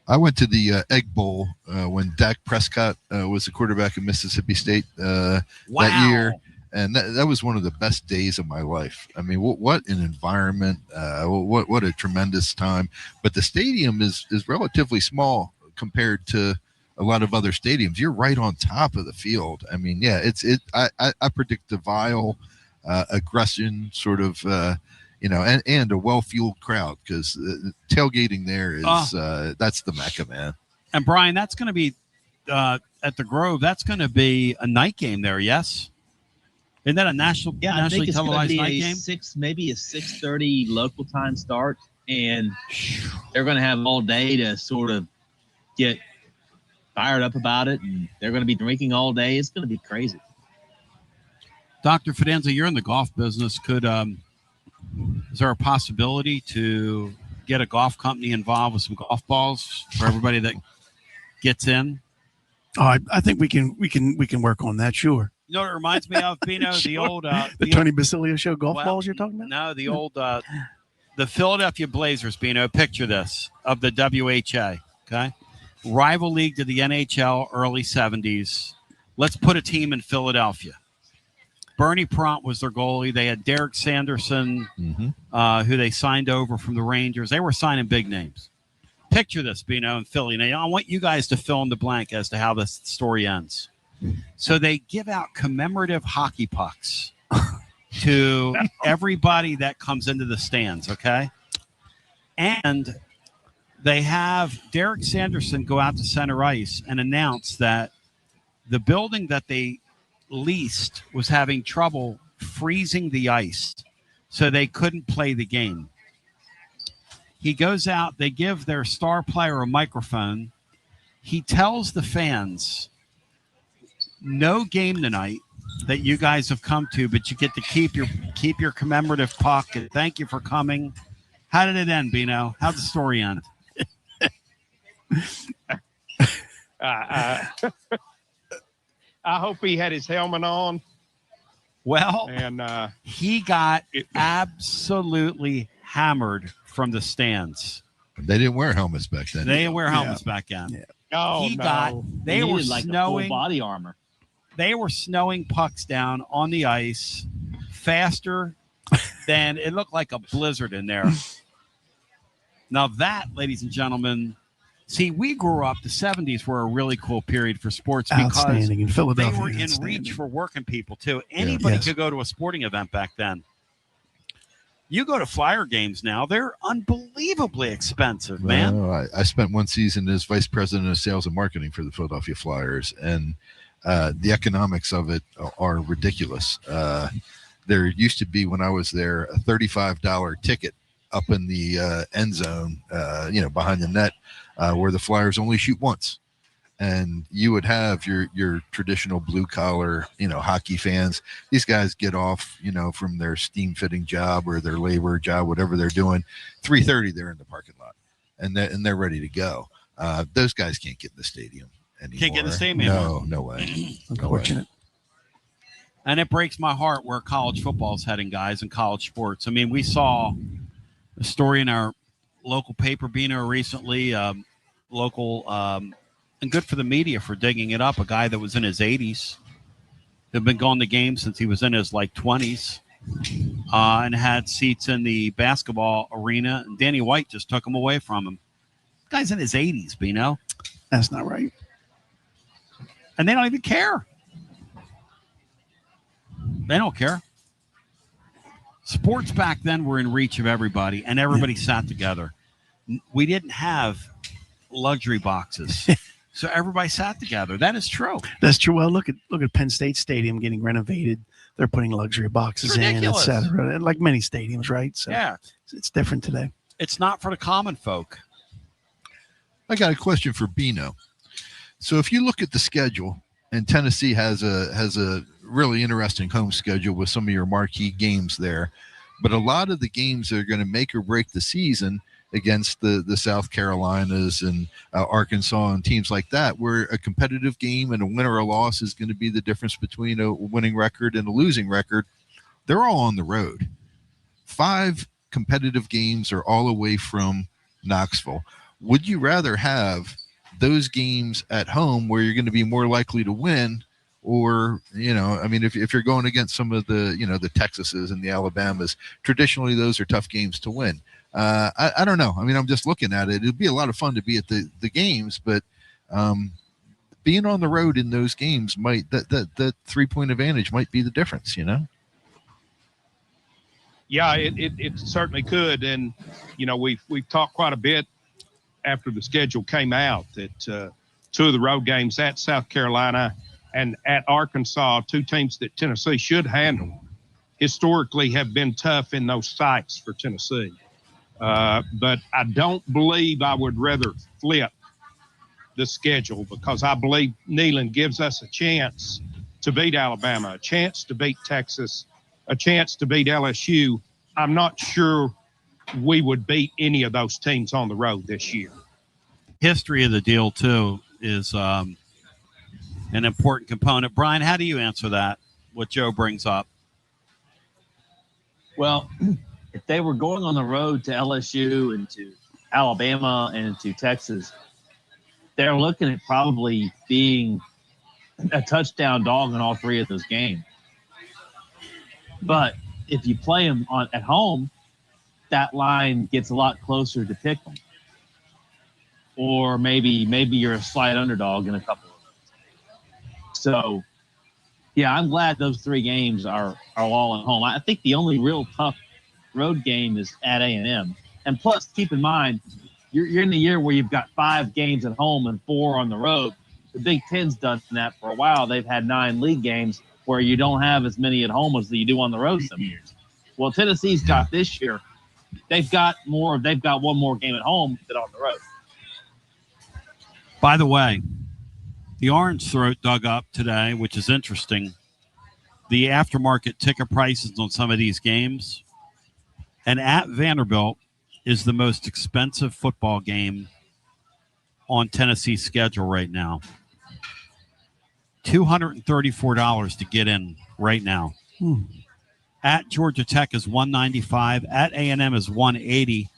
C: I went to the Egg Bowl when Dak Prescott was the quarterback of Mississippi State that year. And that was one of the best days of my life. I mean, what an environment, what a tremendous time. But the stadium is relatively small compared to a lot of other stadiums. You're right on top of the field. I mean, yeah, I predict the vile aggression sort of, and a well-fueled crowd, because tailgating there is that's the Mecca, man.
A: And Brian, that's going to be at the Grove. That's going to be a night game there. Yes. Isn't that a nationally televised night game?
K: Maybe a 6:30 local time start, and they're going to have all day to sort of get fired up about it, and they're going to be drinking all day. It's going to be crazy.
A: Dr. Fidenza, you're in the golf business. Is there a possibility to get a golf company involved with some golf balls for everybody that gets in?
D: Oh, I think we can work on that. Sure.
A: You know what it reminds me of, Bino? The old
D: the Tony Basilio show golf balls you're talking about?
A: No, the old the Philadelphia Blazers, Bino. Picture this, of the WHA. Okay, rival league to the NHL, early 70s. Let's put a team in Philadelphia. Bernie Pront was their goalie. They had Derek Sanderson, who they signed over from the Rangers. They were signing big names. Picture this, Bino, in Philly. Now, I want you guys to fill in the blank as to how this story ends. So they give out commemorative hockey pucks to everybody that comes into the stands, okay? And they have Derek Sanderson go out to center ice and announce that the building that they leased was having trouble freezing the ice, so they couldn't play the game. He goes out, they give their star player a microphone. He tells the fans, no game tonight that you guys have come to, but you get to keep your commemorative puck, and thank you for coming. How did it end, Bino? How'd the story end?
E: I hope he had his helmet on.
A: Well,
E: and
A: he got absolutely hammered from the stands.
C: They didn't wear helmets back then.
A: They didn't wear helmets back then.
E: Yeah. Oh,
K: They
A: were
K: like
A: snowing
K: full body armor.
A: They were snowing pucks down on the ice faster than it looked like a blizzard in there. Now that, ladies and gentlemen, see, we grew up, the 70s were a really cool period for sports because
D: in Philadelphia,
A: they were in reach for working people too. Anybody could go to a sporting event back then. You go to Flyer games now, they're unbelievably expensive, man.
C: I spent one season as vice president of sales and marketing for the Philadelphia Flyers, and the economics of it are ridiculous. There used to be, when I was there, a $35 ticket up in the end zone, behind the net, where the Flyers only shoot once. And you would have your traditional blue collar, hockey fans. These guys get off, from their steam fitting job or their labor job, whatever they're doing. 3:30, they're in the parking lot, and they're ready to go. Those guys can't get in the stadium anymore.
A: Can't get in the stadium anymore.
C: No way.
D: Unfortunate.
A: And it breaks my heart where college football is heading, guys, and college sports. I mean, we saw a story in our local paper, Beano, recently, and good for the media for digging it up. A guy that was in his 80s, had been going to games since he was in his 20s, and had seats in the basketball arena. And Danny White just took him away from him. The guy's in his 80s, Beano.
D: That's not right.
A: And they don't even care. They don't care. Sports back then were in reach of everybody, and everybody sat together. We didn't have luxury boxes. So everybody sat together. That is true.
D: That's true. Well, look at Penn State Stadium getting renovated. They're putting luxury boxes in, et cetera. Like many stadiums, right? So
A: yeah,
D: it's different today.
A: It's not for the common folk.
C: I got a question for Beano. So if you look at the schedule, and Tennessee has a really interesting home schedule with some of your marquee games there, but a lot of the games that are going to make or break the season against the South Carolinas and Arkansas and teams like that, where a competitive game and a win or a loss is going to be the difference between a winning record and a losing record. They're all on the road. 5 competitive games are all away from Knoxville. Would you rather have those games at home where you're going to be more likely to win, or, if you're going against some of the, the Texases and the Alabamas, traditionally those are tough games to win. I don't know. I mean, I'm just looking at it. It'd be a lot of fun to be at the games, but being on the road in those games might that 3-point advantage might be the difference,
E: Yeah, it certainly could. And, we've talked quite a bit after the schedule came out that 2 of the road games at South Carolina and at Arkansas, 2 teams that Tennessee should handle, historically have been tough in those sites for Tennessee. But I don't believe I would rather flip the schedule, because I believe Neyland gives us a chance to beat Alabama, a chance to beat Texas, a chance to beat LSU. I'm not sure we would beat any of those teams on the road this year.
A: History of the deal, too, is an important component. Brian, how do you answer that, what Joe brings up?
K: Well, if they were going on the road to LSU and to Alabama and to Texas, they're looking at probably being a touchdown dog in all 3 of those games. But if you play them at home, that line gets a lot closer to pick them. Or maybe you're a slight underdog in a couple of them. So, yeah, I'm glad those 3 games are all at home. I think the only real tough road game is at A&M. And plus, keep in mind, you're in a year where you've got 5 games at home and 4 on the road. The Big Ten's done that for a while. They've had 9 league games where you don't have as many at home as you do on the road some years. Well, Tennessee's got this year. They've got 1 more game at home than on the road.
A: By the way, the Orange Throat dug up today, which is interesting, the aftermarket ticket prices on some of these games. And at Vanderbilt is the most expensive football game on Tennessee's schedule right now. $234 to get in right now. At Georgia Tech is $195. At A&M is $180.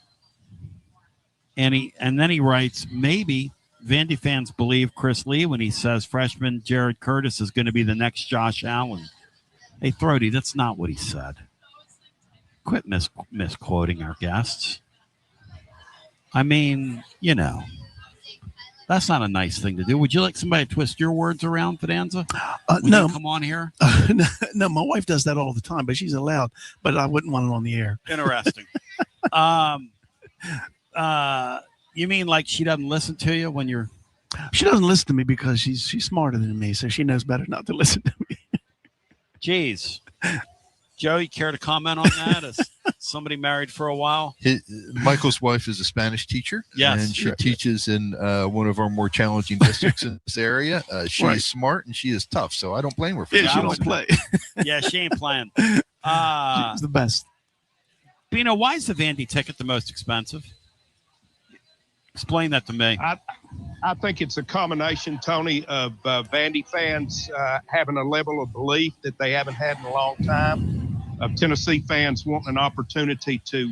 A: And then he writes, maybe Vandy fans believe Chris Lee when he says freshman Jared Curtis is going to be the next Josh Allen. Hey, Throaty, that's not what he said. Quit misquoting our guests. I mean, that's not a nice thing to do. Would you like somebody to twist your words around, Fidanza?
D: No.
A: Come on here.
D: No, my wife does that all the time, but she's allowed. But I wouldn't want it on the air.
A: Interesting. You mean like she doesn't listen to you when you're...
D: She doesn't listen to me because she's smarter than me, so she knows better not to listen to me.
A: Jeez. Joe, you care to comment on that? Somebody married for a while.
C: Michael's wife is a Spanish teacher.
A: Yes.
C: And she teaches in one of our more challenging districts in this area. She is smart and she is tough, so I don't blame her for
D: Yeah,
C: that.
D: she don't play.
A: Yeah, she ain't playing.
D: She's the best.
A: Bino, why is the Vandy ticket the most expensive? Explain that to me.
E: I think it's a combination, Tony, of Vandy fans having a level of belief that they haven't had in a long time, of Tennessee fans wanting an opportunity to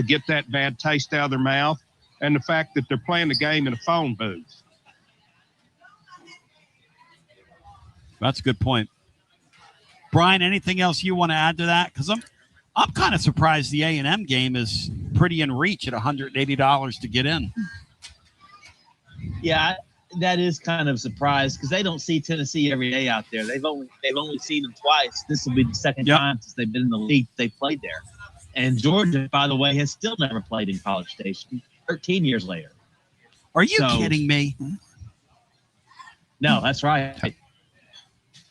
E: get that bad taste out of their mouth, and the fact that they're playing the game in a phone booth.
A: That's a good point. Brian, anything else you want to add to that? Because I'm kind of surprised the A&M game is pretty in reach at $180 to get in.
K: Yeah, that is kind of a surprise because they don't see Tennessee every day out there. They've only seen them twice. This will be the second time since they've been in the league they played there. And Georgia, by the way, has still never played in College Station 13 years later.
A: Are you kidding me?
K: No, that's right.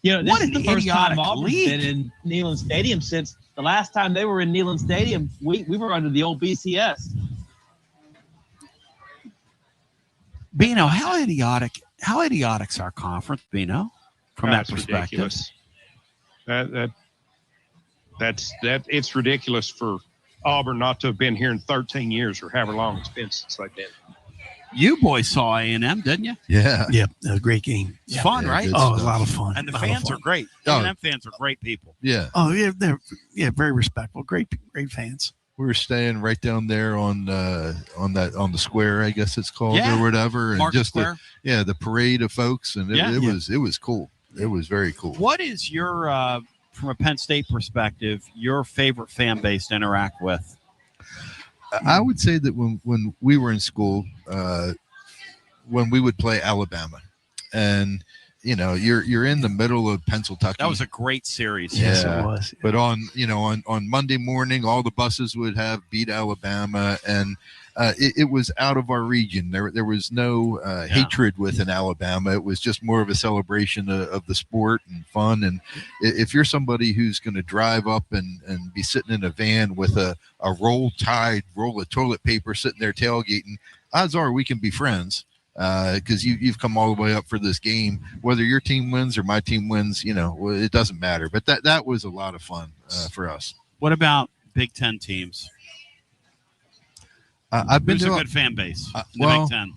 K: You know, this
A: What
K: is
A: an
K: the first time
A: idiotic
K: Auburn's
A: league.
K: been in Neyland Stadium since the last time they were in Neyland Stadium. We were under the old BCS.
A: Bino, how idiotic's our conference, Bino, from that perspective?
E: Ridiculous. That's it's ridiculous for Auburn not to have been here in 13 years or however long it's been since they've been.
A: You boys saw A&M, didn't you?
C: Yeah.
D: Yeah, a great game.
A: It's fun, right?
D: Oh, it was a lot of fun.
A: And the
D: A lot of
A: fans
D: fun.
A: are great.
C: Oh.
A: A&M fans are great people.
C: Yeah.
D: Oh, yeah, they're very respectful. Great fans.
C: We were staying right down there on the square, I guess it's called,
A: Yeah.
C: or whatever, and
A: Market
C: just
A: Square.
C: the parade of folks, and it was cool. It was very cool.
A: What is your, from a Penn State perspective, your favorite fan base to interact with?
C: I would say that when we were in school, when we would play Alabama, and you're in the middle of Pennsylvania.
A: That was a great series.
D: Yes, it was.
C: But on Monday morning, all the buses would have beat Alabama, and it was out of our region. There was no hatred within Alabama. It was just more of a celebration of the sport and fun. And if you're somebody who's going to drive up and be sitting in a van with a roll of toilet paper sitting there tailgating, odds are we can be friends. Because you've come all the way up for this game, whether your team wins or my team wins, it doesn't matter. But that was a lot of fun for us.
A: What about Big Ten teams?
C: I've been
A: Who's
C: to
A: a good fan base in the
C: well,
A: Big Ten?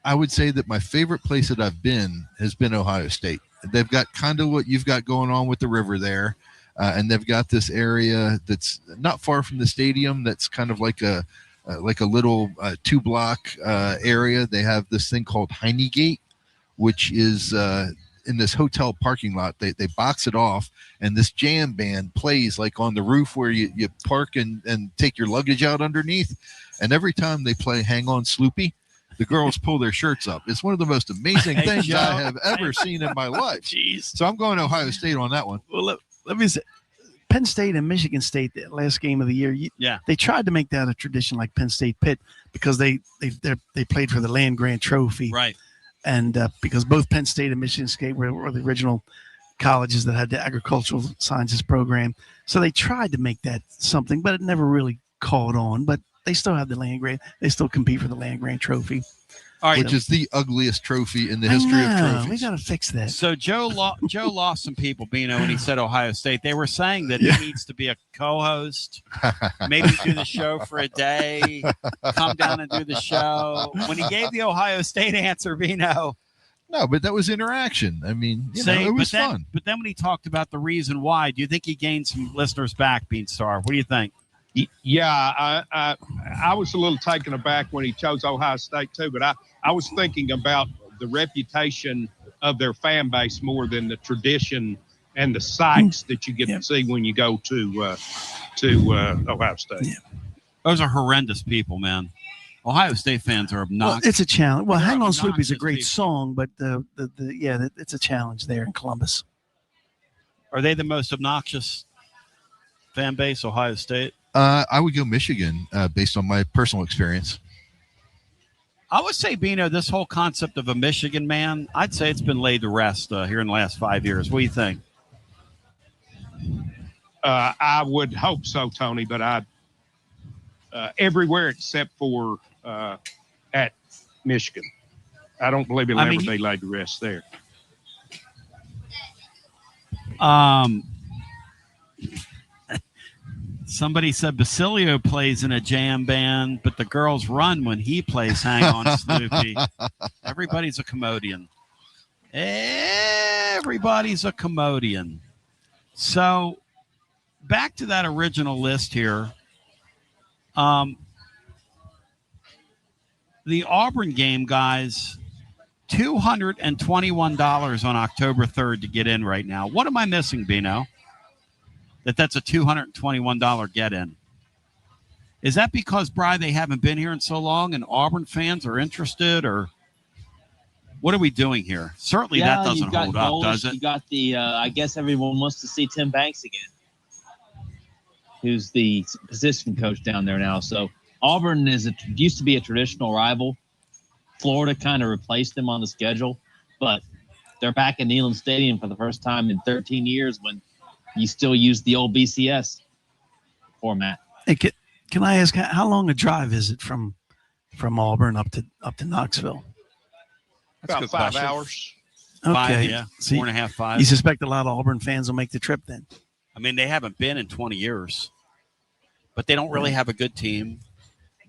C: I would say that my favorite place that I've been has been Ohio State. They've got kind of what you've got going on with the river there, and they've got this area that's not far from the stadium that's kind of like a little 2-block area. They have this thing called Heinegate, which is in this hotel parking lot. They box it off, and this jam band plays like on the roof where you park and take your luggage out underneath. And every time they play Hang On Sloopy, the girls pull their shirts up. It's one of the most amazing things
D: Joe.
C: I have ever seen in my life.
D: Jeez.
C: So I'm going to Ohio State on that one.
D: Well, let me say, Penn State and Michigan State, the last game of the year, they tried to make that a tradition like Penn State Pitt because they played for the Land Grant Trophy.
A: Right.
D: And because both Penn State and Michigan State were the original colleges that had the agricultural sciences program. So they tried to make that something, but it never really caught on. But they still have the Land Grant. They still compete for the Land Grant Trophy.
A: All right.
C: Which is the ugliest trophy in the history of trophies.
D: We got to fix that.
A: So Joe lost some people, Bino, when he said Ohio State. They were saying that he needs to be a co-host, maybe do the show for a day, come down and do the show. When he gave the Ohio State answer, Bino.
C: No, but that was interaction. I mean, it was fun.
A: But then when he talked about the reason why, do you think he gained some listeners back, Beanstar? What do you think?
E: Yeah, I was a little taken aback when he chose Ohio State too, but I was thinking about the reputation of their fan base more than the tradition and the sights that you get to see when you go to Ohio State.
D: Yeah.
A: Those are horrendous people, man. Ohio State fans are obnoxious.
D: Well, it's a challenge. Well,
A: They're
D: Hang On
A: obnoxious
D: Sloopy is a great
A: people.
D: song, but it's a challenge there in Columbus.
A: Are they the most obnoxious fan base, Ohio State?
C: I would go Michigan based on my personal experience.
A: I would say, Bino, this whole concept of a Michigan man, I'd say it's been laid to rest here in the last 5 years. What do you think?
E: I would hope so, Tony, but everywhere except for at Michigan. I don't believe he'll ever be laid to rest there.
A: Somebody said Basilio plays in a jam band, but the girls run when he plays Hang On Snoopy. Everybody's a commodian. Everybody's a commodian. So back to that original list here. The Auburn game, guys, $221 on October 3rd to get in right now. What am I missing, Bino? That's a $221 get-in. Is that because, Bri, they haven't been here in so long and Auburn fans are interested, or what are we doing here? Certainly that doesn't hold up, does it?
K: You got the, I guess everyone wants to see Tim Banks again, who's the position coach down there now. So Auburn used to be a traditional rival. Florida kind of replaced them on the schedule, but they're back in Neyland Stadium for the first time in 13 years when you still use the old BCS format.
D: Hey, can I ask how long a drive is it from Auburn up to Knoxville?
E: That's about 5 hours.
D: Okay,
A: 5, yeah, 4.5, 5.
D: You suspect a lot of Auburn fans will make the trip then?
A: I mean, they haven't been in 20 years, but they don't really have a good team.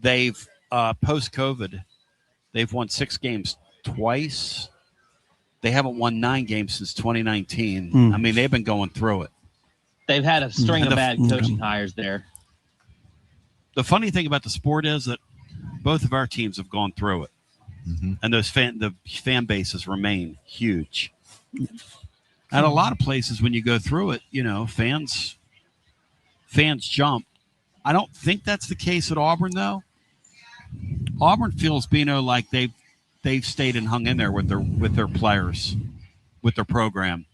A: They've post-COVID, they've won 6 games twice. They haven't won 9 games since 2019. I mean, they've been going through it.
K: They've had a string of bad coaching hires there.
A: The funny thing about the sport is that both of our teams have gone through it, and the fan bases remain huge. At a lot of places, when you go through it, fans jump. I don't think that's the case at Auburn, though. Auburn feels, Bino, like they've stayed and hung in there with their players, with their program.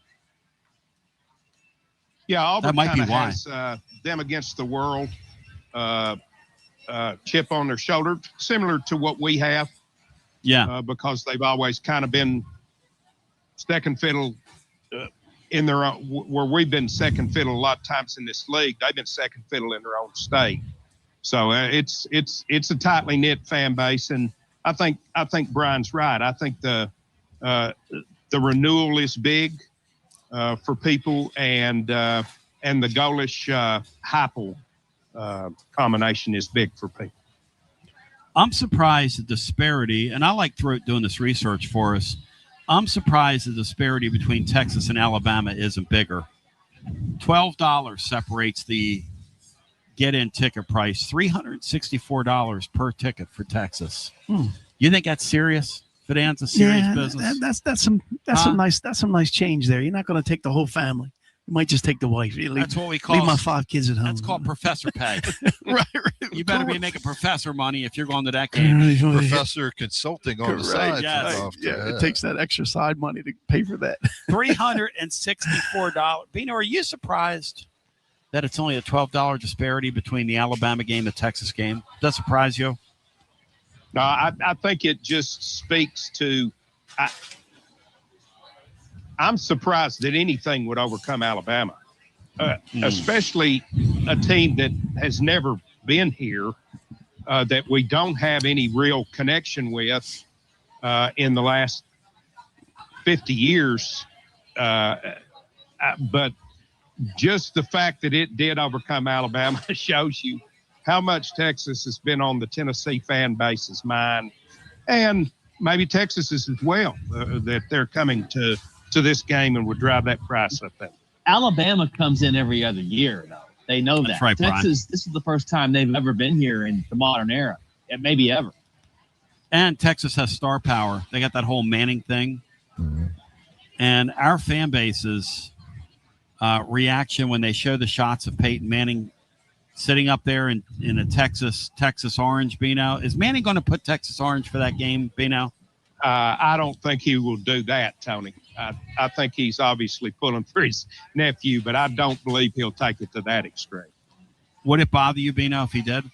E: Yeah, Auburn
A: that might be why.
E: Has them against the world chip on their shoulder, similar to what we have.
A: Yeah,
E: because they've always kind of been second fiddle in their own, where we've been second fiddle a lot of times in this league. They've been second fiddle in their own state. So it's a tightly knit fan base, and I think Brian's right. I think the renewal is big for people, and the Golish Heupel combination is big for people.
A: I'm surprised the disparity, and I like doing this research for us. I'm surprised the disparity between Texas and Alabama isn't bigger. $12 separates the get-in ticket price, $364 per ticket for Texas. You think that's serious? Fidan's a serious business.
D: That's some nice change there. You're not going to take the whole family. You might just take the wife.
A: That's what we call.
D: Leave my 5 kids at home.
A: That's called professor pay.
D: right.
A: You better be making professor money if you're going to that game.
C: Professor consulting on the side.
A: Yes.
D: It takes that extra side money to pay for that.
A: $364. Bino, are you surprised that it's only a $12 disparity between the Alabama game and the Texas game? Does that surprise you?
E: No, I think it just speaks to. I'm surprised that anything would overcome Alabama, especially a team that has never been here, that we don't have any real connection with in the last 50 years. But just the fact that it did overcome Alabama shows you how much Texas has been on the Tennessee fan base's mind, and maybe Texas's as well, that they're coming to this game and would drive that price up there.
K: Alabama comes in every other year, though. They know that.
A: Right,
K: Texas,
A: Brian.
K: This is the first time they've ever been here in the modern era, and maybe ever.
A: And Texas has star power. They got that whole Manning thing. And our fan base's reaction when they show the shots of Peyton Manning sitting up there in a Texas orange, Bino. Is Manning going to put Texas orange for that game, Bino?
E: I don't think he will do that, Tony. I think he's obviously pulling for his nephew, but I don't believe he'll take it to that extreme.
A: Would it bother you, Bino, if he did?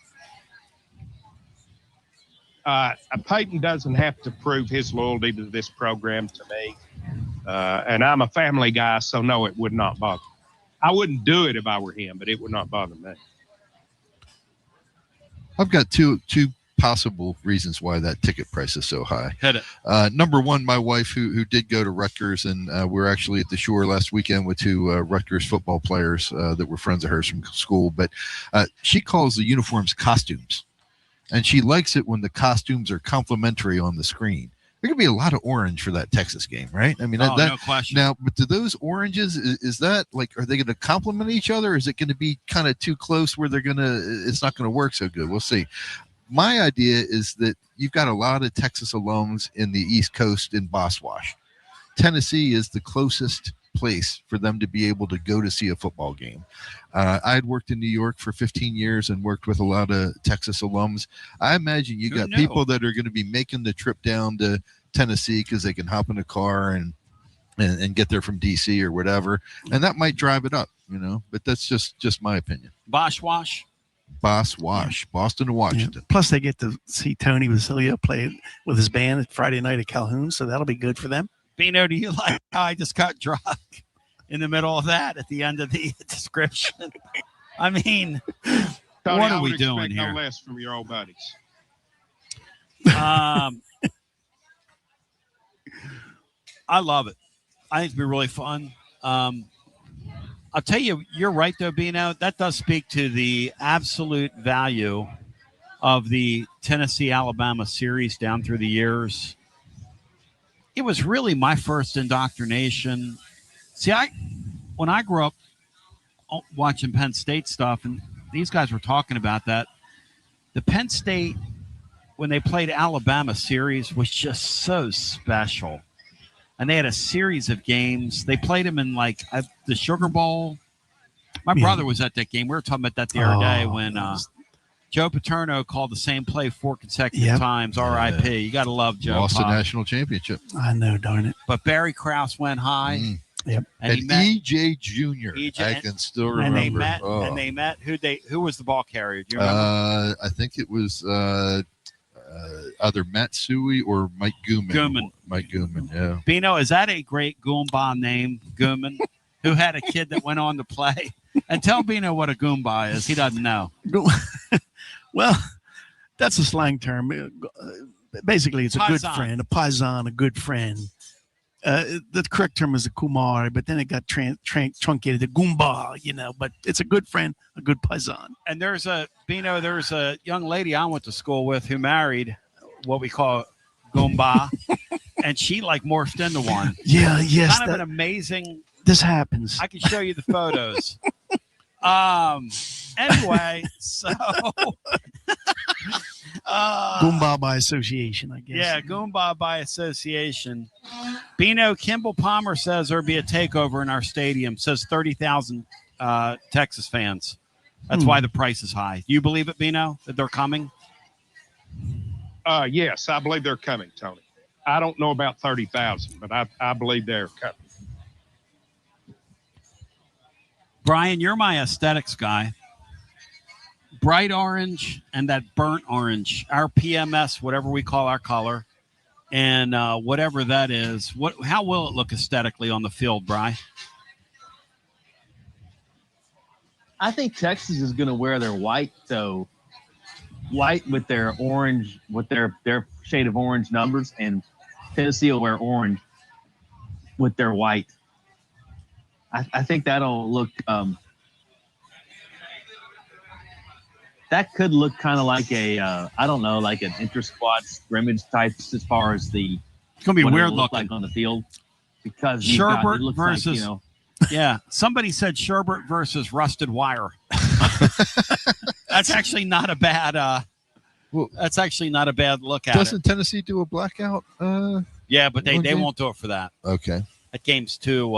E: Peyton doesn't have to prove his loyalty to this program to me. And I'm a family guy, so no, it would not bother. I wouldn't do it if I were him, but it would not bother me.
C: I've got two possible reasons why that ticket price is so high.
A: Hit it.
C: Number one, my wife, who did go to Rutgers, and we were actually at the Shore last weekend with two Rutgers football players that were friends of hers from school, but she calls the uniforms costumes, and she likes it when the costumes are complimentary on the screen. There could be a lot of orange for that Texas game, right? I mean,
A: no question.
C: Now, but do those oranges, is that like, are they going to complement each other? Or is it going to be kind of too close where it's not going to work so good? We'll see. My idea is that you've got a lot of Texas alums in the East Coast in Boswash. Tennessee is the closest place for them to be able to go to see a football game. I had worked in New York for 15 years and worked with a lot of Texas alums. I imagine you got people that are going to be making the trip down to Tennessee because they can hop in a car and get there from DC or whatever, and that might drive it up, but that's just my opinion.
A: Boswash,
C: Boston to Washington.
D: Yeah. Plus, they get to see Tony Basilio play with his band Friday night at Calhoun, so that'll be good for them.
A: Bino, do you like how I just got drunk in the middle of that at the end of the description? I mean,
E: Tony,
A: what are we doing here?
E: No less from your old buddies.
A: I love it. I think it'd be really fun. I'll tell you, you're right, though, Bino. That does speak to the absolute value of the Tennessee-Alabama series down through the years. It was really my first indoctrination. See, when I grew up watching Penn State stuff, and these guys were talking about that, the Penn State, when they played Alabama series, was just so special. And they had a series of games. They played them in the Sugar Bowl. My brother was at that game. We were talking about that the other day when Joe Paterno called the same play 4 consecutive times. R.I.P. You got to love Joe.
C: Lost a national championship.
D: I know, darn it.
A: But Barry Krause went high.
D: Yep.
A: And he
C: met E.J. Jr. I can still remember.
A: And they met. Who was the ball carrier? Do you remember?
C: I think it was either Matt Suey or Mike Gooman. Mike Gooman, yeah.
A: Bino, is that a great Goomba name, Gooman, who had a kid that went on to play? And tell Bino what a Goomba is. He doesn't know.
D: Well, that's a slang term. Basically, it's a good friend, a paisan, a good friend. The correct term is a kumar, but then it got truncated to Goomba, but it's a good friend, a good paisan.
A: And there's a young lady I went to school with who married what we call Goomba, and she morphed into one.
D: Yeah, yes.
A: Kind of an amazing.
D: This happens.
A: I can show you the photos. Anyway, so
D: Goomba by association, I guess.
A: Yeah, Goomba by association. Bino, Kimball Palmer says there'll be a takeover in our stadium. Says 30,000 Texas fans. That's why the price is high. Do you believe it, Bino, that they're coming?
E: Yes, I believe they're coming, Tony. I don't know about 30,000, but I believe they're coming.
A: Brian, you're my aesthetics guy. Bright orange and that burnt orange, our PMS, whatever we call our color, and whatever that is. How will it look aesthetically on the field, Brian?
K: I think Texas is going to wear their white, though. White with their orange, with their shade of orange numbers, and Tennessee will wear orange with their white. I think that'll look that could look kind of like like an inter-squad scrimmage type as far as the
A: it's gonna be weird looking
K: like on the field, because
A: Sherbert versus yeah, somebody said Sherbert versus rusted wire. That's actually not a bad that's actually not a bad look at
C: Doesn't Tennessee do a blackout?
A: Yeah, but they won't do it for that.
C: Okay.
A: That game's too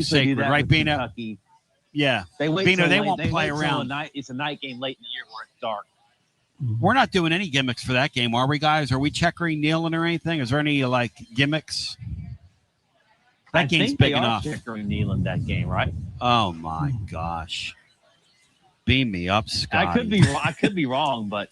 A: sacred, right, Bino?
K: Kentucky.
A: Yeah.
K: Bino,
A: they won't play around.
K: It's a night game late in the year where it's dark.
A: We're not doing any gimmicks for that game, are we, guys? Are we checkering, kneeling, or anything? Is there any gimmicks? That game's big enough.
K: Checkering, kneeling that game, right?
A: Oh my gosh! Beam me up, Scott.
K: I could be wrong, but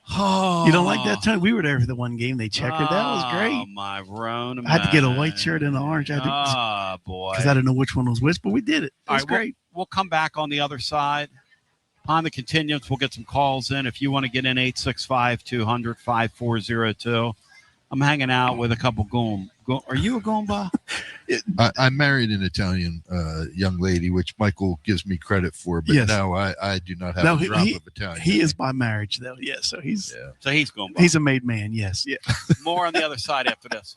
A: Oh,
D: You don't like that, Tony? We were there for the one game. They checkered. That was great.
A: Oh, my Rona.
D: I had to get a white shirt and an orange.
A: Boy.
D: Because I didn't know which one was which, but we did it. It was great.
A: We'll come back on the other side. Upon the continuance, we'll get some calls in. If you want to get in, 865-200-5402. I'm hanging out with a couple Goom. Are you a Goomba?
C: I married an Italian young lady, which Michael gives me credit for, but
D: Yes.
C: no, I do not have a drop of Italian.
D: He is by marriage, though. Yeah, so he's
A: Goomba.
D: He's a made man. Yes. Yeah.
A: More on the other side after this.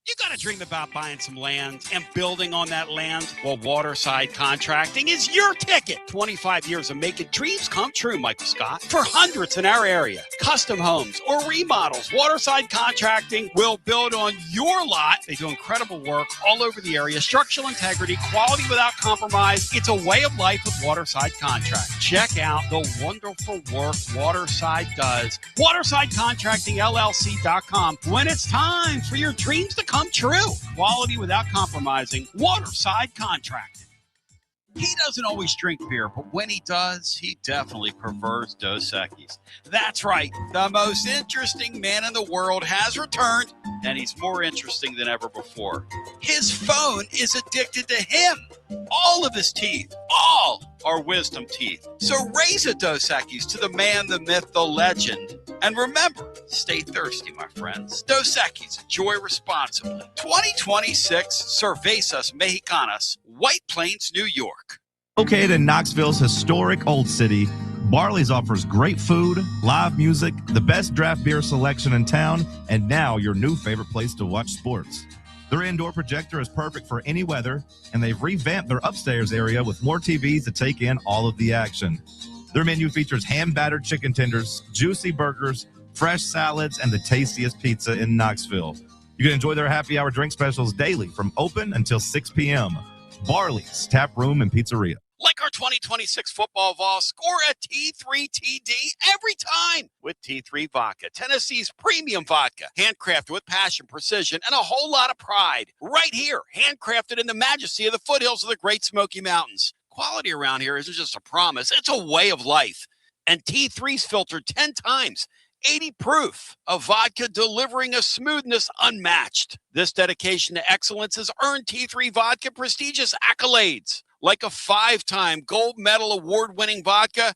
A: You got to dream about buying some land and building on that land? Well, Waterside Contracting is your ticket. 25 years of making dreams come true, Michael Scott. For hundreds in our area, custom homes or remodels, Waterside Contracting will build on your lot. They do incredible work all over the area. Structural integrity, quality without compromise. It's a way of life with Waterside Contracting. Check out the wonderful work Waterside does. WatersideContractingLLC.com. When it's time for your dreams to come true. Quality without compromising. Waterside Contracting. He doesn't always drink beer, but when he does, he definitely prefers Dos Equis. That's right. The most interesting man in the world has returned, and he's more interesting than ever before. His phone is addicted to him. All of his teeth, all are wisdom teeth. So raise a Dos Equis to the man, the myth, the legend. And remember, stay thirsty, my friends. Dos Equis, enjoy responsibly. 2026 Cervezas Mexicanas, White Plains, New York.
S: Located in Knoxville's historic Old City, Barley's offers great food, live music, the best draft beer selection in town, and now your new favorite place to watch sports. Their indoor projector is perfect for any weather, and they've revamped their upstairs area with more TVs to take in all of the action. Their menu features hand-battered chicken tenders, juicy burgers, fresh salads, and the tastiest pizza in Knoxville. You can enjoy their happy hour drink specials daily from open until 6 p.m. Barley's Tap Room and Pizzeria.
A: Like our 2026 football Vol, score a T3 TD every time with T3 Vodka, Tennessee's premium vodka, handcrafted with passion, precision, and a whole lot of pride. Right here, handcrafted in the majesty of the foothills of the Great Smoky Mountains. Quality around here isn't just a promise, it's a way of life. And T3's filtered 10 times, 80 proof of vodka, delivering a smoothness unmatched. This dedication to excellence has earned T3 Vodka prestigious accolades, like a 5-time gold medal award-winning vodka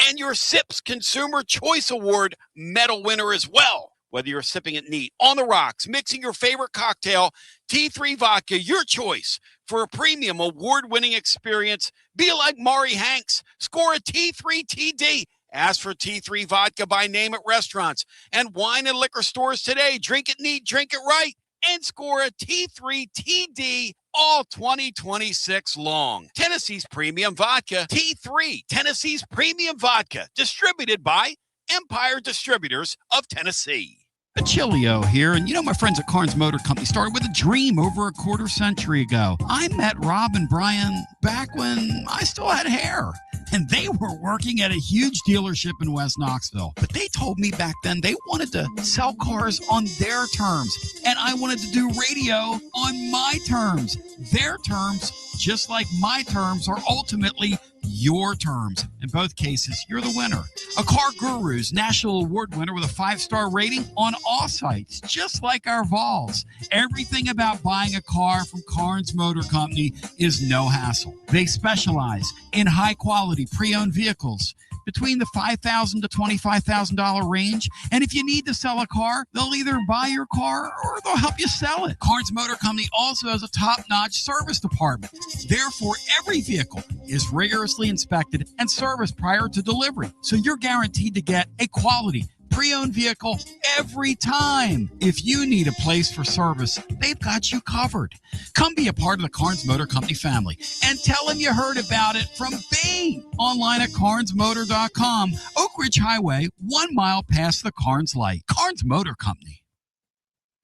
A: and your SIPS Consumer Choice Award medal winner as well. Whether you're sipping it neat, on the rocks, mixing your favorite cocktail, T3 Vodka, your choice for a premium award-winning experience. Be like Maury Hanks. Score a T3 TD. Ask for T3 Vodka by name at restaurants and wine and liquor stores today. Drink it neat, drink it right, and score a T3 TD all 2026 long. Tennessee's Premium Vodka, T3, Tennessee's Premium Vodka, distributed by Empire Distributors of Tennessee. Basilio here, and my friends at Carnes Motor Company started with a dream over a quarter century ago. I met Rob and Brian back when I still had hair, and they were working at a huge dealership in West Knoxville. But they told me back then they wanted to sell cars on their terms, and I wanted to do radio on my terms. Their terms, just like my terms, are ultimately your terms. In both cases, you're the winner. A Car Guru's National Award winner with a 5-star rating on all sites, just like our Vols. Everything about buying a car from Carnes Motor Company is no hassle. They specialize in high-quality pre-owned vehicles between the $5,000 to $25,000 range. And if you need to sell a car, they'll either buy your car or they'll help you sell it. Carnes Motor Company also has a top-notch service department. Therefore, every vehicle is rigorously inspected and serviced prior to delivery. So you're guaranteed to get a quality pre-owned vehicle every time. If you need a place for service, they've got you covered. Come be a part of the Carnes Motor Company family and tell them you heard about it from me. Online at carnesmotor.com, Oak Ridge Highway, 1 mile past the Carnes light. Carnes Motor Company.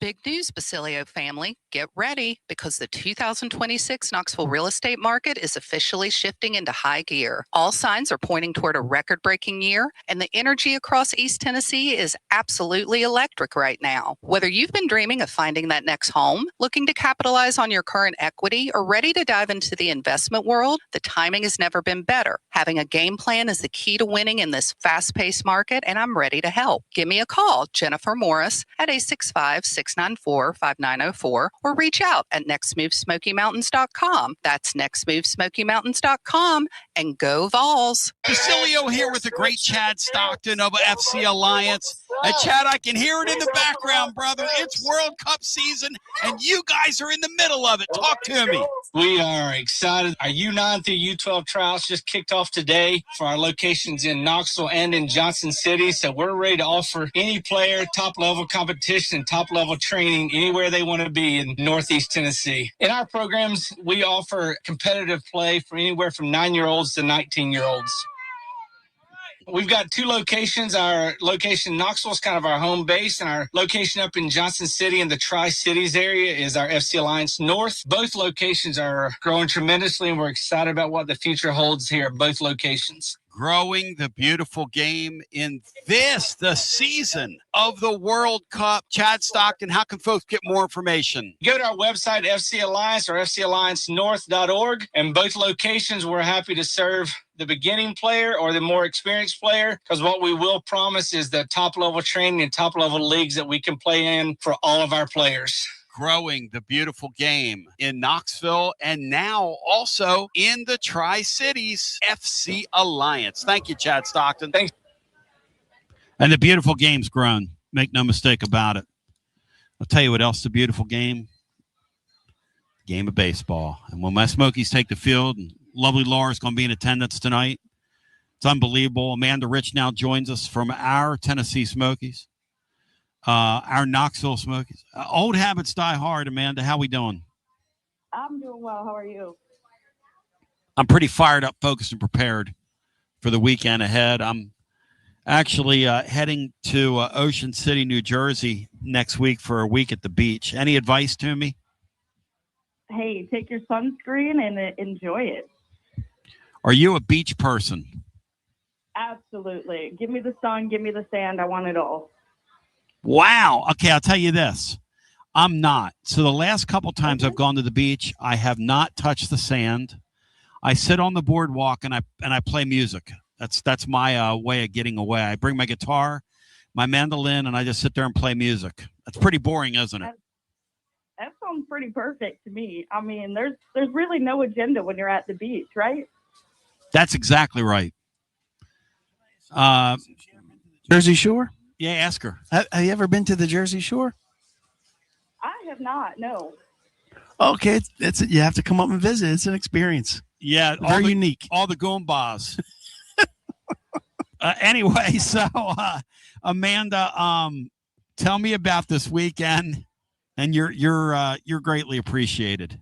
L: Big news, Basilio family. Get ready because the 2026 Knoxville real estate market is officially shifting into high gear. All signs are pointing toward a record-breaking year, and the energy across East Tennessee is absolutely electric right now. Whether you've been dreaming of finding that next home, looking to capitalize on your current equity, or ready to dive into the investment world, the timing has never been better. Having a game plan is the key to winning in this fast-paced market, and I'm ready to help. Give me a call, Jennifer Morris, at 865-694-5904, or reach out at nextmovesmokymountains.com. That's nextmovesmokymountains.com, and go Vols.
A: Basilio here with the great Chad Stockton of FC Alliance. And Chad, I can hear it in the background, brother. It's World Cup season, and you guys are in the middle of it. Talk to me.
M: We are excited. Our U9 through U12 trials just kicked off today for our locations in Knoxville and in Johnson City. So we're ready to offer any player top-level competition, top-level training anywhere they want to be in Northeast Tennessee. In our programs, we offer competitive play for anywhere from 9-year-olds to 19-year-olds. We've got 2 locations. Our location in Knoxville is kind of our home base, and our location up in Johnson City in the Tri-Cities area is our FC Alliance North. Both locations are growing tremendously, and we're excited about what the future holds here at both locations.
A: Growing the beautiful game in the season of the World Cup. Chad Stockton, how can folks get more information?
M: Go to our website, FC Alliance or FCAllianceNorth.org, and both locations we're happy to serve the beginning player or the more experienced player, because what we will promise is the top-level training and top-level leagues that we can play in for all of our players.
A: Growing the beautiful game in Knoxville and now also in the Tri-Cities, FC Alliance. Thank you, Chad Stockton.
M: Thanks.
A: And the beautiful game's grown. Make no mistake about it. I'll tell you what else is a beautiful game. Game of baseball. And when my Smokies take the field, and lovely Laura's going to be in attendance tonight. It's unbelievable. Amanda Rich now joins us from our Tennessee Smokies. Our Knoxville Smokies. Old habits die hard, Amanda. How we doing?
T: I'm doing well. How are you?
A: I'm pretty fired up, focused, and prepared for the weekend ahead. I'm actually heading to Ocean City, New Jersey next week for a week at the beach. Any advice to me?
T: Hey, take your sunscreen and enjoy it.
A: Are you a beach person?
T: Absolutely. Give me the sun, give me the sand. I want it all.
A: Wow. Okay, I'll tell you this. I'm not. So the last couple times I've gone to the beach, I have not touched the sand. I sit on the boardwalk and I play music. That's my way of getting away. I bring my guitar, my mandolin, and I just sit there and play music. That's pretty boring, isn't it?
T: That sounds pretty perfect to me. I mean, there's really no agenda when you're at the beach, right?
A: That's exactly right.
D: Jersey Shore?
A: Yeah, ask her.
D: Have you ever been to the Jersey Shore?
T: I have not, no.
D: Okay, you have to come up and visit. It's an experience.
A: Yeah,
D: very unique.
A: All the Goombas. Anyway, so Amanda, tell me about this weekend, and you're greatly appreciated.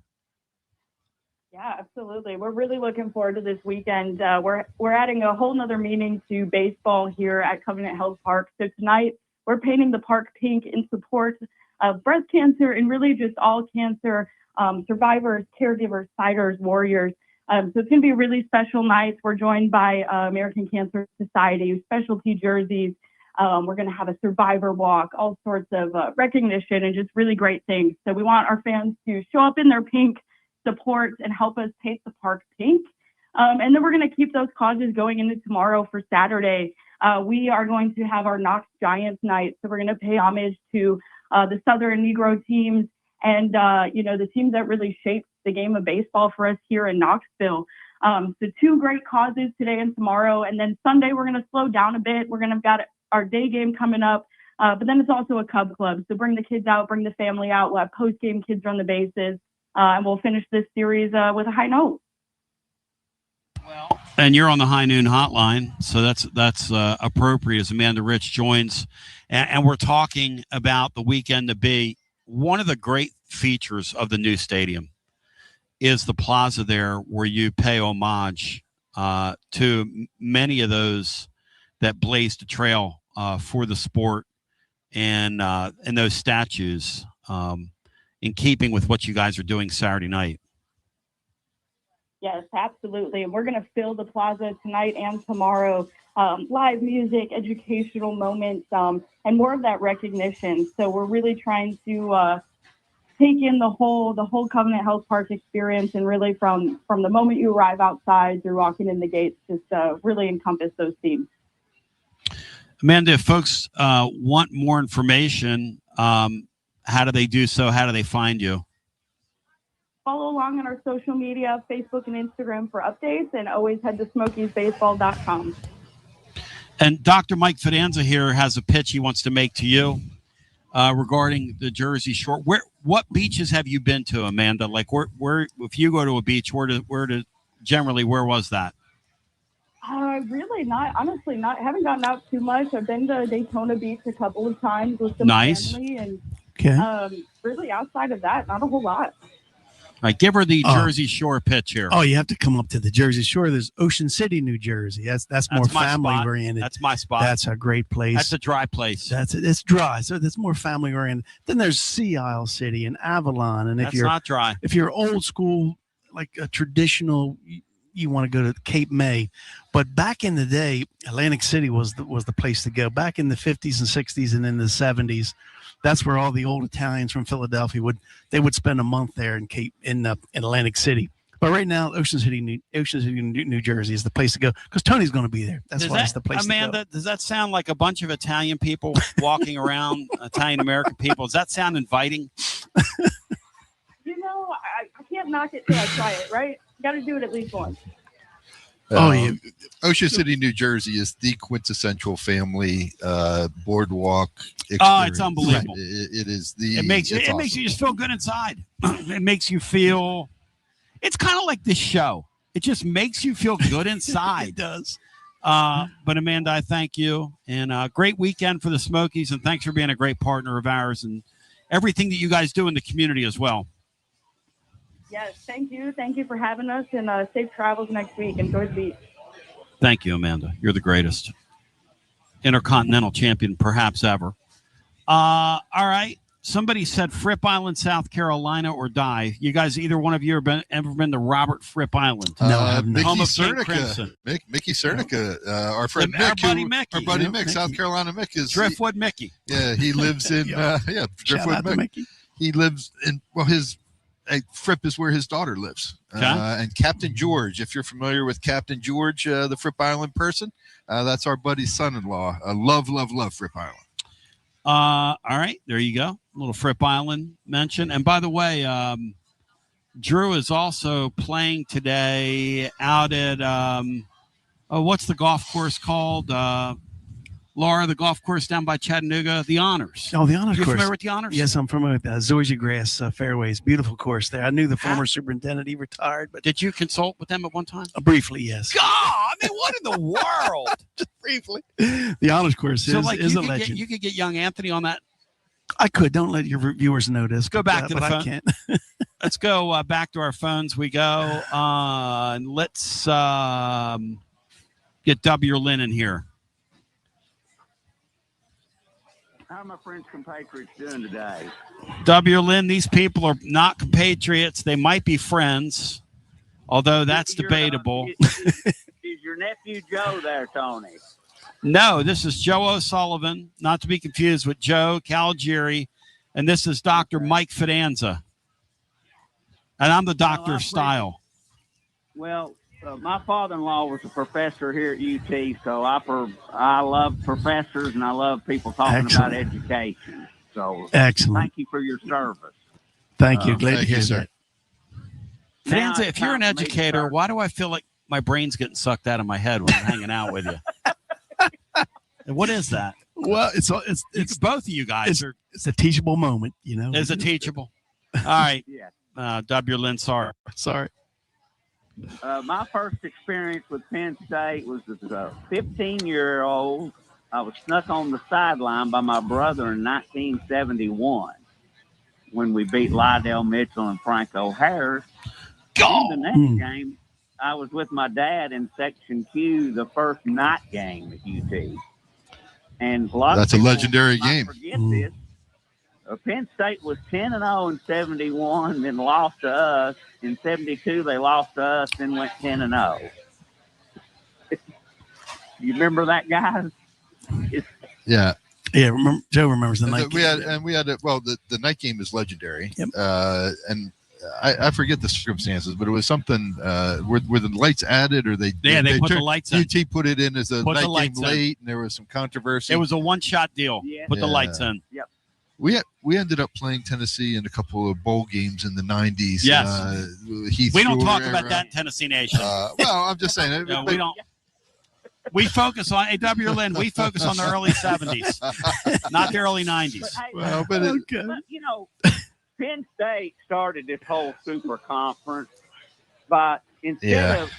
T: Yeah, absolutely. We're really looking forward to this weekend. We're adding a whole nother meaning to baseball here at Covenant Health Park. So tonight we're painting the park pink in support of breast cancer and really just all cancer survivors, caregivers, fighters, warriors. So it's going to be a really special night. We're joined by American Cancer Society, specialty jerseys. We're going to have a survivor walk, all sorts of recognition and just really great things. So we want our fans to show up in their pink, support, and help us paint the park pink. And then we're going to keep those causes going into tomorrow for Saturday. We are going to have our Knox Giants night. So we're going to pay homage to the Southern Negro teams and, the teams that really shaped the game of baseball for us here in Knoxville. So 2 great causes today and tomorrow. And then Sunday, we're going to slow down a bit. We're going to have got our day game coming up. But then it's also a Cub Club. So bring the kids out, bring the family out. We'll have post-game kids run the bases. And we'll finish this series with a high note.
A: And you're on the High Noon Hotline, so that's appropriate as Amanda Rich joins. And we're talking about the weekend to be. One of the great features of the new stadium is the plaza there where you pay homage to many of those that blazed a trail for the sport and those statues in keeping with what you guys are doing Saturday night.
T: Yes, absolutely. And we're going to fill the plaza tonight and tomorrow. Live music, educational moments, and more of that recognition. So we're really trying to take in the whole Covenant Health Park experience, and really from the moment you arrive outside through walking in the gates, just really encompass those themes.
A: Amanda, if folks want more information, how do they do so? How do they find you?
T: Follow along on our social media, Facebook and Instagram for updates, and always head to smokiesbaseball.com.
A: And Dr. Mike Fidanza here has a pitch he wants to make to you regarding the Jersey Shore. What beaches have you been to, Amanda? Like where if you go to a beach, where was that?
T: Really not, honestly, haven't gotten out too much. I've been to Daytona Beach a couple of times with some family, and really outside of that, not a whole lot.
A: All right, give her the Jersey Shore pitch here.
D: Oh, you have to come up to the Jersey Shore. There's Ocean City, New Jersey. That's more family oriented.
A: That's my spot.
D: That's a great place.
A: That's a dry place.
D: It's dry, so that's more family oriented. Then there's Sea Isle City and Avalon, and
A: that's not dry.
D: If you're old school, like a traditional, you want to go to Cape May. But back in the day, Atlantic City was the place to go. Back in the 50s and 60s and in the 70s. That's where all the old Italians from Philadelphia would spend a month there in Atlantic City. But right now, Ocean City, New Jersey is the place to go because Tony's going to be there. That's why it's the place
A: Amanda,
D: to go.
A: Does that sound like a bunch of Italian people walking around, Italian American people? Does that sound inviting?
T: I can't knock it till I try it, right? Got to do it at least once.
C: Ocean City, New Jersey is the quintessential family boardwalk experience.
A: Oh, it's unbelievable.
C: It is
A: It makes you just feel good inside. It makes you feel. It's kind of like this show. It just makes you feel good inside.
D: It does.
A: But Amanda, I thank you, and great weekend for the Smokies, and thanks for being a great partner of ours and everything that you guys do in the community as well.
T: Yes, thank you. Thank you for having us, and safe travels next week. Enjoy the beach.
A: Thank you, Amanda. You're the greatest. Intercontinental champion, perhaps ever. All right. Somebody said Fripp Island, South Carolina, or die. You guys, either one of you ever been to Robert Fripp Island?
C: No, Mickey Cernica. Mickey Cernica, our friend Mick, our buddy Mick, South Carolina Mick is
A: Driftwood Mickey.
C: Yeah, he lives in Driftwood Mickey. He lives in Fripp is where his daughter lives. And Captain George, if you're familiar with Captain George, the Fripp Island person, that's our buddy's son-in-law. Love Fripp Island.
A: All right, there you go. A little Fripp Island mention. And by the way, Drew is also playing today out at what's the golf course called? Laura, the golf course down by Chattanooga, the Honors.
D: Oh, the Honors
A: You're
D: course.
A: Familiar with the Honors?
D: Yes, I'm familiar with that. Zoysia Grass Fairways, beautiful course there. I knew the former superintendent. He retired, but
A: did you consult with them at one time?
D: Briefly, yes.
A: God, I mean, what in the world?
D: Just briefly. The Honors course is a legend.
A: You could get young Anthony on that.
D: I could. Don't let your viewers know this.
A: Go back to the phone.
D: I can't.
A: Let's go back to our phones. We go. And let's get W. Lynn in here.
U: How are my French compatriots doing today?
A: W. Lynn, these people are not compatriots. They might be friends, although that's debatable.
U: Is your nephew Joe there, Tony?
A: No, this is Joe O'Sullivan, not to be confused with Joe Caligieri, and this is Dr. Mike Fidanza. And I'm the doctor of style.
U: Well, my father-in-law was a professor here at UT, so I love professors and I love people talking about education. So thank you for your service.
D: Thank you. Glad to hear that.
A: Fidanza, if you're an educator, why do I feel like my brain's getting sucked out of my head when I'm hanging out with you? What is that?
D: Well, it's
A: both of you guys.
D: It's a teachable moment, you know.
A: It's a teachable. All right. W. Lynn, sorry.
U: My first experience with Penn State was as a 15-year-old. I was snuck on the sideline by my brother in 1971 when we beat Lydell Mitchell and Franco Harris. In the next game, I was with my dad in Section Q, the first night game at UT. And
C: that's a legendary game.
U: Forget this. Penn State was 10-0 in 71, then lost to us. In 72, they lost to us, then went 10-0. You remember that, guys?
C: Yeah.
D: Yeah, remember, Joe remembers the night
C: game. We had the night game is legendary.
D: Yep.
C: And I forget the circumstances, but it was something were the lights added, or they
A: put the lights in.
C: UT put it in as a night game late, and there was some controversy.
A: It was a one-shot deal.
U: Yeah.
A: Put the lights in.
U: Yep.
C: We ended up playing Tennessee in a couple of bowl games in the 90s.
A: Yes. We don't talk about that in Tennessee Nation.
C: Well, I'm just saying.
A: No, we don't. We focus on A.W. Lynn. We focus on the early 70s, not the early 90s.
U: But you know, Penn State started this whole super conference by instead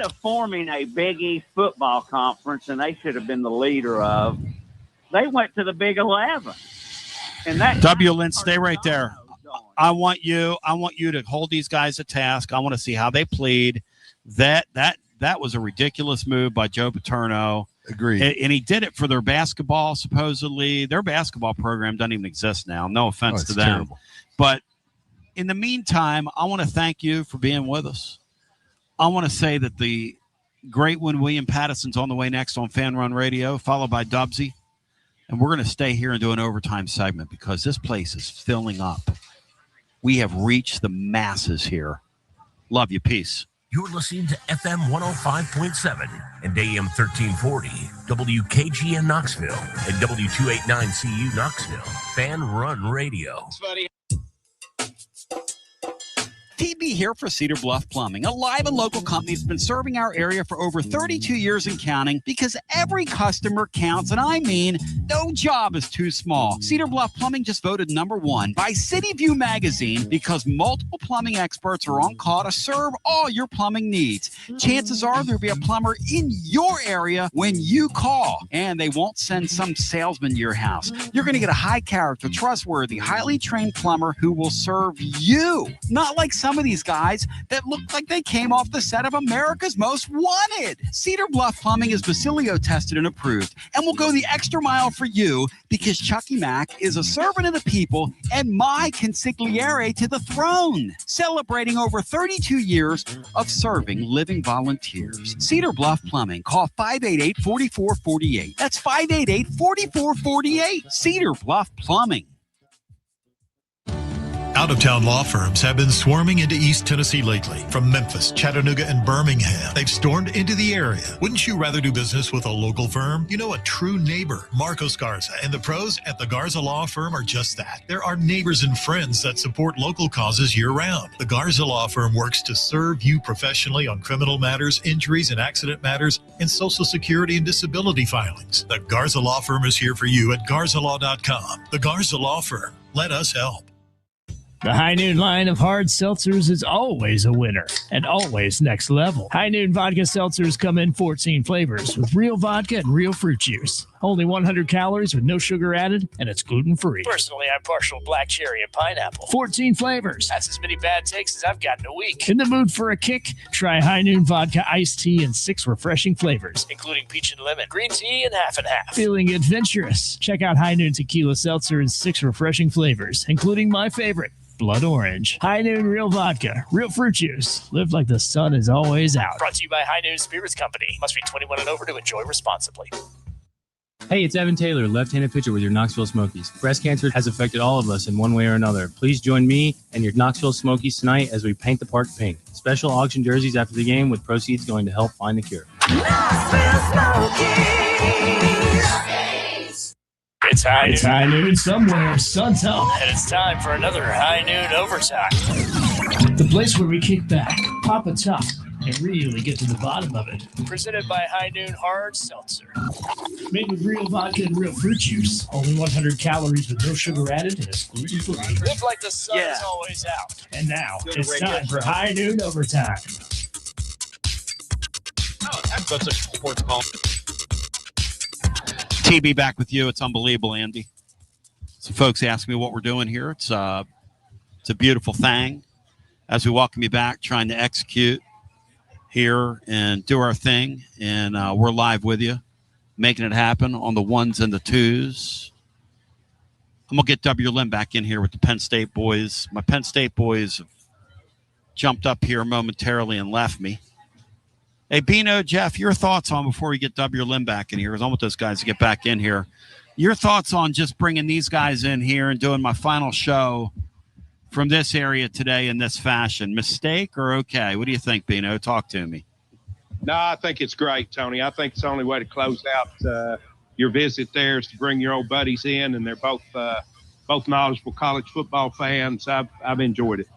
U: of forming a Big East football conference, and they should have been the leader of, they went to the Big 11. And that
A: W. Lynn, stay right there. I want you to hold these guys to task. I want to see how they plead. That was a ridiculous move by Joe Paterno.
C: Agreed.
A: And he did it for their basketball, supposedly. Their basketball program doesn't even exist now. No offense to them.
C: Terrible.
A: But in the meantime, I want to thank you for being with us. I want to say that the great one, William Patterson's on the way next on Fan Run Radio, followed by Dubsy. And we're going to stay here and do an overtime segment because this place is filling up. We have reached the masses here. Love you. Peace.
B: You're listening to FM 105.7 and AM 1340, WKGN Knoxville, and W289CU Knoxville. Fan Run Radio.
A: TB here for Cedar Bluff Plumbing, a live and local company that's been serving our area for over 32 years and counting because every customer counts, and I mean no job is too small. Cedar Bluff Plumbing just voted #1 by City View magazine because multiple plumbing experts are on call to serve all your plumbing needs. Chances are there'll be a plumber in your area when you call, and they won't send some salesman to your house. You're going to get a high character, trustworthy, highly trained plumber who will serve you, not like some of these guys that look like they came off the set of America's Most Wanted. Cedar Bluff Plumbing is Basilio tested and approved and will go the extra mile for you because Chucky Mack is a servant of the people and my consigliere to the throne, celebrating over 32 years of serving living volunteers. Cedar Bluff Plumbing. Call 588-4448. That's 588-4448. Cedar Bluff Plumbing.
G: Out-of-town law firms have been swarming into East Tennessee lately. From Memphis, Chattanooga, and Birmingham, they've stormed into the area. Wouldn't you rather do business with a local firm? You know, a true neighbor. Marcos Garza and the pros at the Garza Law Firm are just that. There are neighbors and friends that support local causes year-round. The Garza Law Firm works to serve you professionally on criminal matters, injuries and accident matters, and Social Security and disability filings. The Garza Law Firm is here for you at garzalaw.com. The Garza Law Firm. Let us help.
F: The High Noon line of hard seltzers is always a winner and always next level. High Noon vodka seltzers come in 14 flavors with real vodka and real fruit juice. Only 100 calories with no sugar added, and it's gluten-free. Personally, I'm partial black cherry and pineapple. 14 flavors. That's as many bad takes as I've got in a week. In the mood for a kick? Try High Noon vodka iced tea in 6 refreshing flavors, including peach and lemon, green tea, and half and half. Feeling adventurous? Check out High Noon tequila seltzer in 6 refreshing flavors, including my favorite, Blood Orange. High Noon real vodka, real fruit juice. Live like the sun is always out. Brought to you by High Noon Spirits Company. Must be 21 and over to enjoy responsibly.
Q: Hey, it's Evan Taylor, left-handed pitcher with your Knoxville Smokies. Breast cancer has affected all of us in one way or another. Please join me and your Knoxville Smokies tonight as we paint the park pink. Special auction jerseys after the game with proceeds going to help find the cure.
F: It's high noon somewhere, sun's up, and it's time for another High Noon Overtime. The place where we kick back, pop a top, and really get to the bottom of it. Presented by High Noon Hard Seltzer. Made with real vodka and real fruit juice. Only 100 calories with no sugar added and it's gluten-free. Live like the sun is always out. And now, it's time for High Noon Overtime.
A: Oh, that's such a sports call. TB back with you. It's unbelievable, Andy. Some folks ask me what we're doing here. It's a beautiful thing as we welcome you back, trying to execute here and do our thing. And we're live with you, making it happen on the ones and the twos. I'm going to get W. Lynn back in here with the Penn State boys. My Penn State boys have jumped up here momentarily and left me. Hey, Bino, Jeff, your thoughts on, before we get W. Lynn back in here, because I want those guys to get back in here, your thoughts on just bringing these guys in here and doing my final show from this area today in this fashion. Mistake or okay? What do you think, Bino? Talk to me.
E: No, I think it's great, Tony. I think it's the only way to close out your visit there is to bring your old buddies in, and they're both knowledgeable college football fans. I've enjoyed it.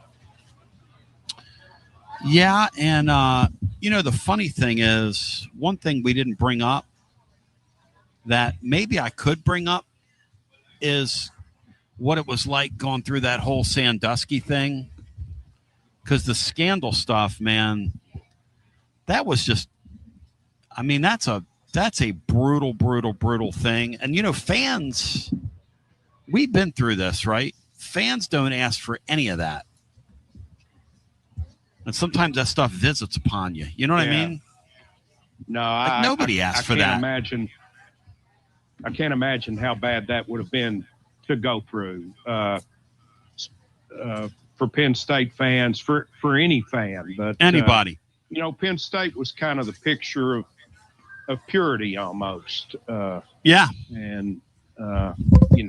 A: Yeah, and the funny thing is, one thing we didn't bring up that maybe I could bring up is what it was like going through that whole Sandusky thing. Because the scandal stuff, man, that was just, I mean, that's a brutal, brutal, brutal thing. And, fans, we've been through this, right? Fans don't ask for any of that. And sometimes that stuff visits upon you. You know what I mean?
E: No,
A: nobody asked for that.
E: I can't imagine how bad that would have been to go through for Penn State fans, for any fan. But
A: anybody.
E: Penn State was kind of the picture of purity almost.
A: Yeah.
E: And,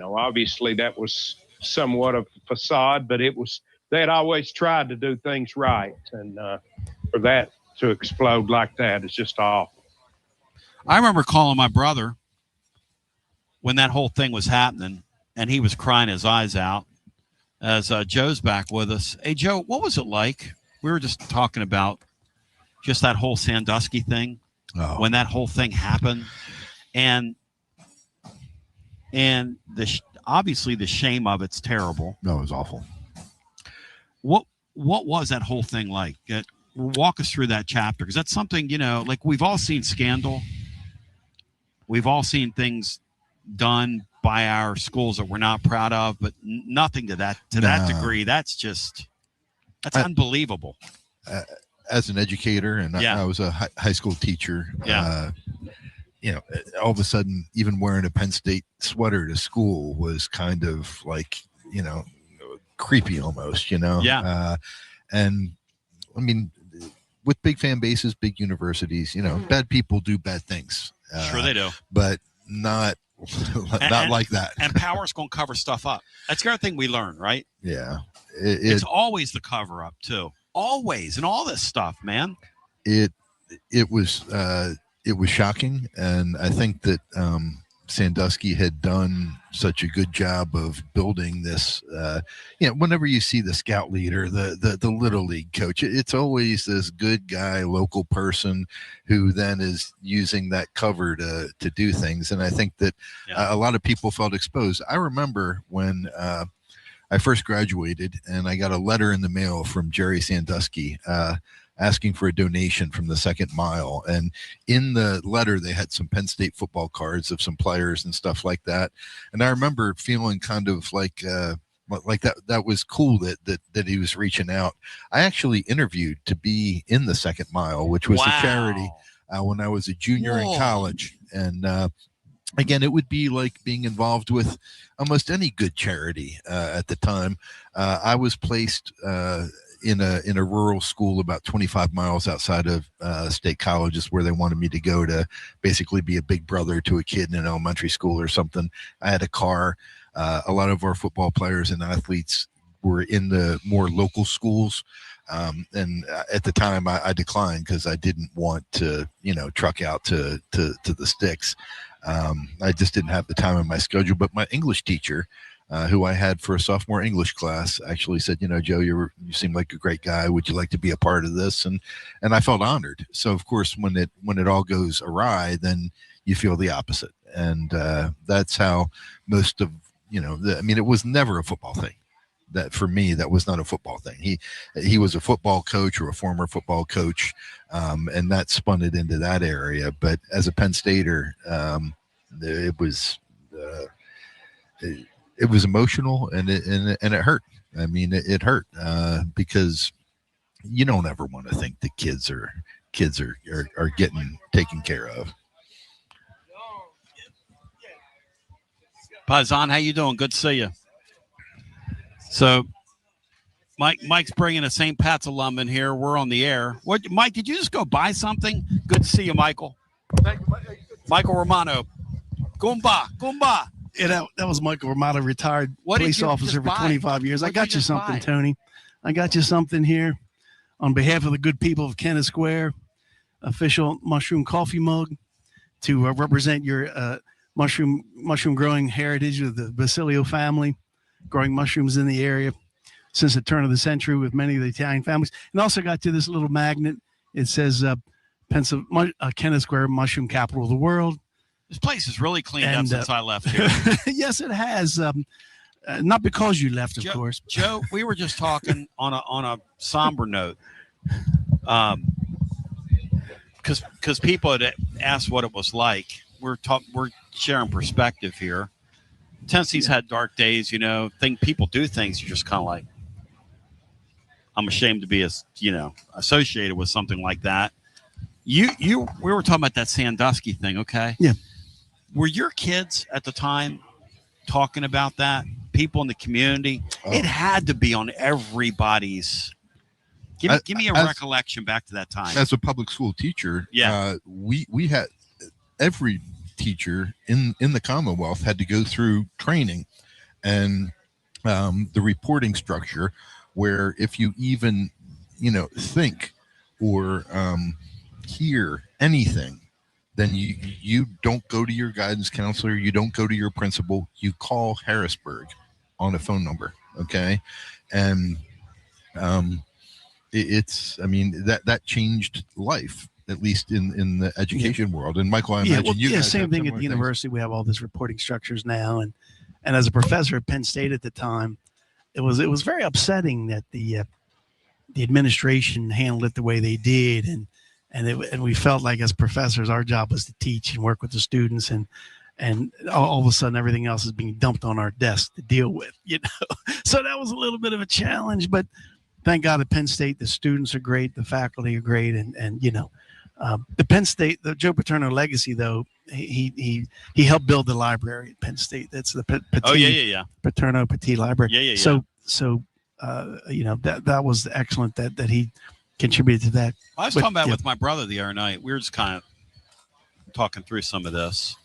E: obviously that was somewhat of a facade, but they had always tried to do things right. And for that to explode like that is just awful.
A: I remember calling my brother when that whole thing was happening, and he was crying his eyes out as Joe's back with us. Hey, Joe, what was it like? We were just talking about just that whole Sandusky thing, when that whole thing happened. And obviously the shame of it's terrible.
C: No, it was awful.
A: What was that whole thing like? Walk us through that chapter, because that's something, like we've all seen scandal. We've all seen things done by our schools that we're not proud of, but nothing to that degree. That's unbelievable.
C: As an educator, and I was a high school teacher, all of a sudden, even wearing a Penn State sweater to school was kind of like, creepy almost,
A: Yeah.
C: And I mean, with big fan bases, big universities, bad people do bad things.
A: Sure they do.
C: But not like that.
A: And power's going to cover stuff up. That's the other thing we learn, right?
C: Yeah.
A: It's always the cover up too. Always. And all this stuff, man.
C: It was shocking. And I think that Sandusky had done such a good job of building this. Whenever you see the scout leader, the little league coach, it's always this good guy, local person who then is using that cover to do things. And I think that a lot of people felt exposed. I remember when I first graduated, and I got a letter in the mail from Jerry Sandusky asking for a donation from the Second Mile. And in the letter, they had some Penn State football cards of some players and stuff like that. And I remember feeling kind of like that was cool that he was reaching out. I actually interviewed to be in the Second Mile, which was a charity when I was a junior in college. And again, it would be like being involved with almost any good charity at the time. I was placed in a rural school about 25 miles outside of State Colleges, where they wanted me to go to basically be a big brother to a kid in an elementary school or something. I had a car. A lot of our football players and athletes were in the more local schools. And at the time I declined because I didn't want to, truck out to the sticks. I just didn't have the time in my schedule, but my English teacher, who I had for a sophomore English class, actually said, Joe, you seem like a great guy. Would you like to be a part of this? And I felt honored. So of course, when it all goes awry, then you feel the opposite. And that's how most of, it was never a football thing. That for me, that was not a football thing. He was a football coach or a former football coach, and that spun it into that area. But as a Penn Stater, it was emotional and it hurt. I mean, it hurt because you don't ever want to think that kids are getting taken care of.
A: Paisan, how you doing? Good to see you. So, Mike's bringing a St. Pat's alum in here. We're on the air. What, Mike? Did you just go buy something? Good to see you, Michael. Michael Romano. Goomba.
D: Yeah, that was Michael Romano, retired police officer for 25 years. I got you something, Tony. I got you something here on behalf of the good people of Kennett Square. Official mushroom coffee mug to represent your mushroom growing heritage of the Basilio family, growing mushrooms in the area since the turn of the century with many of the Italian families. And also got you this little magnet. It says Kennett Square, mushroom capital of the world.
A: This place is really cleaned up since I left here.
D: Yes, it has. Not because you left, of course.
A: Joe, we were just talking on a somber note. Because people had asked what it was like. We're sharing perspective here. Tennessee's had dark days, people do things. You're just kind of like, I'm ashamed to be associated with something like that. We were talking about that Sandusky thing, okay?
D: Yeah.
A: Were your kids at the time talking about that? People in the community? Oh. It had to be on everybody's. Give me a recollection back to that time.
C: As a public school teacher, we had every teacher in the Commonwealth had to go through training and the reporting structure, where if you even think or hear anything, then you don't go to your guidance counselor, you don't go to your principal, you call Harrisburg on a phone number, okay? And that changed life, at least in the education world. And Michael, I imagine you guys
D: same thing at the university. We have all these reporting structures now, and as a professor at Penn State at the time, it was very upsetting that the administration handled it the way they did, and we felt like as professors, our job was to teach and work with the students, and all of a sudden everything else is being dumped on our desk to deal with, So that was a little bit of a challenge, but thank God at Penn State, the students are great, the faculty are great, and the Penn State, the Joe Paterno legacy, though, he helped build the library at Penn State. That's the Paterno Petit Library.
A: Yeah.
D: So that was excellent that he contributed to that.
A: I was talking about with my brother the other night. We were just kind of talking through some of this.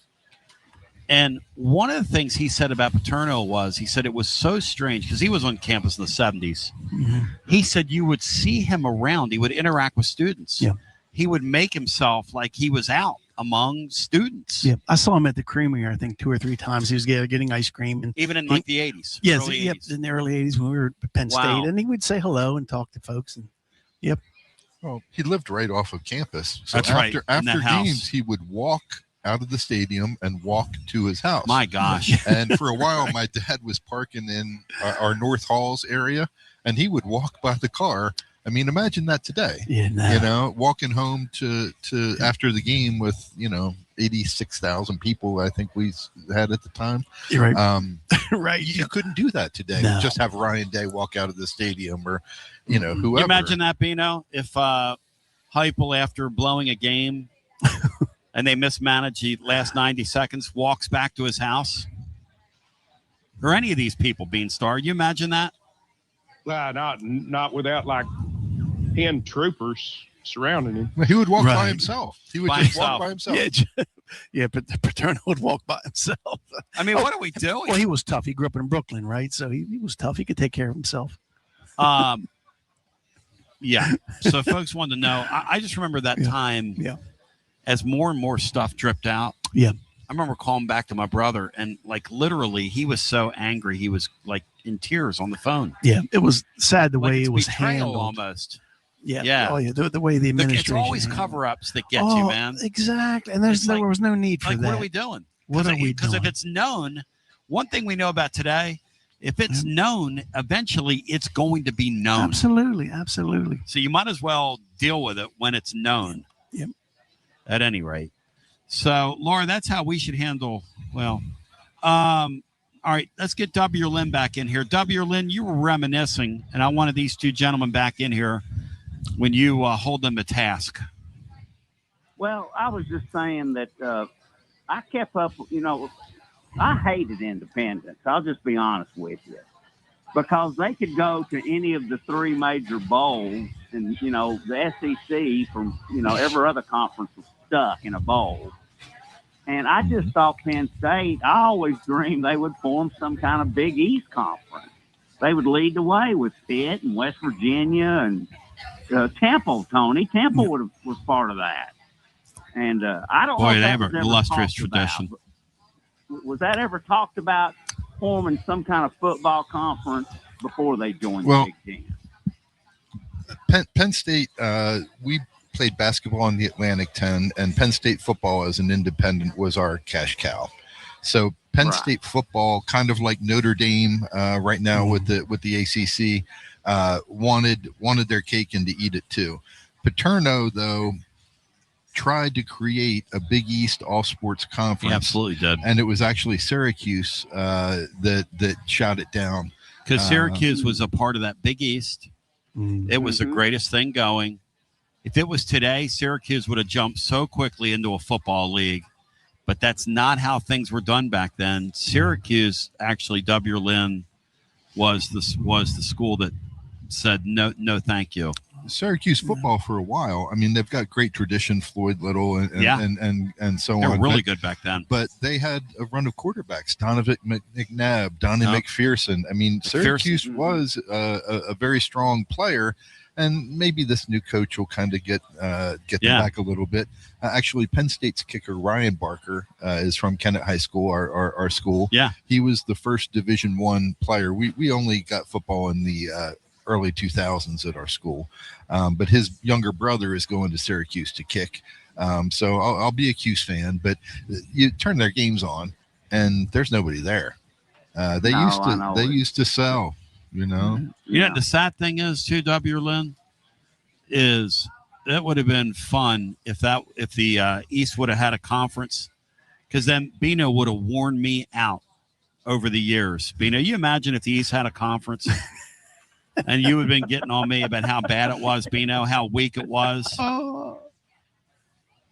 A: And one of the things he said about Paterno was, he said it was so strange because he was on campus in the 70s.
D: Mm-hmm.
A: He said you would see him around. He would interact with students.
D: Yeah.
A: He would make himself like he was out among students.
D: Yeah, I saw him at the Creamery, I think 2 or 3 times. He was getting ice cream. And
A: even in the 80s.
D: Yes, in the early 80s when we were at Penn State. And he would say hello and talk to folks. And
C: Well, he lived right off of campus. So
A: That's
C: after
A: right.
C: games, he would walk out of the stadium and walk to his house.
A: My gosh.
C: And for a while, my dad was parking in our North Halls area, and he would walk by the car. I mean, imagine that today.
D: Yeah,
C: walking home to after the game with 86,000 people, I think we had at the time.
D: You're right. Right.
C: You couldn't do that today.
D: No.
C: Just have Ryan Day walk out of the stadium, or whoever.
A: You imagine that, Bino, if Heupel, after blowing a game and they mismanage the last 90 seconds, walks back to his house? Or any of these people, Beanstar, you imagine that?
E: Not without like 10 troopers surrounding him.
C: He would walk by himself. He would walk by himself.
D: Yeah, but Paterno would walk by himself.
A: I mean, what are we doing?
D: Well, he was tough. He grew up in Brooklyn, right? So he was tough. He could take care of himself.
A: Yeah. So folks wanted to know. I just remember that time.
D: Yeah.
A: As more and more stuff dripped out.
D: Yeah.
A: I remember calling back to my brother, and like literally, he was so angry. He was like in tears on the phone.
D: Yeah, it was sad the way it was
A: betrayal
D: handled.
A: Almost.
D: Yeah. Oh, yeah. The way the administration.
A: It's always cover-ups that get you, man.
D: Exactly. And there was no need for that.
A: What are we doing?
D: What are we doing?
A: Because if it's known, one thing we know about today, if it's known, eventually it's going to be known.
D: Absolutely.
A: So you might as well deal with it when it's known.
D: Yep.
A: At any rate. So, Laura, that's how we should handle, all right, let's get W. Lynn back in here. W. Lynn, you were reminiscing, and I wanted these two gentlemen back in here when you hold them to task.
U: Well, I was just saying that I kept up, I hated independents. I'll just be honest with you, because they could go to any of the three major bowls, and the SEC from every other conference was stuck in a bowl. And I just thought Penn State, I always dreamed they would form some kind of Big East conference. They would lead the way with Pitt and West Virginia and Temple, Tony. Temple was part of that. And I don't know if that was ever
A: illustrious
U: talked
A: tradition.
U: About. Was that ever talked about, forming some kind of football conference before they joined the Big
C: Ten? Penn State, we played basketball in the Atlantic 10, and Penn State football as an independent was our cash cow. So Penn State football, kind of like Notre Dame right now with the ACC, wanted their cake and to eat it too. Paterno, though, tried to create a Big East all sports conference.
A: He absolutely did.
C: And it was actually Syracuse that shot it down.
A: Because Syracuse was a part of that Big East. It was the greatest thing going. If it was today, Syracuse would have jumped so quickly into a football league. But that's not how things were done back then. Syracuse, actually, W. Lynn was the school that said no, thank you.
C: Syracuse football for a while. I mean, they've got great tradition, Floyd Little and so on.
A: They were really good back then.
C: But they had a run of quarterbacks: Donovan McNabb, Donnie McPherson. I mean, Syracuse was a very strong player, and maybe this new coach will kind of get them back a little bit. Actually, Penn State's kicker Ryan Barker is from Kennett High School, our school.
A: Yeah,
C: he was the first Division I player. We only got football in the early 2000s at our school, but his younger brother is going to Syracuse to kick, so I'll be a Cuse fan. But you turn their games on and there's nobody there. They used to sell,
A: the sad thing is too, W. Lynn, is that would have been fun if the East would have had a conference, because then Bino would have worn me out over the years. Bino, you imagine if the East had a conference and you had been getting on me about how bad it was, Bino, how weak it was.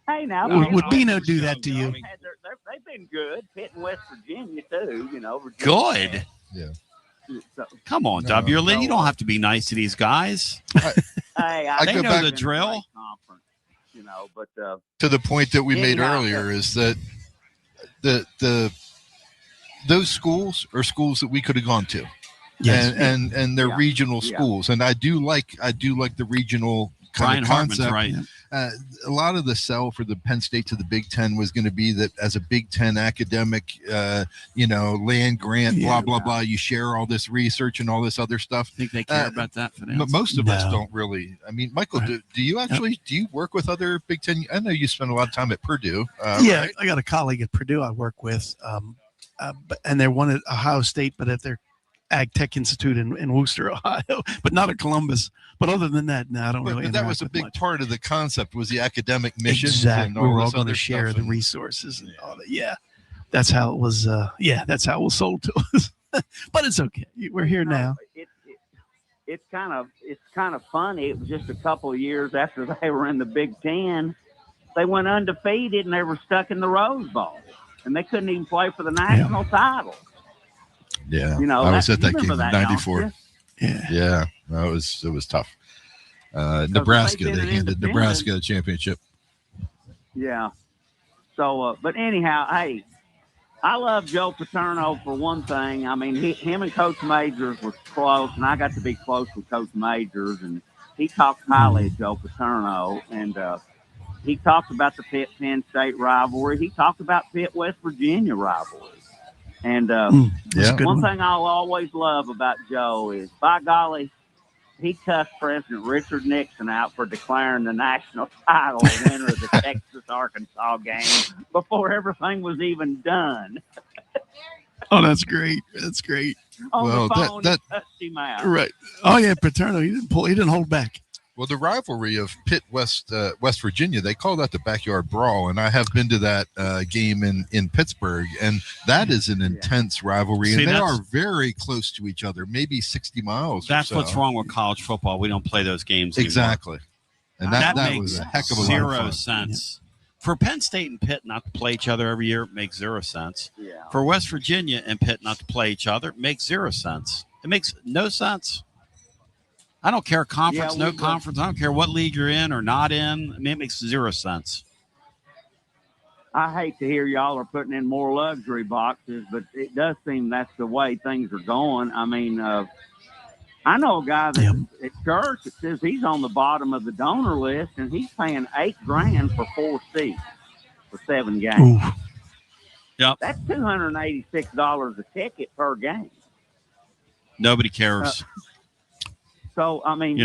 U: Hey, now.
D: Would Bino do that to you?
U: They've been good. Pitt and West Virginia, too. Virginia.
A: Good.
C: Yeah.
U: So,
A: come on, W. Lynn. You don't have to be nice to these guys. They know the drill.
U: But
C: to the point that we made earlier is that those schools are schools that we could have gone to. Yes. And they're regional schools, and I do like the regional kind of concept.
A: Right.
C: A lot of the sell for the Penn State to the Big Ten was going to be that as a Big Ten academic, land grant, blah blah blah. You share all this research and all this other stuff.
A: Think they care about that?
C: Most of us don't really. I mean, Michael, do you actually do you work with other Big Ten? I know you spend a lot of time at Purdue.
D: Yeah,
C: right?
D: I got a colleague at Purdue I work with, and they're one at Ohio State, but at their Ag Tech Institute in Worcester, Ohio, but not at Columbus. But other than that, no, I don't really.
C: But that was a big part of the concept, was the academic mission.
D: Exactly, we were all going to share the resources and all that. Yeah, that's how it was. That's how it was sold to us. But it's okay. We're here now.
U: It's kind of funny. It was just a couple of years after they were in the Big Ten, they went undefeated and they were stuck in the Rose Bowl, and they couldn't even play for the national title.
C: Yeah, I was at that game in '94. Yeah, no, it was tough. Nebraska, they handed Nebraska a championship.
U: Yeah. So, but anyhow, hey, I love Joe Paterno for one thing. I mean, him and Coach Majors was close, and I got to be close with Coach Majors, and he talked highly of Joe Paterno, and he talked about the Pitt-Penn State rivalry. He talked about Pitt-West Virginia rivalry. And one thing I'll always love about Joe is, by golly, he cussed President Richard Nixon out for declaring the national title winner of the Texas-Arkansas game before everything was even done.
D: Oh, that's great. That's great.
U: On the phone, he cussed him out.
D: Right. Oh, yeah, Paterno, he didn't hold back.
C: Well, the rivalry of Pitt West Virginia, they call that the backyard brawl, and I have been to that game in Pittsburgh, and that is an intense rivalry. See, and they are very close to each other, maybe 60 miles.
A: That's what's wrong with college football. We don't play those games
C: exactly,
A: anymore.
C: And that
A: makes
C: was a heck of a
A: zero sense. For Penn State and Pitt not to play each other every year makes zero sense.
U: Yeah.
A: For West Virginia and Pitt not to play each other makes zero sense. It makes no sense. I don't care conference, no conference. I don't care what league you're in or not in. I mean, it makes zero sense.
U: I hate to hear y'all are putting in more luxury boxes, but it does seem that's the way things are going. I mean, I know a guy that at church that says he's on the bottom of the donor list, and he's paying $8,000 for 4 seats for 7 games.
A: Ooh. Yep.
U: That's $286 a ticket per game.
A: Nobody cares.
U: So, I mean,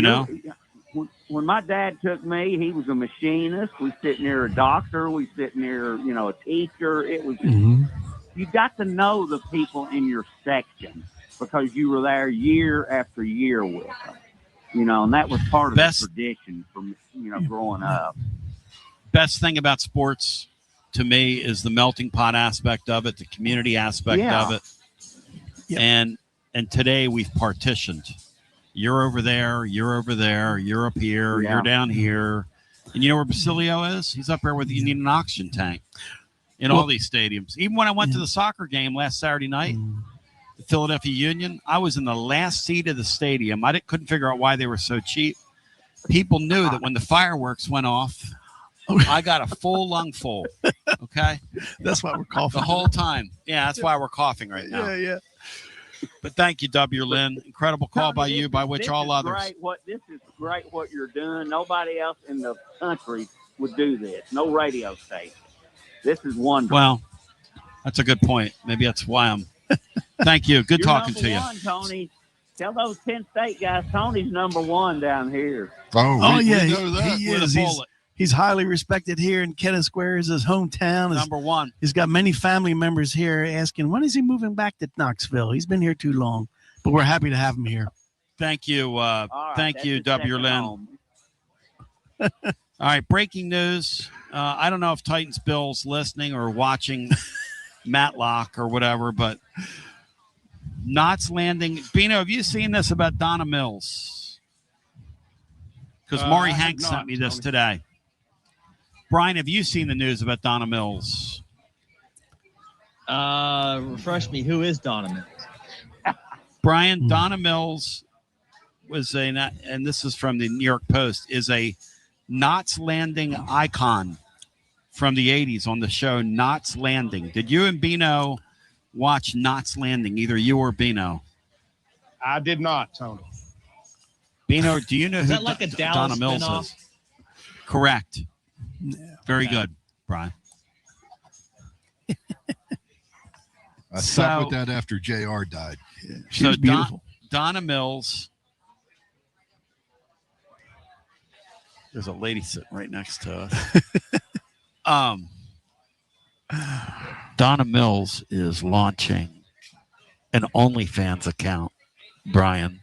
U: when my dad took me, he was a machinist. We sit near a doctor. We sit near, a teacher. It was just, you got to know the people in your section because you were there year after year with them, and that was part of the tradition from, growing up.
A: Best thing about sports to me is the melting pot aspect of it, the community aspect of it. Yep. And today we've partitioned. You're over there, you're over there, you're up here, you're down here. And you know where Basilio is? He's up there where you need an oxygen tank in all these stadiums. Even when I went to the soccer game last Saturday night, the Philadelphia Union, I was in the last seat of the stadium. I couldn't figure out why they were so cheap. People knew that when the fireworks went off, I got a full lungful. Okay?
D: That's why we're coughing.
A: The whole time. Yeah, that's why we're coughing right now.
D: Yeah.
A: But thank you, W. Lynn. Incredible call by you, by which all others.
U: This is great what you're doing. Nobody else in the country would do this. No radio station. This is wonderful.
A: Well, that's a good point. Maybe that's why I'm. Thank you. Good talking to you.
U: Tony. Tell those Penn State guys Tony's number 1 down here.
D: Oh, yeah.
U: We know that.
D: He is. He's highly respected here in Kennett Square. Is his hometown.
A: Number 1.
D: He's got many family members here asking, when is he moving back to Knoxville? He's been here too long, but we're happy to have him here.
A: Thank you. Thank you, W. Lynn. All right, breaking news. I don't know if Titans Bill's listening or watching Matlock or whatever, but Knott's Landing. Bino, have you seen this about Donna Mills? Because Maury Hanks sent me this today. Brian, have you seen the news about Donna Mills?
K: Refresh me. Who is Donna Mills?
A: Brian, Donna Mills was and this is from the New York Post, is a Knott's Landing icon from the 80s on the show Knott's Landing. Did you and Bino watch Knott's Landing, either you or Bino?
E: I did not, Tony.
A: Bino, do you know
K: is
A: who
K: that like a
A: Donna Mills
K: spinoff?
A: is? Correct. Very good, Brian.
C: I stopped with that after JR died. Yeah,
A: so beautiful. Donna Mills. There's a lady sitting right next to us. Donna Mills is launching an OnlyFans account, Brian,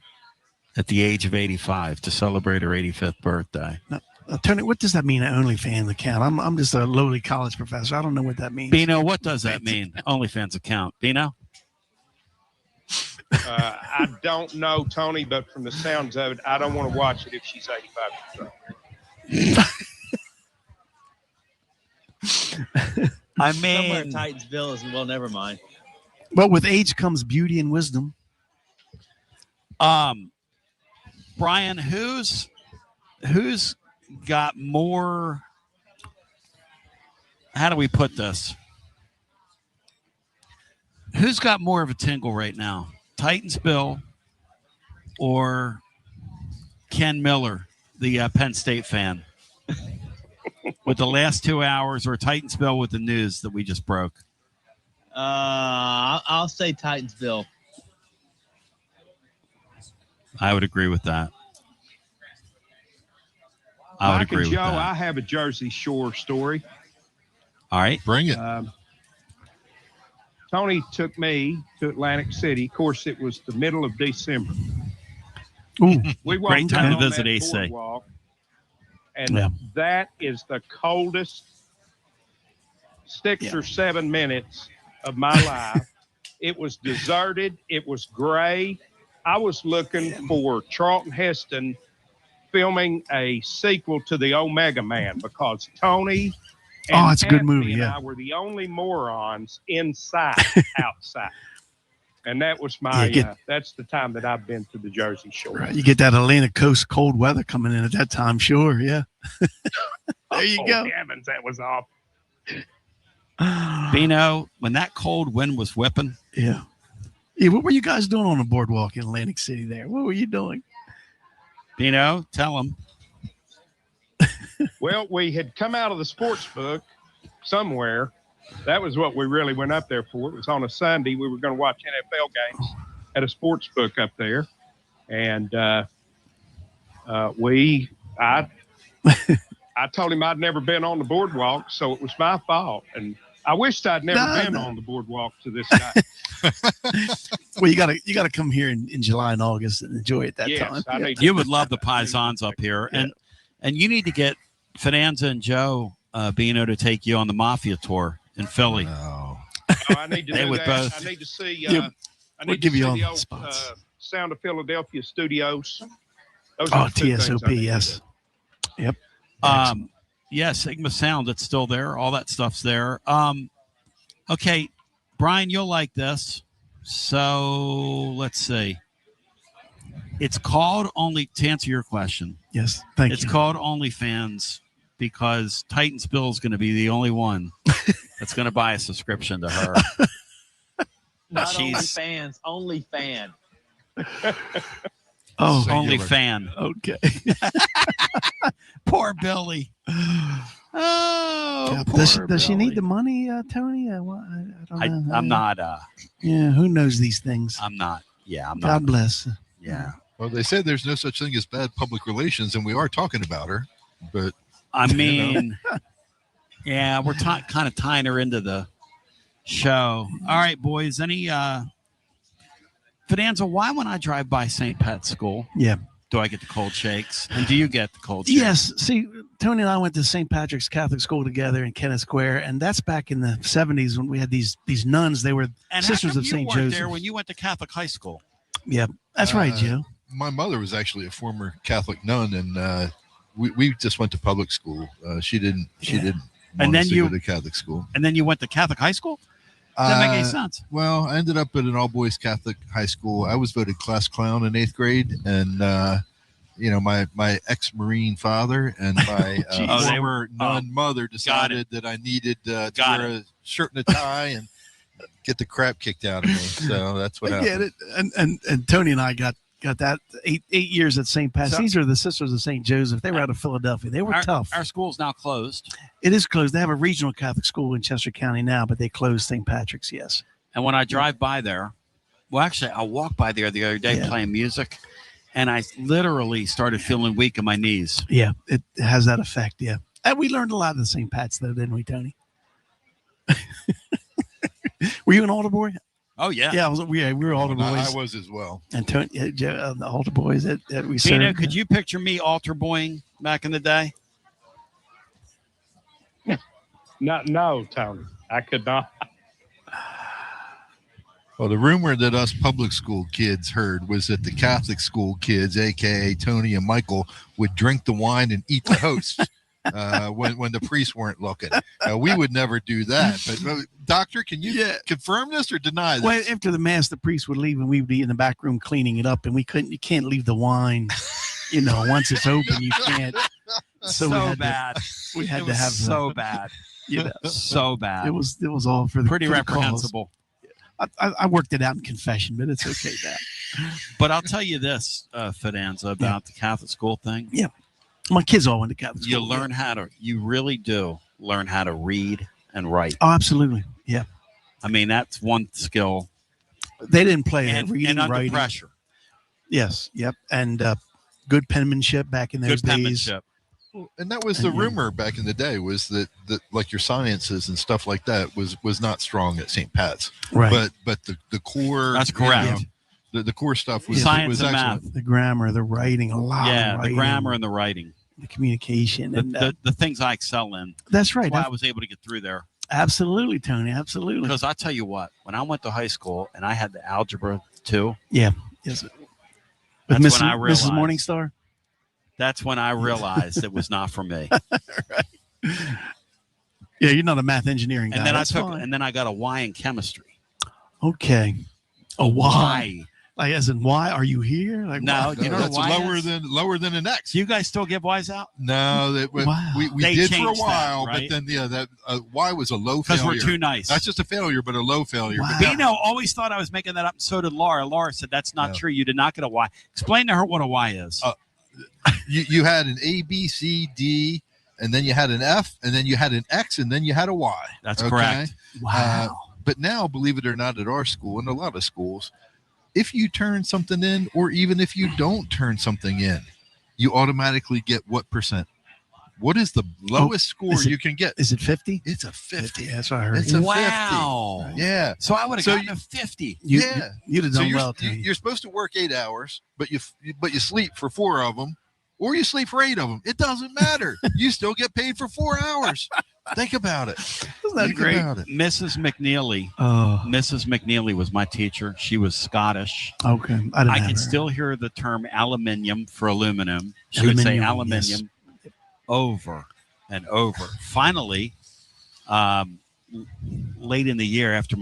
A: at the age of 85 to celebrate her 85th birthday.
D: Now, Tony, what does that mean, an OnlyFans account? I'm just a lowly college professor. I don't know what that means.
A: Bino, what does that mean, OnlyFans account? Bino?
E: I don't know, Tony, but from the sounds of it, I don't want to watch it if she's 85 years old.
A: I mean,
K: somewhere Titans-Bill is, well, never mind.
D: But with age comes beauty and wisdom.
A: Brian, who's got more? How do we put this? Who's got more of a tingle right now? Titans Bill or Ken Miller, the Penn State fan? With the last 2 hours, or Titans Bill with the news that we just broke?
K: I'll say Titans Bill.
A: I would agree with that. I would agree with
E: Joe,
A: that.
E: I have a Jersey Shore story.
A: All right,
C: bring it.
E: Tony took me to Atlantic City. Of course, it was the middle of December.
D: Ooh,
E: we walked
A: great time
E: down
A: to
E: on
A: visit
E: that
A: AC.
E: boardwalk, and that is the coldest 6 or 7 minutes of my life. It was deserted. It was gray. I was looking for Charlton Heston filming a sequel to the Omega Man, because Tony, And
D: it's a good
E: Patsy
D: movie.
E: and
D: Yeah.
E: I were the only morons inside, outside. And that was my, that's the time that I've been to the Jersey Shore.
D: Right. You get that Atlantic Coast cold weather coming in at that time. Sure. Yeah. There you go.
E: Heavens, that was awful.
A: Bino, when that cold wind was whipping.
D: Yeah. Yeah. What were you guys doing on the boardwalk in Atlantic City there? What were you doing?
A: Bino, tell them.
E: Well, we had come out of the sports book somewhere. That was what we really went up there for. It was on a Sunday. We were going to watch NFL games at a sports book up there. And I told him I'd never been on the boardwalk, so it was my fault. And I wished I'd never been on the boardwalk to this day.
D: Well, you gotta come here in July and August and enjoy it that time.
A: You would love the Paisans up here. And you need to get Finanza and Joe Bino to take you on the Mafia tour in Philly.
E: Oh, I need to
A: They
E: do
A: would
E: that.
A: both.
E: I need to see.
D: Yeah,
E: I
D: we'll
E: need
D: give
E: to
D: you
E: see
D: all
E: the
D: the
E: old
D: spots.
E: Sound of Philadelphia studios. Those are the two things I
D: TSOP,
E: need to
D: yes. Yep.
A: Yeah, Sigma Sound, it's still there. All that stuff's there. Okay, Brian, you'll like this. So let's see. It's called only to answer your question.
D: Yes, thank you.
A: It's called OnlyFans because Titans Bill is going to be the only one that's going to buy a subscription to her.
K: Not only fans, only fan.
A: Oh, only fan.
D: Okay.
A: Poor Billy. Oh,
D: does she need the money, Tony? I don't know.
A: I'm not.
D: Yeah, who knows these things?
A: I'm not. Yeah, I'm not.
D: God bless.
A: Yeah.
C: Well, they said there's no such thing as bad public relations, and we are talking about her. But
A: I mean, yeah, we're kind of tying her into the show. All right, boys. Any Fidanza, why when I drive by St. Pat's School, do I get the cold shakes? And do you get the cold shakes?
D: Yes. See, Tony and I went to St. Patrick's Catholic School together in Kennett Square, and that's back in the 70s when we had these nuns. They were
A: And
D: sisters of St.
A: You weren't
D: Joseph.
A: there when you went to Catholic high school.
D: Yeah, that's right, Joe.
C: My mother was actually a former Catholic nun, and we just went to public school. She didn't want us to go to Catholic school.
A: And then you went to Catholic high school? Doesn't make any sense.
C: Well, I ended up at an all-boys Catholic high school. I was voted class clown in 8th grade, and my ex-Marine father and my former nun mother decided that I needed to wear a shirt and a tie and get the crap kicked out of me. So that's what happened.
D: And Tony and I got that 8 years at St. Pat's. These are the Sisters of St. Joseph. They were out of Philadelphia. They were tough.
A: Our school's now closed.
D: It is closed. They have a regional Catholic school in Chester County now, but they closed St. Patrick's, yes.
A: And when I drive by there, well, actually, I walked by there the other day playing music, and I literally started feeling weak in my knees.
D: Yeah, it has that effect, yeah. And we learned a lot of the St. Pat's, though, didn't we, Tony? Were you an altar boy?
A: Oh, yeah.
D: Yeah, we were altar boys.
C: I was as well.
D: And Tony, the altar boys that we
A: Tina,
D: served.
A: could you picture me altar boying back in the day?
E: No, Tony, I could not.
C: Well, the rumor that us public school kids heard was that the Catholic school kids, a.k.a. Tony and Michael, would drink the wine and eat the hosts when the priests weren't looking. We would never do that. But, Doctor, can you confirm this or deny this?
D: Well, after the Mass, the priest would leave, and we'd be in the back room cleaning it up, and you can't leave the wine. Once it's open, you can't.
A: So bad.
D: We had to have
A: so bad. So bad.
D: It was all for the
A: pretty
D: for the
A: reprehensible.
D: cause. I worked it out in confession, but it's okay now.
A: But I'll tell you this, Fidanza, about the Catholic school thing.
D: Yeah. My kids all went to Catholic school.
A: You really do learn how to read and write.
D: Oh, absolutely. Yeah.
A: I mean, that's one skill.
D: They didn't play
A: and,
D: reading,
A: and under
D: writing.
A: pressure.
D: Yes. Yep. And good penmanship back in those days.
A: Penmanship.
C: And that was the rumor back in the day, was that like your sciences and stuff like that was not strong at St. Pat's.
D: Right.
C: But the core.
A: That's correct.
C: The core stuff was
A: science and
C: excellent.
A: math.
D: The grammar, the writing, a lot.
A: Yeah,
D: of
A: the grammar and the writing.
D: The communication. And
A: the things I excel in.
D: That's right.
A: That's why I was able to get through there.
D: Absolutely, Tony. Absolutely.
A: Because I tell you what, when I went to high school and I had the algebra 2.
D: Yeah. Yes. With
A: That's when I realized.
D: Mrs. Morningstar?
A: That's when I realized it was not for me.
D: Right. Yeah, you're not a math engineering guy.
A: And then
D: That's
A: I took,
D: fine.
A: and then I got a Y in chemistry.
D: Okay. A Y.
A: Y.
D: Like as in, why are you here? Like,
A: No,
D: what?
A: you know
C: that's
A: what Y
C: lower
A: is?
C: than an X.
A: Do you guys still give Y's out?
C: No, we
A: They
C: did for a
A: changed that,
C: while,
A: right?
C: but then that Y was a low failure.
A: Because we're too nice.
C: Not just a failure, but a low failure.
D: Wow.
C: But
A: Bino always thought I was making that up, and so did Laura. Laura said that's not true. You did not get a Y. Explain to her what a Y is.
C: you had an A, B, C, D, and then you had an F, and then you had an X, and then you had a Y.
A: That's correct.
D: Wow.
C: But now, believe it or not, at our school and a lot of schools, if you turn something in, or even if you don't turn something in, you automatically get what percent? What is the lowest score you can get?
D: Is it 50?
C: It's a 50.
D: That's what I heard.
C: It's a
A: Wow.
C: 50. Yeah.
A: So I would have gotten a 50.
D: You'd have done
C: you're,
D: well.
C: you're supposed to work 8 hours, but you sleep for 4 of them, or you sleep for 8 of them. It doesn't matter. You still get paid for 4 hours. Think about it.
D: Isn't that great?
A: Mrs. McNeely.
D: Oh.
A: Mrs. McNeely was my teacher. She was Scottish.
D: Okay.
A: I can still hear the term aluminium for aluminum. She would say aluminium over and over. Finally, late in the year after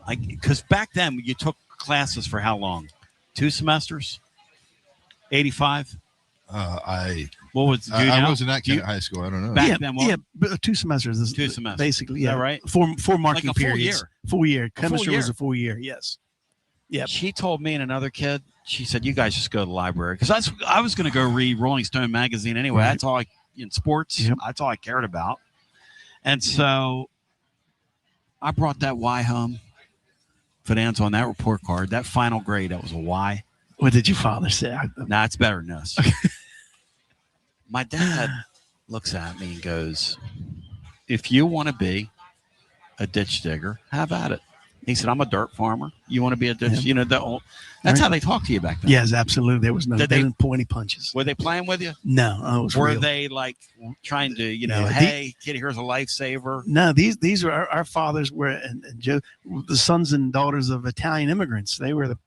A: because back then you took classes for how long? 2 semesters? 85? What was do you
C: I
A: know?
C: was in that kind of high school. I don't know.
A: Back then,
D: but 2 semesters.
A: 2 semesters.
D: Basically,
A: Is
D: yeah.
A: that right?
D: Four marking
A: Like a full
D: periods.
A: year.
D: Full year.
A: A full
D: Chemistry was
A: year.
D: a full year. Yes. Yeah.
A: She told me and another kid, she said, you guys just go to the library. Because I was going to go read Rolling Stone magazine anyway.
D: Right.
A: That's all in sports.
D: Yep.
A: That's all I cared about. And so I brought that Y home. Finance on that report card. That final grade, that was a Y.
D: What did your father say?
A: Nah, it's better than this. My dad looks at me and goes, if you want to be a ditch digger, have at it. He said, I'm a dirt farmer. You want to be a ditch? You know, that's how they talked to you back then.
D: Yes, absolutely. There was no.
A: Did
D: They
A: they-
D: didn't pull any punches.
A: Were they playing with you?
D: No, it was
A: Were
D: real.
A: they like trying to,
D: Yeah,
A: hey, kid, here's a lifesaver?
D: No, these were our fathers were and Joe, the sons and daughters of Italian immigrants. They were the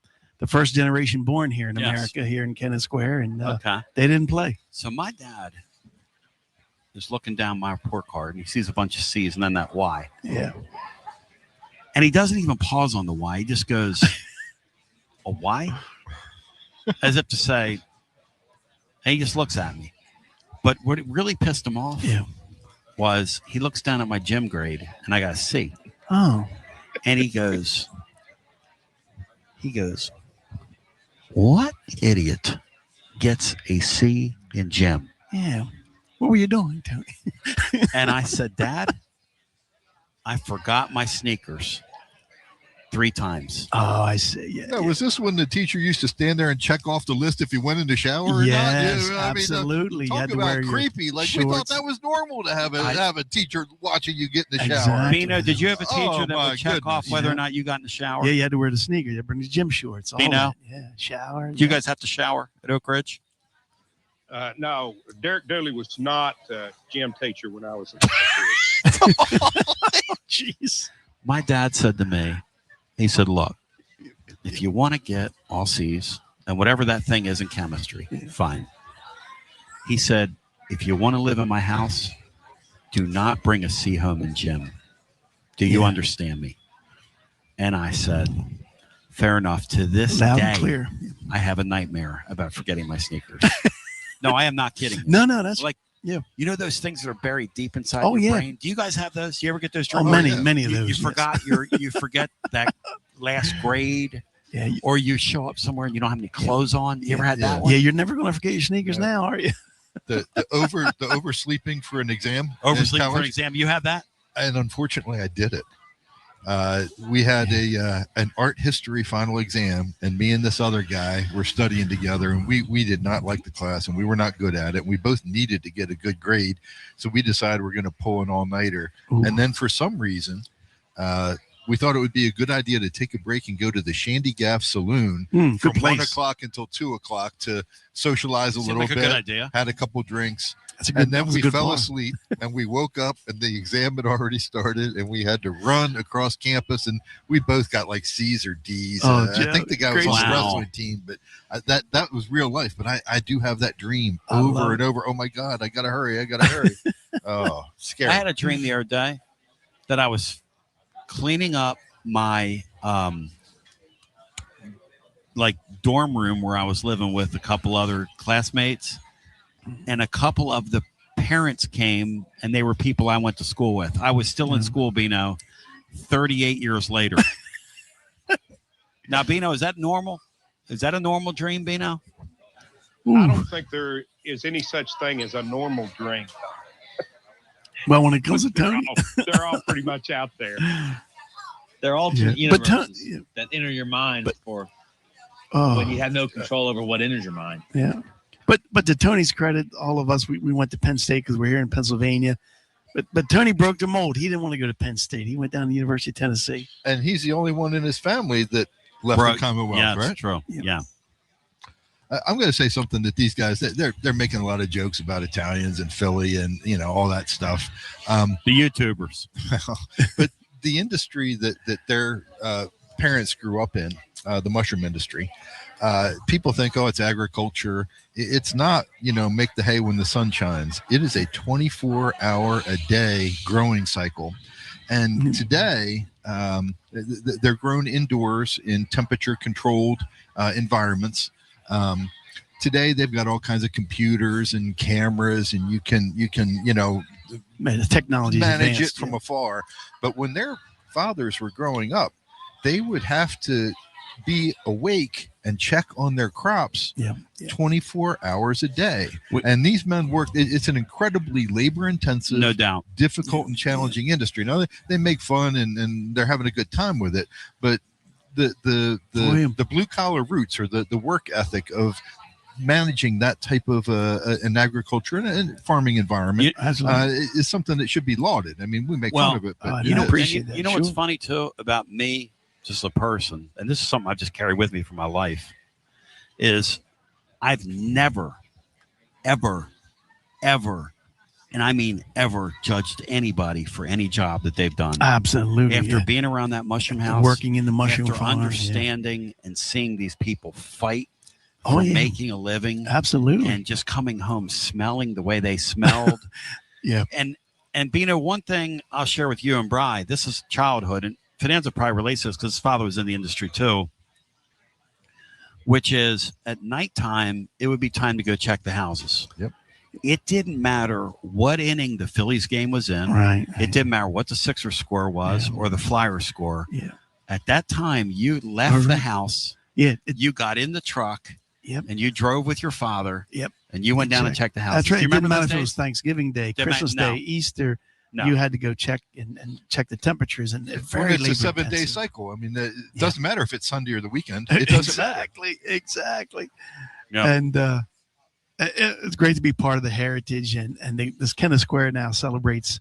D: first generation born here in
A: Yes.
D: America, here in Kennett Square, and
A: Okay.
D: they didn't play.
A: So my dad is looking down my report card and he sees a bunch of C's and then that Y.
D: Yeah.
A: And he doesn't even pause on the Y. He just goes, a Y? As if to say, and he just looks at me. But what really pissed him off was he looks down at my gym grade and I got a C.
D: Oh.
A: And he goes, what idiot gets a C in gym?
D: Yeah. What were you doing, Tony?
A: And I said, Dad, I forgot my sneakers 3 times.
D: Oh, I see. Yeah.
C: Yeah, was this when the teacher used to stand there and check off the list if he went in the shower or
D: Yes,
C: not?
D: absolutely. You
C: Talk
D: had to
C: about
D: wear your
C: creepy. Like we thought
D: shorts.
C: that was normal to have a teacher watching you get in the shower.
D: Exactly.
A: Bino, did you have a teacher
C: Oh,
A: that
C: my
A: would check off
C: goodness.
A: whether or not you got in the shower?
D: Yeah, you had to wear the sneakers. You had to bring the gym shorts. All
A: Bino?
D: that. Yeah, shower.
A: Do you guys have to shower at Oak Ridge?
E: No, Derek Dooley was not a gym teacher when I was in high school.
D: Jeez.
A: My dad said to me, he said, look, if you want to get all C's and whatever that thing is in chemistry, fine. He said, if you want to live in my house, do not bring a C home in gym. Do you understand me? And I said, fair enough. To this
D: Loud
A: day,
D: and clear.
A: I have a nightmare about forgetting my sneakers. No, I am not kidding.
D: No, that's
A: like,
D: yeah.
A: You know those things that are buried deep inside
D: Oh,
A: your
D: yeah.
A: brain? Do you guys have those? Do you ever get those
D: Oh,
A: dreams?
D: many of
A: You
D: those. yes.
A: forgot you forget that last grade,
D: Yeah,
A: or you show up somewhere and you don't have any clothes on. You ever had that one?
D: Yeah, you're never going to forget your sneakers now, are you?
C: The oversleeping for an exam. in
A: Oversleep for an
C: college.
A: exam. You have that?
C: And unfortunately, I did it. We had an art history final exam, and me and this other guy were studying together, and we did not like the class, and we were not good at it. We both needed to get a good grade, so we decided we're going to pull an all-nighter. And then for some reason, we thought it would be a good idea to take a break and go to the Shandy Gaff Saloon
D: good
C: from 1
D: place.
C: o'clock until 2 o'clock to socialize a
A: Seemed
C: little
A: like a
C: bit.
A: good idea.
C: Had a couple drinks.
D: That's a good,
C: And then
D: that was a
C: we
D: good
C: fell
D: bar.
C: asleep and we woke up and the exam had already started and we had to run across campus and we both got like C's or D's.
D: Oh,
C: I think the guy was
D: great
C: on the
A: stuff.
C: wrestling team, but that was real life. But I do have that dream
D: I love
C: over
D: it.
C: and over. Oh my God, I got to hurry. Oh, scary.
A: I had a dream the other day that I was cleaning up my like dorm room where I was living with a couple other classmates, and a couple of the parents came, and they were people I went to school with. I was still in school, Bino, 38 years later. Now, Bino, is that normal? Is that a normal dream, Bino?
E: I don't think there is any such thing as a normal dream.
D: Well, when it comes to Tony,
E: they're all pretty much out there.
K: They're alternate universes that enter your mind when you have no control over what enters your mind.
D: Yeah. But to Tony's credit, all of us, we went to Penn State because we're here in Pennsylvania. But Tony broke the mold. He didn't want to go to Penn State. He went down to the University of Tennessee.
C: And he's the only one in his family that left the Commonwealth,
A: yeah,
C: right?
A: That's true. Yeah.
C: I'm going to say something that these guys, they're making a lot of jokes about Italians and Philly and, all that stuff.
A: The YouTubers.
C: But the industry that their parents grew up in, the mushroom industry, people think, it's agriculture. It's not, make the hay when the sun shines. It is a 24-hour-a-day growing cycle. And today, they're grown indoors in temperature-controlled environments. Today, they've got all kinds of computers and cameras, and you can
D: the technology
C: manage it from afar. But when their fathers were growing up, they would have to be awake and check on their crops 24 hours a day. And these men work. It's an incredibly labor-intensive,
A: no doubt,
C: difficult and challenging industry. Now they make fun and they're having a good time with it, but the blue collar roots or the work ethic of managing that type of an agriculture and farming environment is something that should be lauded. I mean, we make fun of it, but
A: appreciate that. What's funny too about me, just a person, and this is something I just carry with me for my life, is I've never, ever, and I mean ever, judged anybody for any job that they've done.
D: Absolutely.
A: After being around that mushroom house,
D: working in the mushroom
A: after
D: farm,
A: understanding and seeing these people fight for making a living,
D: absolutely,
A: and just coming home smelling the way they smelled, And Bino, one thing I'll share with you and Bri, this is childhood, and Fidanza probably relates to this because his father was in the industry too, which is at nighttime, it would be time to go check the houses.
C: Yep.
A: It didn't matter what inning the Phillies game was in.
D: Right.
A: It didn't matter what the Sixers score was or the Flyers score.
D: Yeah.
A: At that time, you left the house.
D: Yeah.
A: You got in the truck.
D: Yep.
A: And you drove with your father.
D: Yep.
A: And you went down and checked the house.
D: That's right.
A: Do you
D: It didn't
A: remember
D: matter
A: those
D: if it
A: days?
D: was Thanksgiving Day, Christmas Day, Easter.
A: No.
D: You had to go check and check the temperatures, and it's very
C: it's a 7-day cycle. I mean, it doesn't matter if it's Sunday or the weekend. It doesn't
D: exactly.
C: Yeah.
D: And it's great to be part of the heritage. And this Kenneth Square now celebrates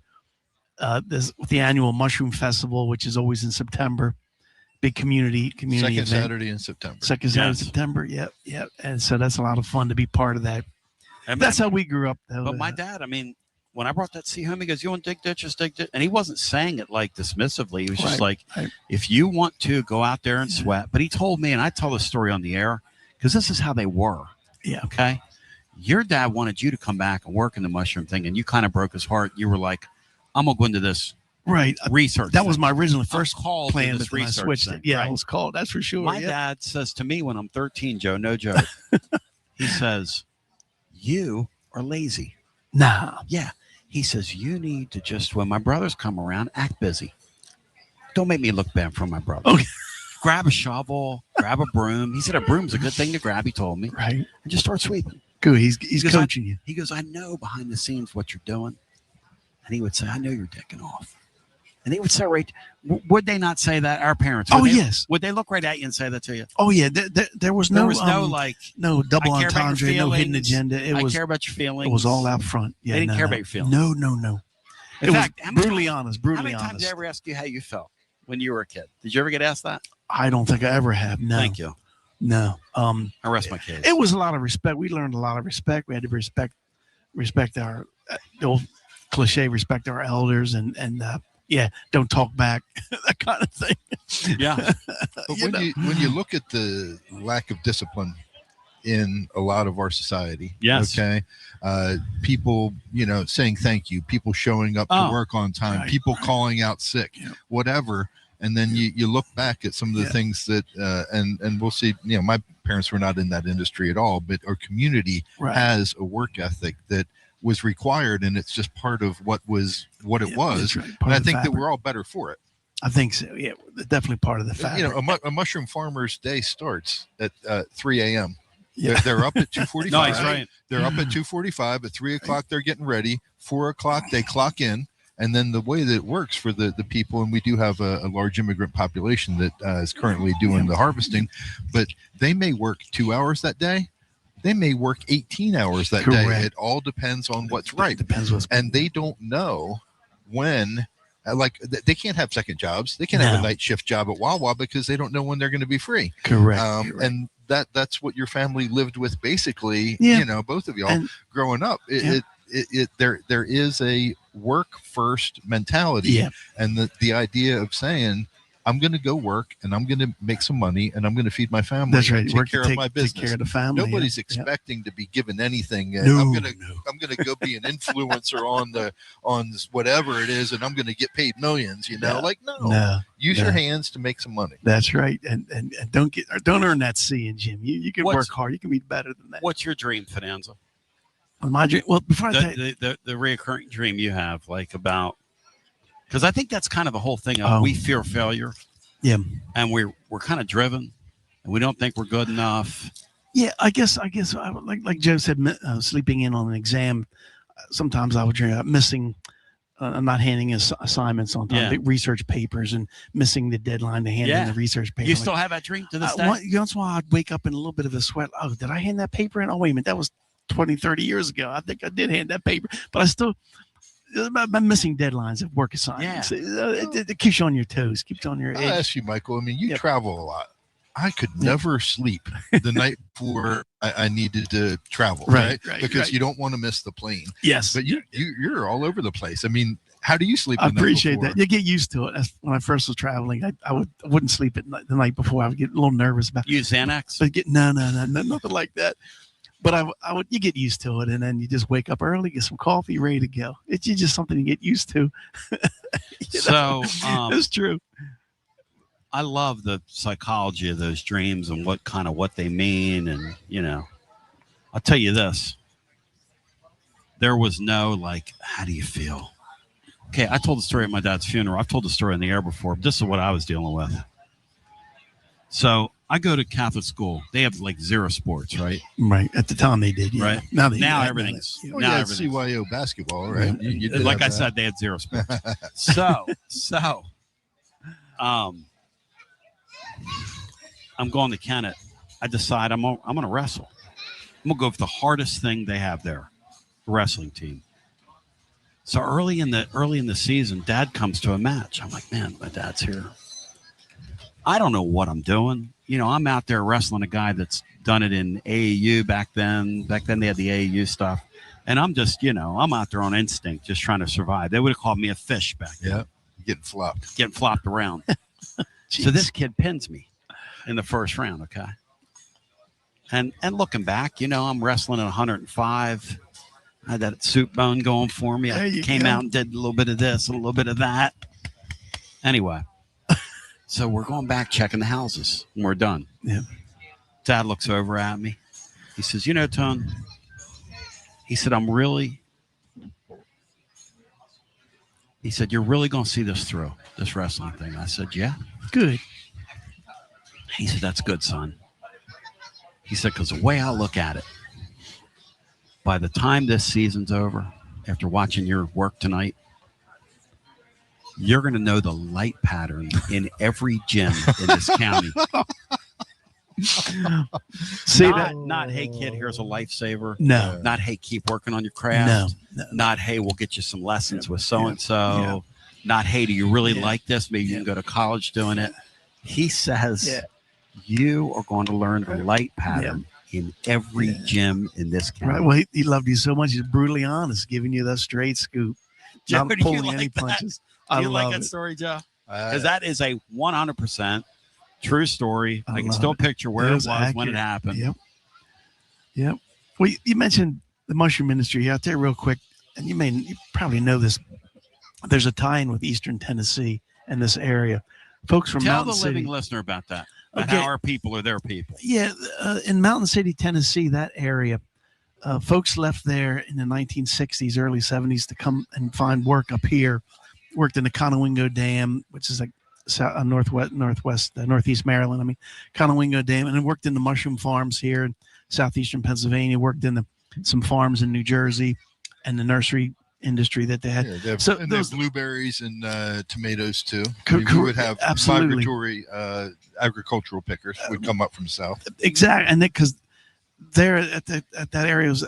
D: the annual Mushroom Festival, which is always in September. Big community
C: Second
D: event.
C: Saturday in September.
D: Second Saturday in September. Yep. And so that's a lot of fun to be part of that. That's how we grew up, though.
A: But my dad, I mean, when I brought that sea home, he goes, "You want to dig ditches, dig ditch?" And he wasn't saying it like dismissively. He was just like, if you want to go out there and sweat. But he told me, and I tell this story on the air, because this is how they were.
D: Yeah.
A: Okay. Your dad wanted you to come back and work in the mushroom thing, and you kind of broke his heart. You were like, I'm going to go into this research.
D: That was my original first
A: plan,
D: but then I switched it. Yeah, I was called. That's for sure.
A: My dad says to me when I'm 13, Joe, no joke, he says, you are lazy.
D: Nah.
A: Yeah. He says, you need to just, when my brothers come around, act busy. Don't make me look bad for my brother.
D: Okay.
A: Grab a shovel, grab a broom. He said a broom's a good thing to grab, he told me.
D: Right.
A: And just start sweeping.
D: Good. He's coaching you.
A: He goes, I know behind the scenes what you're doing. And he would say, I know you're decking off. And they would say, would they not say that? Our parents.
D: Yes.
A: Would they look right at you and say that to you?
D: Oh, yeah. There was no no double
A: I care about your
D: entendre, no hidden
A: feelings.
D: agenda.
A: I care about your feelings.
D: It was all out front. Yeah,
A: they didn't care about your feelings.
D: No.
A: In fact,
D: was brutally honest.
A: How many times did I ever ask you how you felt when you were a kid? Did you ever get asked that?
D: I don't think I ever have. No.
A: Thank you.
D: No.
A: I rest my case.
D: It was a lot of respect. We learned a lot of respect. We had to respect our the old cliche, respect our elders, and don't talk back, that kind of thing.
A: Yeah.
C: But when you look at the lack of discipline in a lot of our society.
A: Yes.
C: Okay. People, saying thank you, people showing up to work on time, people calling out sick, whatever. And then you look back at some of the things that, and we'll see, my parents were not in that industry at all, but our community has a work ethic that was required, and it's just part of what it was.
D: Right.
C: And I think that we're all better for it.
D: I think so. Yeah, definitely part of the fabric.
C: A mushroom farmer's day starts at 3 a.m. Yeah. They're up at 2:45.
A: Nice, right.
C: They're up at 2:45. At 3 o'clock, they're getting ready. 4 o'clock, they clock in. And then the way that it works for the people, and we do have a large immigrant population that is currently doing the harvesting, but they may work 2 hours that day. They may work 18 hours that day. It all depends on what's right. And they don't know when, they can't have second jobs. They can't have a night shift job at Wawa because they don't know when they're going to be free.
D: Correct.
C: And that's what your family lived with, basically, both of y'all growing up. There is a work first mentality, and the idea of saying, I'm going to go work and I'm going to make some money and I'm going to feed my family.
D: That's right.
C: Take care of my business.
D: Take care of the family.
C: Nobody's expecting to be given anything. I'm going to go be an influencer on whatever it is, and I'm going to get paid millions. No. Use your hands to make some money.
D: That's right. And don't earn that C in Jim. You can work hard. You can be better than that.
A: What's your dream, Finanza?
D: My dream. Well, before
A: the reoccurring dream you have, about. Because I think that's kind of the whole thing of we fear failure.
D: Yeah.
A: And we're kind of driven, and we don't think we're good enough.
D: Yeah, I guess I would, like Joe said, sleeping in on an exam. Sometimes I would dream about missing, not handing assignments on time, research papers, and missing the deadline to hand in the research paper.
A: You still have that dream to this day?
D: Once in a while, I'd wake up in a little bit of a sweat. Oh, did I hand that paper in? Oh, wait a minute. That was 20, 30 years ago. I think I did hand that paper, but I still... About missing deadlines of work assignments. It keeps you on your toes, keeps you on your edge.
C: I'll ask you, Michael. I mean, you travel a lot. I could never sleep the night before I needed to travel, right? Because you don't want to miss the plane.
D: Yes.
C: But you're all over the place. I mean, how do you sleep the
D: I
C: night
D: appreciate
C: before?
D: that. You get used to it. When I first was traveling, I wouldn't sleep the night before. I would get a little nervous about
A: use Xanax.
D: But no, nothing like that. But I would. You get used to it, and then you just wake up early, get some coffee, ready to go. It's just something you get used to.
A: So
D: it's true.
A: I love the psychology of those dreams and what they mean, and I'll tell you this: there was no how do you feel? Okay, I told the story at my dad's funeral. I've told the story on the air before, but this is what I was dealing with. So I go to Catholic school. They have zero sports, right?
D: Right. At the time they did, yeah.
A: Right. Now everything's
C: CYO basketball, right?
A: Yeah. You like I said, they had zero sports. So I'm going to Kennett. I decide I'm gonna wrestle. I'm gonna go for the hardest thing they have there, the wrestling team. So early in the season, Dad comes to a match. I'm like, man, my dad's here. I don't know what I'm doing. I'm out there wrestling a guy that's done it in AAU back then. Back then they had the AAU stuff. And I'm just, I'm out there on instinct, just trying to survive. They would have called me a fish back then.
C: Yeah, getting flopped
A: around. So this kid pins me in the first round, okay? And looking back, I'm wrestling at 105. I had that soup bone going for me. I came out and did a little bit of this, a little bit of that. Anyway. So we're going back checking the houses and we're done.
D: Yeah.
A: Dad looks over at me. He says, Tone, he said, he said, you're really going to see this through, this wrestling thing. I said, yeah.
D: Good.
A: He said, that's good, son. He said, because the way I look at it, by the time this season's over, after watching your work tonight, you're going to know the light pattern in every gym in this county.
D: See
A: not, hey, kid, here's a lifesaver.
D: No.
A: Not, hey, keep working on your craft.
D: No.
A: Not, hey, we'll get you some lessons with so-and-so. Not, hey, do you really like this? Maybe you can go to college doing it. He says, you are going to learn the light pattern in every gym in this county.
D: Right. Well, he loved you so much. He's brutally honest, giving you the straight scoop.
A: Joe,
D: not pulling any punches.
A: Do you like that story, Joe? Because that is a 100% true story. I can still picture where it was when it happened.
D: Yep. Yep. Well, you mentioned the mushroom industry out there real quick, and you probably know this. There's a tie-in with Eastern Tennessee and this area. Folks from
A: Tell
D: Mountain
A: the
D: City.
A: living listener about that. About
D: Okay.
A: how our people are their people.
D: Yeah, in Mountain City, Tennessee, that area, folks left there in the 1960s, early 70s to come and find work up here. Worked in the Conowingo Dam, which is like northeast Maryland. Conowingo Dam, and then worked in the mushroom farms here in southeastern Pennsylvania. Worked in some farms in New Jersey, and the nursery industry that they had.
C: Yeah, they have,
D: so
C: and
D: those
C: they have blueberries and tomatoes too.
D: Cor-
C: We would have
D: absolutely.
C: migratory agricultural pickers would come up from south.
D: Exactly, and because there at that area was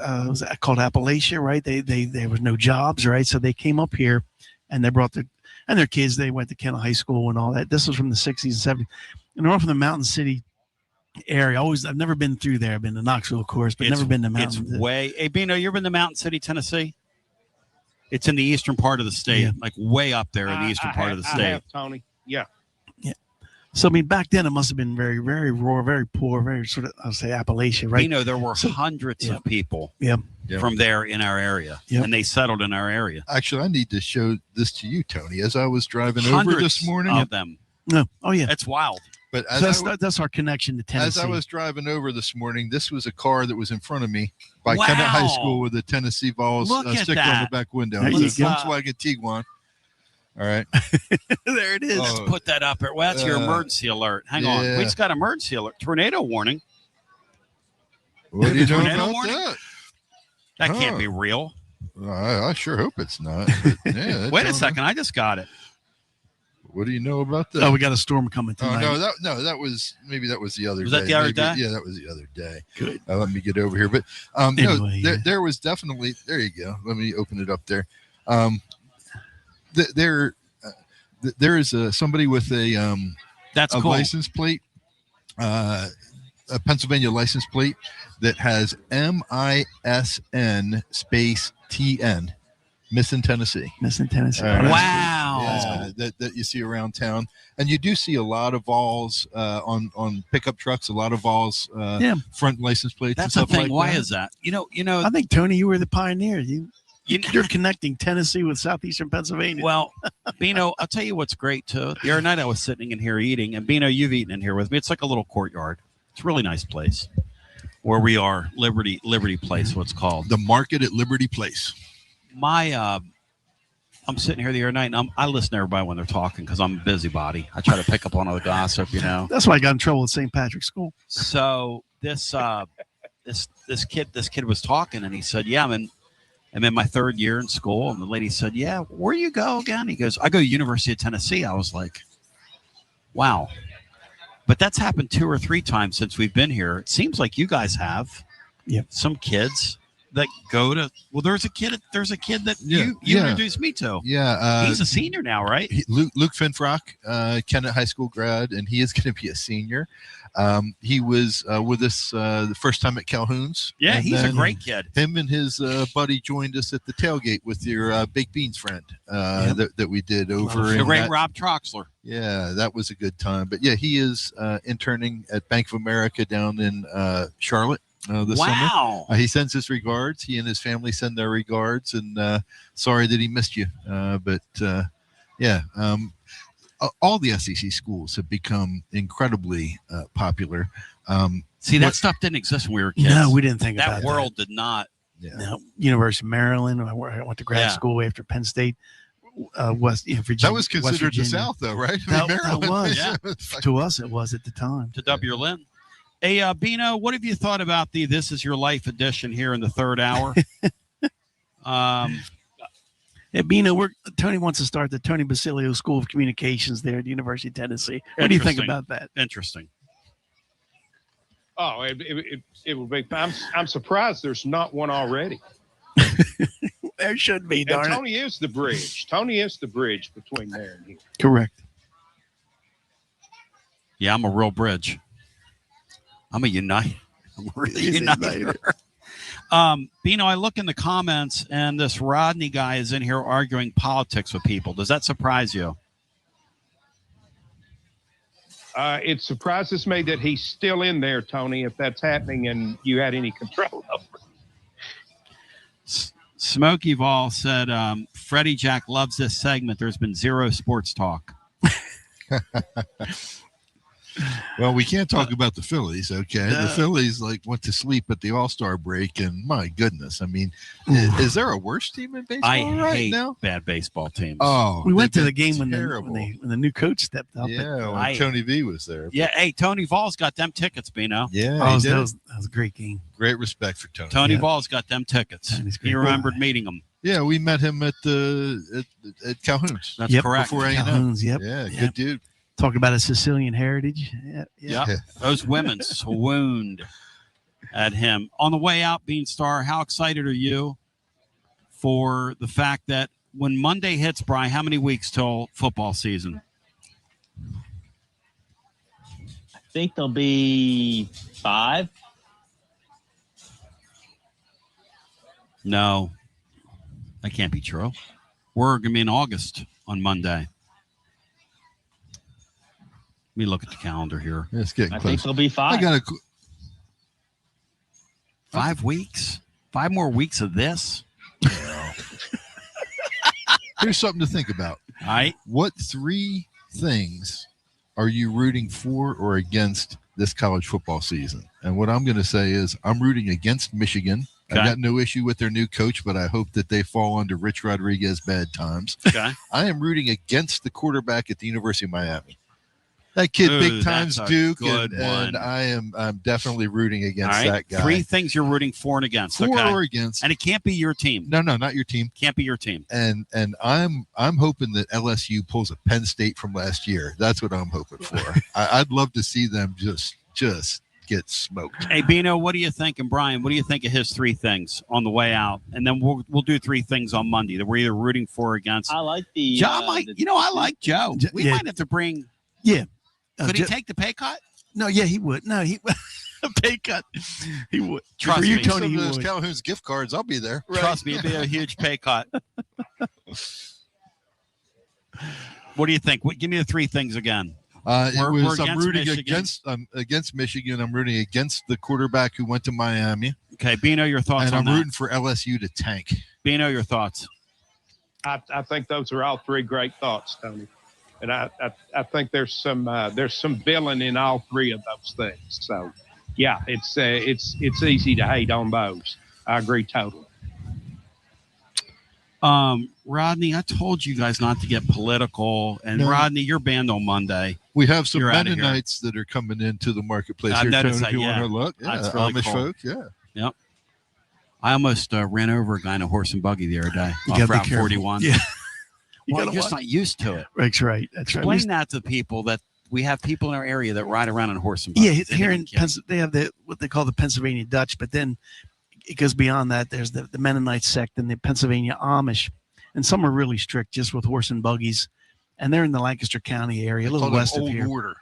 D: called Appalachia, right? They there was no jobs, right? So they came up here, and they brought their kids. They went to Kent High School and all that. This was from the 60s and 70s. And north of the Mountain City area, I've never been through there. I've been to Knoxville, of course, but never been to Mountain.
A: It's way. Hey, Bino, you ever been to Mountain City, Tennessee? It's in the eastern part of the state, like way up there in the eastern part of the state.
E: I have, Tony. Yeah.
D: So back then it must have been very, very rural, very poor, very sort of, I'll say Appalachia, right?
A: There were hundreds of people
C: Yep.
A: from there in our area, and they settled in our area.
C: Actually, I need to show this to you, Tony. As I was driving
A: Hundreds
C: over this morning,
A: of them.
D: No, oh yeah,
A: it's wild.
C: But
D: that's our connection to Tennessee.
C: As I was driving over this morning, this was a car that was in front of me by
A: Wow.
C: Kennett High School with a Tennessee Vols
A: Look at
C: sticker on
A: that.
C: the back window.
D: There
C: It
D: you
C: says
D: go.
C: Volkswagen Tiguan. All right.
D: There it is.
A: Let's put that up there. Well, that's your emergency alert. Hang on.
C: yeah.
A: We just got emergency alert. Tornado warning.
C: What do you know
A: Tornado
C: about
A: warning?
C: that?
A: That can't
C: Huh.
A: be real.
C: I sure hope it's not. But, yeah, that's
A: Wait a
C: all
A: second. I just got it.
C: What do you know about that?
D: Oh, we got a storm coming
C: Oh,
D: tonight.
C: that was the other
A: Was
C: day.
A: that the other
C: Maybe-
A: day?
C: Yeah, that was the other day.
D: Good.
C: Let me get over here. But
D: Anyway,
C: no,
D: yeah.
C: there was definitely. There you go. Let me open it up there. There is somebody with a
A: That's
C: a
A: cool.
C: license plate, a Pennsylvania license plate that has MISN space TN. Missing Tennessee.
D: Missing Tennessee.
A: Wow.
C: Yeah, that you see around town, and you do see a lot of Vols on pickup trucks, a lot of Vols front license plates.
A: That's
C: and
A: the
C: stuff
A: thing.
C: like
A: Why
C: that.
A: is that? You know.
D: I think Tony, you were the pioneer. You're connecting Tennessee with southeastern Pennsylvania.
A: Well, Bino, I'll tell you what's great too. The other night I was sitting in here eating, and Bino, you've eaten in here with me. It's like a little courtyard. It's a really nice place where we are. Liberty Place, what's called
C: the market at Liberty Place.
A: I'm sitting here the other night, and I listen to everybody when they're talking because I'm a busybody. I try to pick up on all the gossip,
D: That's why I got in trouble at St. Patrick's School.
A: So this kid was talking, and he said, "Yeah, I'm in my third year in school." And the lady said, "Yeah, where you go again?" He goes, "I go to University of Tennessee." I was like, "Wow." But that's happened 2 or 3 times since we've been here. It seems like you guys have some kids that go to. Well, there's a kid that you introduced me to.
C: Yeah,
A: he's a senior now, right?
C: Luke Finfrock, Kennett High School grad, and he is going to be a senior. He was with us the first time at Calhoun's.
A: Yeah,
C: and
A: he's a
C: then
A: great kid.
C: Him and his buddy joined us at the tailgate with your baked beans friend that we did over
A: The
C: in
A: great
C: that-
A: Rob Troxler.
C: Yeah, that was a good time. But yeah, he is interning at Bank of America down in Charlotte this
A: Wow.
C: summer. He sends his regards. He and his family send their regards, and sorry that he missed you. All the SEC schools have become incredibly popular.
A: See, that stuff didn't exist when we were kids.
D: No, we didn't think
A: that
D: about
A: world did not.
D: No, University of Maryland. I went to grad school after Penn State. Virginia.
C: That was considered
D: West
C: the
D: Virginia.
C: South, though, right?
D: That,
C: Maryland.
D: that was.
A: Yeah.
D: To us, it was at the time.
A: To W. Lynn. Hey, Bino, what have you thought about the This Is Your Life edition here in the third hour?
D: Yeah, Bino, Tony wants to start the Tony Basilio School of Communications there at the University of Tennessee. What do you think
A: Interesting.
D: about that?
A: Interesting.
E: Oh, it would be. I'm surprised there's not one already.
D: There should be,
E: And
D: darn it.
E: Tony is the bridge. Tony is the bridge between there and here.
D: Correct.
A: Yeah, I'm a real bridge. I'm a unite. I'm really
D: He's a
A: uniter. Bino, I look in the comments, and this Rodney guy is in here arguing politics with people. Does that surprise you?
E: It surprises me that he's still in there, Tony, if that's happening and you had any control over it.
A: Smokey Vol said, Freddie Jack loves this segment. There's been zero sports talk.
C: Well, we can't talk about the Phillies, okay?
A: No.
C: The Phillies went to sleep at the All-Star break, and my goodness, I mean, is there a worse team in baseball
A: I
C: right
A: hate
C: now?
A: bad baseball teams.
C: Oh,
D: We went to
C: they've
D: the game
C: been
D: when
C: terrible.
D: the new coach stepped up.
C: Yeah, when Tony V was there.
A: Yeah, hey, Tony Vols got them tickets, Bino.
C: Yeah,
D: Oh,
C: he did.
D: that was a great game.
C: Great respect for Tony.
A: Tony
C: Yeah.
A: Vols got them tickets.
D: Tony's great.
A: He remembered meeting them.
C: Yeah, we met him at Calhoun's.
A: That's correct.
C: Before A&M.
D: Calhoun's, yep.
C: Yeah,
D: Yep.
C: good dude.
D: Talk about a Sicilian heritage. Yeah.
A: Yep. Those women swooned at him. On the way out, Beanstar, how excited are you for the fact that when Monday hits, Brian, how many weeks till football season?
K: I think there'll be 5.
A: No, that can't be true. We're going to be in August on Monday. Let me look at the calendar here.
C: It's getting
K: I
C: close.
K: think there'll be 5.
C: I got
A: 5 weeks? 5 more weeks of this?
C: Here's something to think about.
A: All right.
C: What 3 things are you rooting for or against this college football season? And what I'm going to say is I'm rooting against Michigan.
A: Okay.
C: I got no issue with their new coach, but I hope that they fall under Rich Rodriguez bad times.
A: Okay.
C: I am rooting against the quarterback at the University of Miami. That kid,
A: Ooh,
C: big times
A: that's a
C: Duke,
A: good
C: and
A: one.
C: I'm definitely rooting
A: All
C: against
A: right.
C: that guy.
A: 3 things you're rooting for and against.
C: For
A: okay.
C: or against.
A: And it can't be your team.
C: No, not your team.
A: Can't be your team.
C: And I'm hoping that LSU pulls a Penn State from last year. That's what I'm hoping for. I'd love to see them just get smoked.
A: Hey, Bino, what do you think? And Brian, what do you think of his 3 things on the way out? And then we'll do 3 things on Monday that we're either rooting for or against.
K: I like the
A: Joe I like Joe. We
D: yeah.
A: might have to bring.
D: Yeah.
A: Could he take the pay cut?
D: No, yeah, he would. No, he a pay cut. He would.
A: Trust
D: For you,
A: me.
D: Tony,
C: Some
D: he
C: of those
D: would.
C: Calhoun's gift cards, I'll be there.
A: Trust me, it'd be a huge pay cut. What do you think? Give me the 3 things again.
C: I'm rooting
A: Michigan.
C: against Michigan. I'm rooting against the quarterback who went to Miami.
A: Okay, Bino, your thoughts
C: And
A: on
C: I'm
A: that?
C: rooting for LSU to tank.
A: Bino, your thoughts?
E: I think those are all 3 great thoughts, Tony. And I think there's some villain in all 3 of those things. So, yeah, it's easy to hate on those. I agree totally.
A: Rodney, I told you guys not to get political. And
C: No.
A: Rodney, you're banned on Monday.
C: We have some
A: You're outta here.
C: Mennonites that are coming into the marketplace
A: I've
C: here, Tony,
A: noticed
C: if
A: that,
C: you
A: yeah.
C: want to look. Yeah,
A: That's really
C: Amish
A: cool.
C: folk, yeah.
A: Yep. I almost ran over a guy in a horse and buggy the other day
D: You
A: off
D: gotta be
A: Route
D: careful.
A: 41.
D: Yeah.
A: Well,
D: gotta
A: you're just
D: watch.
A: not used to it.
D: That's right. That's right.
A: Explain that to people that we have people in our area that ride around on horse and
D: Yeah,
A: buggies.
D: here in they have what they call the Pennsylvania Dutch, but then it goes beyond that. There's the Mennonite sect and the Pennsylvania Amish, and some are really strict just with horse and buggies, and they're in the Lancaster County area, a little west of
C: old
D: here.
C: order.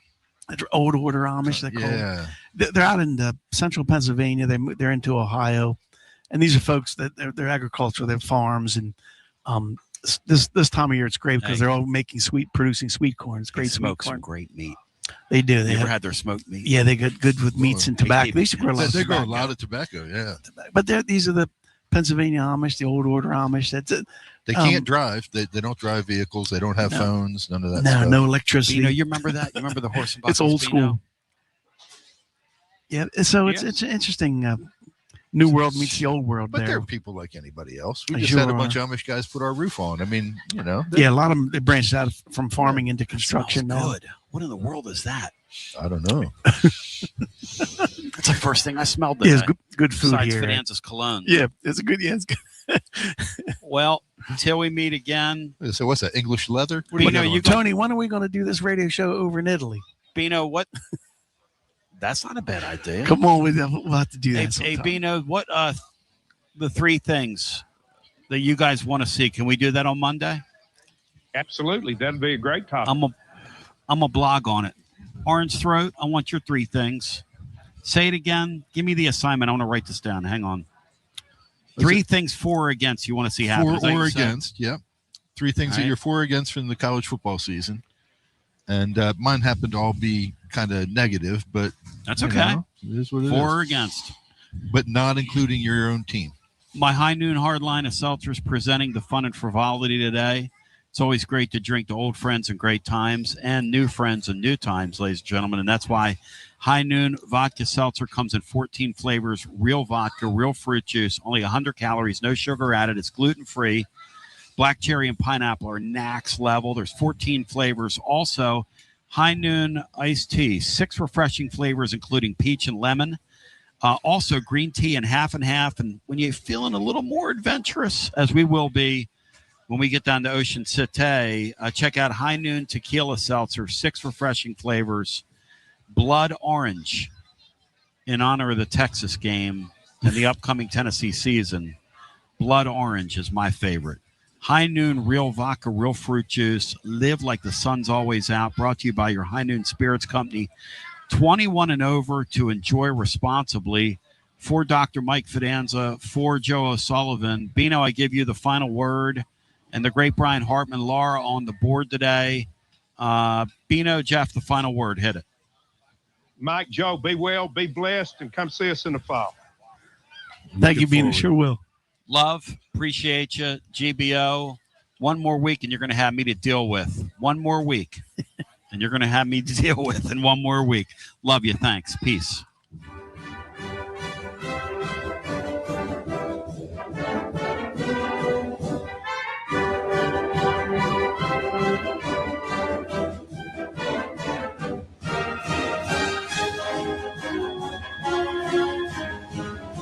D: Old order Amish, they call
C: Yeah.
D: them. They're out in central Pennsylvania. They're into Ohio, and these are folks that they're agricultural. They have farms, and this time of year it's great because they're all producing sweet corn. It's great sweet
A: smoke
D: corn.
A: some great meat.
D: They do. They
A: You ever
D: have-
A: had their smoked meat?
D: Yeah, they get good with meats and tobacco. They used to grow a lot of
C: They grow a
D: tobacco.
C: lot of tobacco, yeah.
D: But these are the Pennsylvania Amish, the old order Amish. That's it.
C: They can't drive. They don't drive vehicles. They don't have
D: No.
C: phones. None of that
D: No,
C: stuff.
D: no electricity.
A: Bino, you remember that? You remember the horse and buggies?
D: It's old
A: Bino?
D: school. Yeah, so it's an interesting new world meets the old world
C: But
D: there.
C: they're people like anybody else. We
D: They
C: just
D: sure
C: had a bunch
D: are.
C: of Amish guys put our roof on. I mean,
D: Yeah, a lot of them they branched out from farming into construction now.
A: Good. What in the world is that?
C: I don't know.
A: That's the first thing I smelled
D: Yeah,
A: today.
D: it's good food
A: Besides
D: here.
A: Finanzas cologne.
D: Yeah, it's a good. Yeah, it's good.
A: Well, till we meet again.
C: So what's that? English leather?
A: What do you know? You
D: Tony, when are we going to do this radio show over in Italy?
A: Bino, what? That's not a bad idea.
D: Come on, we'll have to do that.
A: Hey,
D: sometime.
A: Bino, what the 3 things that you guys want to see? Can we do that on Monday?
E: Absolutely. That'd be a great topic.
A: I'm a blog on it. Orange Throat, I want your 3 things. Say it again. Give me the assignment. I want to write this down. Hang on. 3 things for or against you want to see happen.
C: For
A: Is that what
C: or
A: you said?
C: against, yeah. 3 things
A: All
C: that
A: right.
C: you're for or against from the college football season. And mine happen to all be kind of negative, but
A: that's
C: you
A: okay.
C: know, it is what it is.
A: For or against.
C: But not including your own team.
A: My High Noon Hard Line of seltzers presenting the fun and frivolity today. It's always great to drink to old friends and great times and new friends and new times, ladies and gentlemen. And that's why High Noon Vodka Seltzer comes in 14 flavors, real vodka, real fruit juice, only 100 calories, no sugar added. It's gluten-free. Black cherry and pineapple are next level. There's 14 flavors. Also, High Noon iced tea, 6 refreshing flavors, including peach and lemon. Also, green tea and half. And when you're feeling a little more adventurous, as we will be when we get down to Ocean City, check out High Noon Tequila Seltzer, 6 refreshing flavors. Blood Orange, in honor of the Texas game and the upcoming Tennessee season. Blood Orange is my favorite. High Noon Real Vodka, Real Fruit Juice. Live like the sun's always out. Brought to you by your High Noon Spirits Company. 21 and over to enjoy responsibly. For Dr. Mike Fidanza, for Joe O'Sullivan. Bino, I give you the final word. And the great Brian Hartman, Laura on the board today. Bino, Jeff, the final word. Hit it.
E: Mike, Joe, be well, be blessed, and come see us in the fall.
D: Thank you, Bino. Sure will.
A: Love, appreciate you. GBO, one more week and you're going to have me to deal with. One more week and you're going to have me to deal with in one more week. Love you. Thanks. Peace.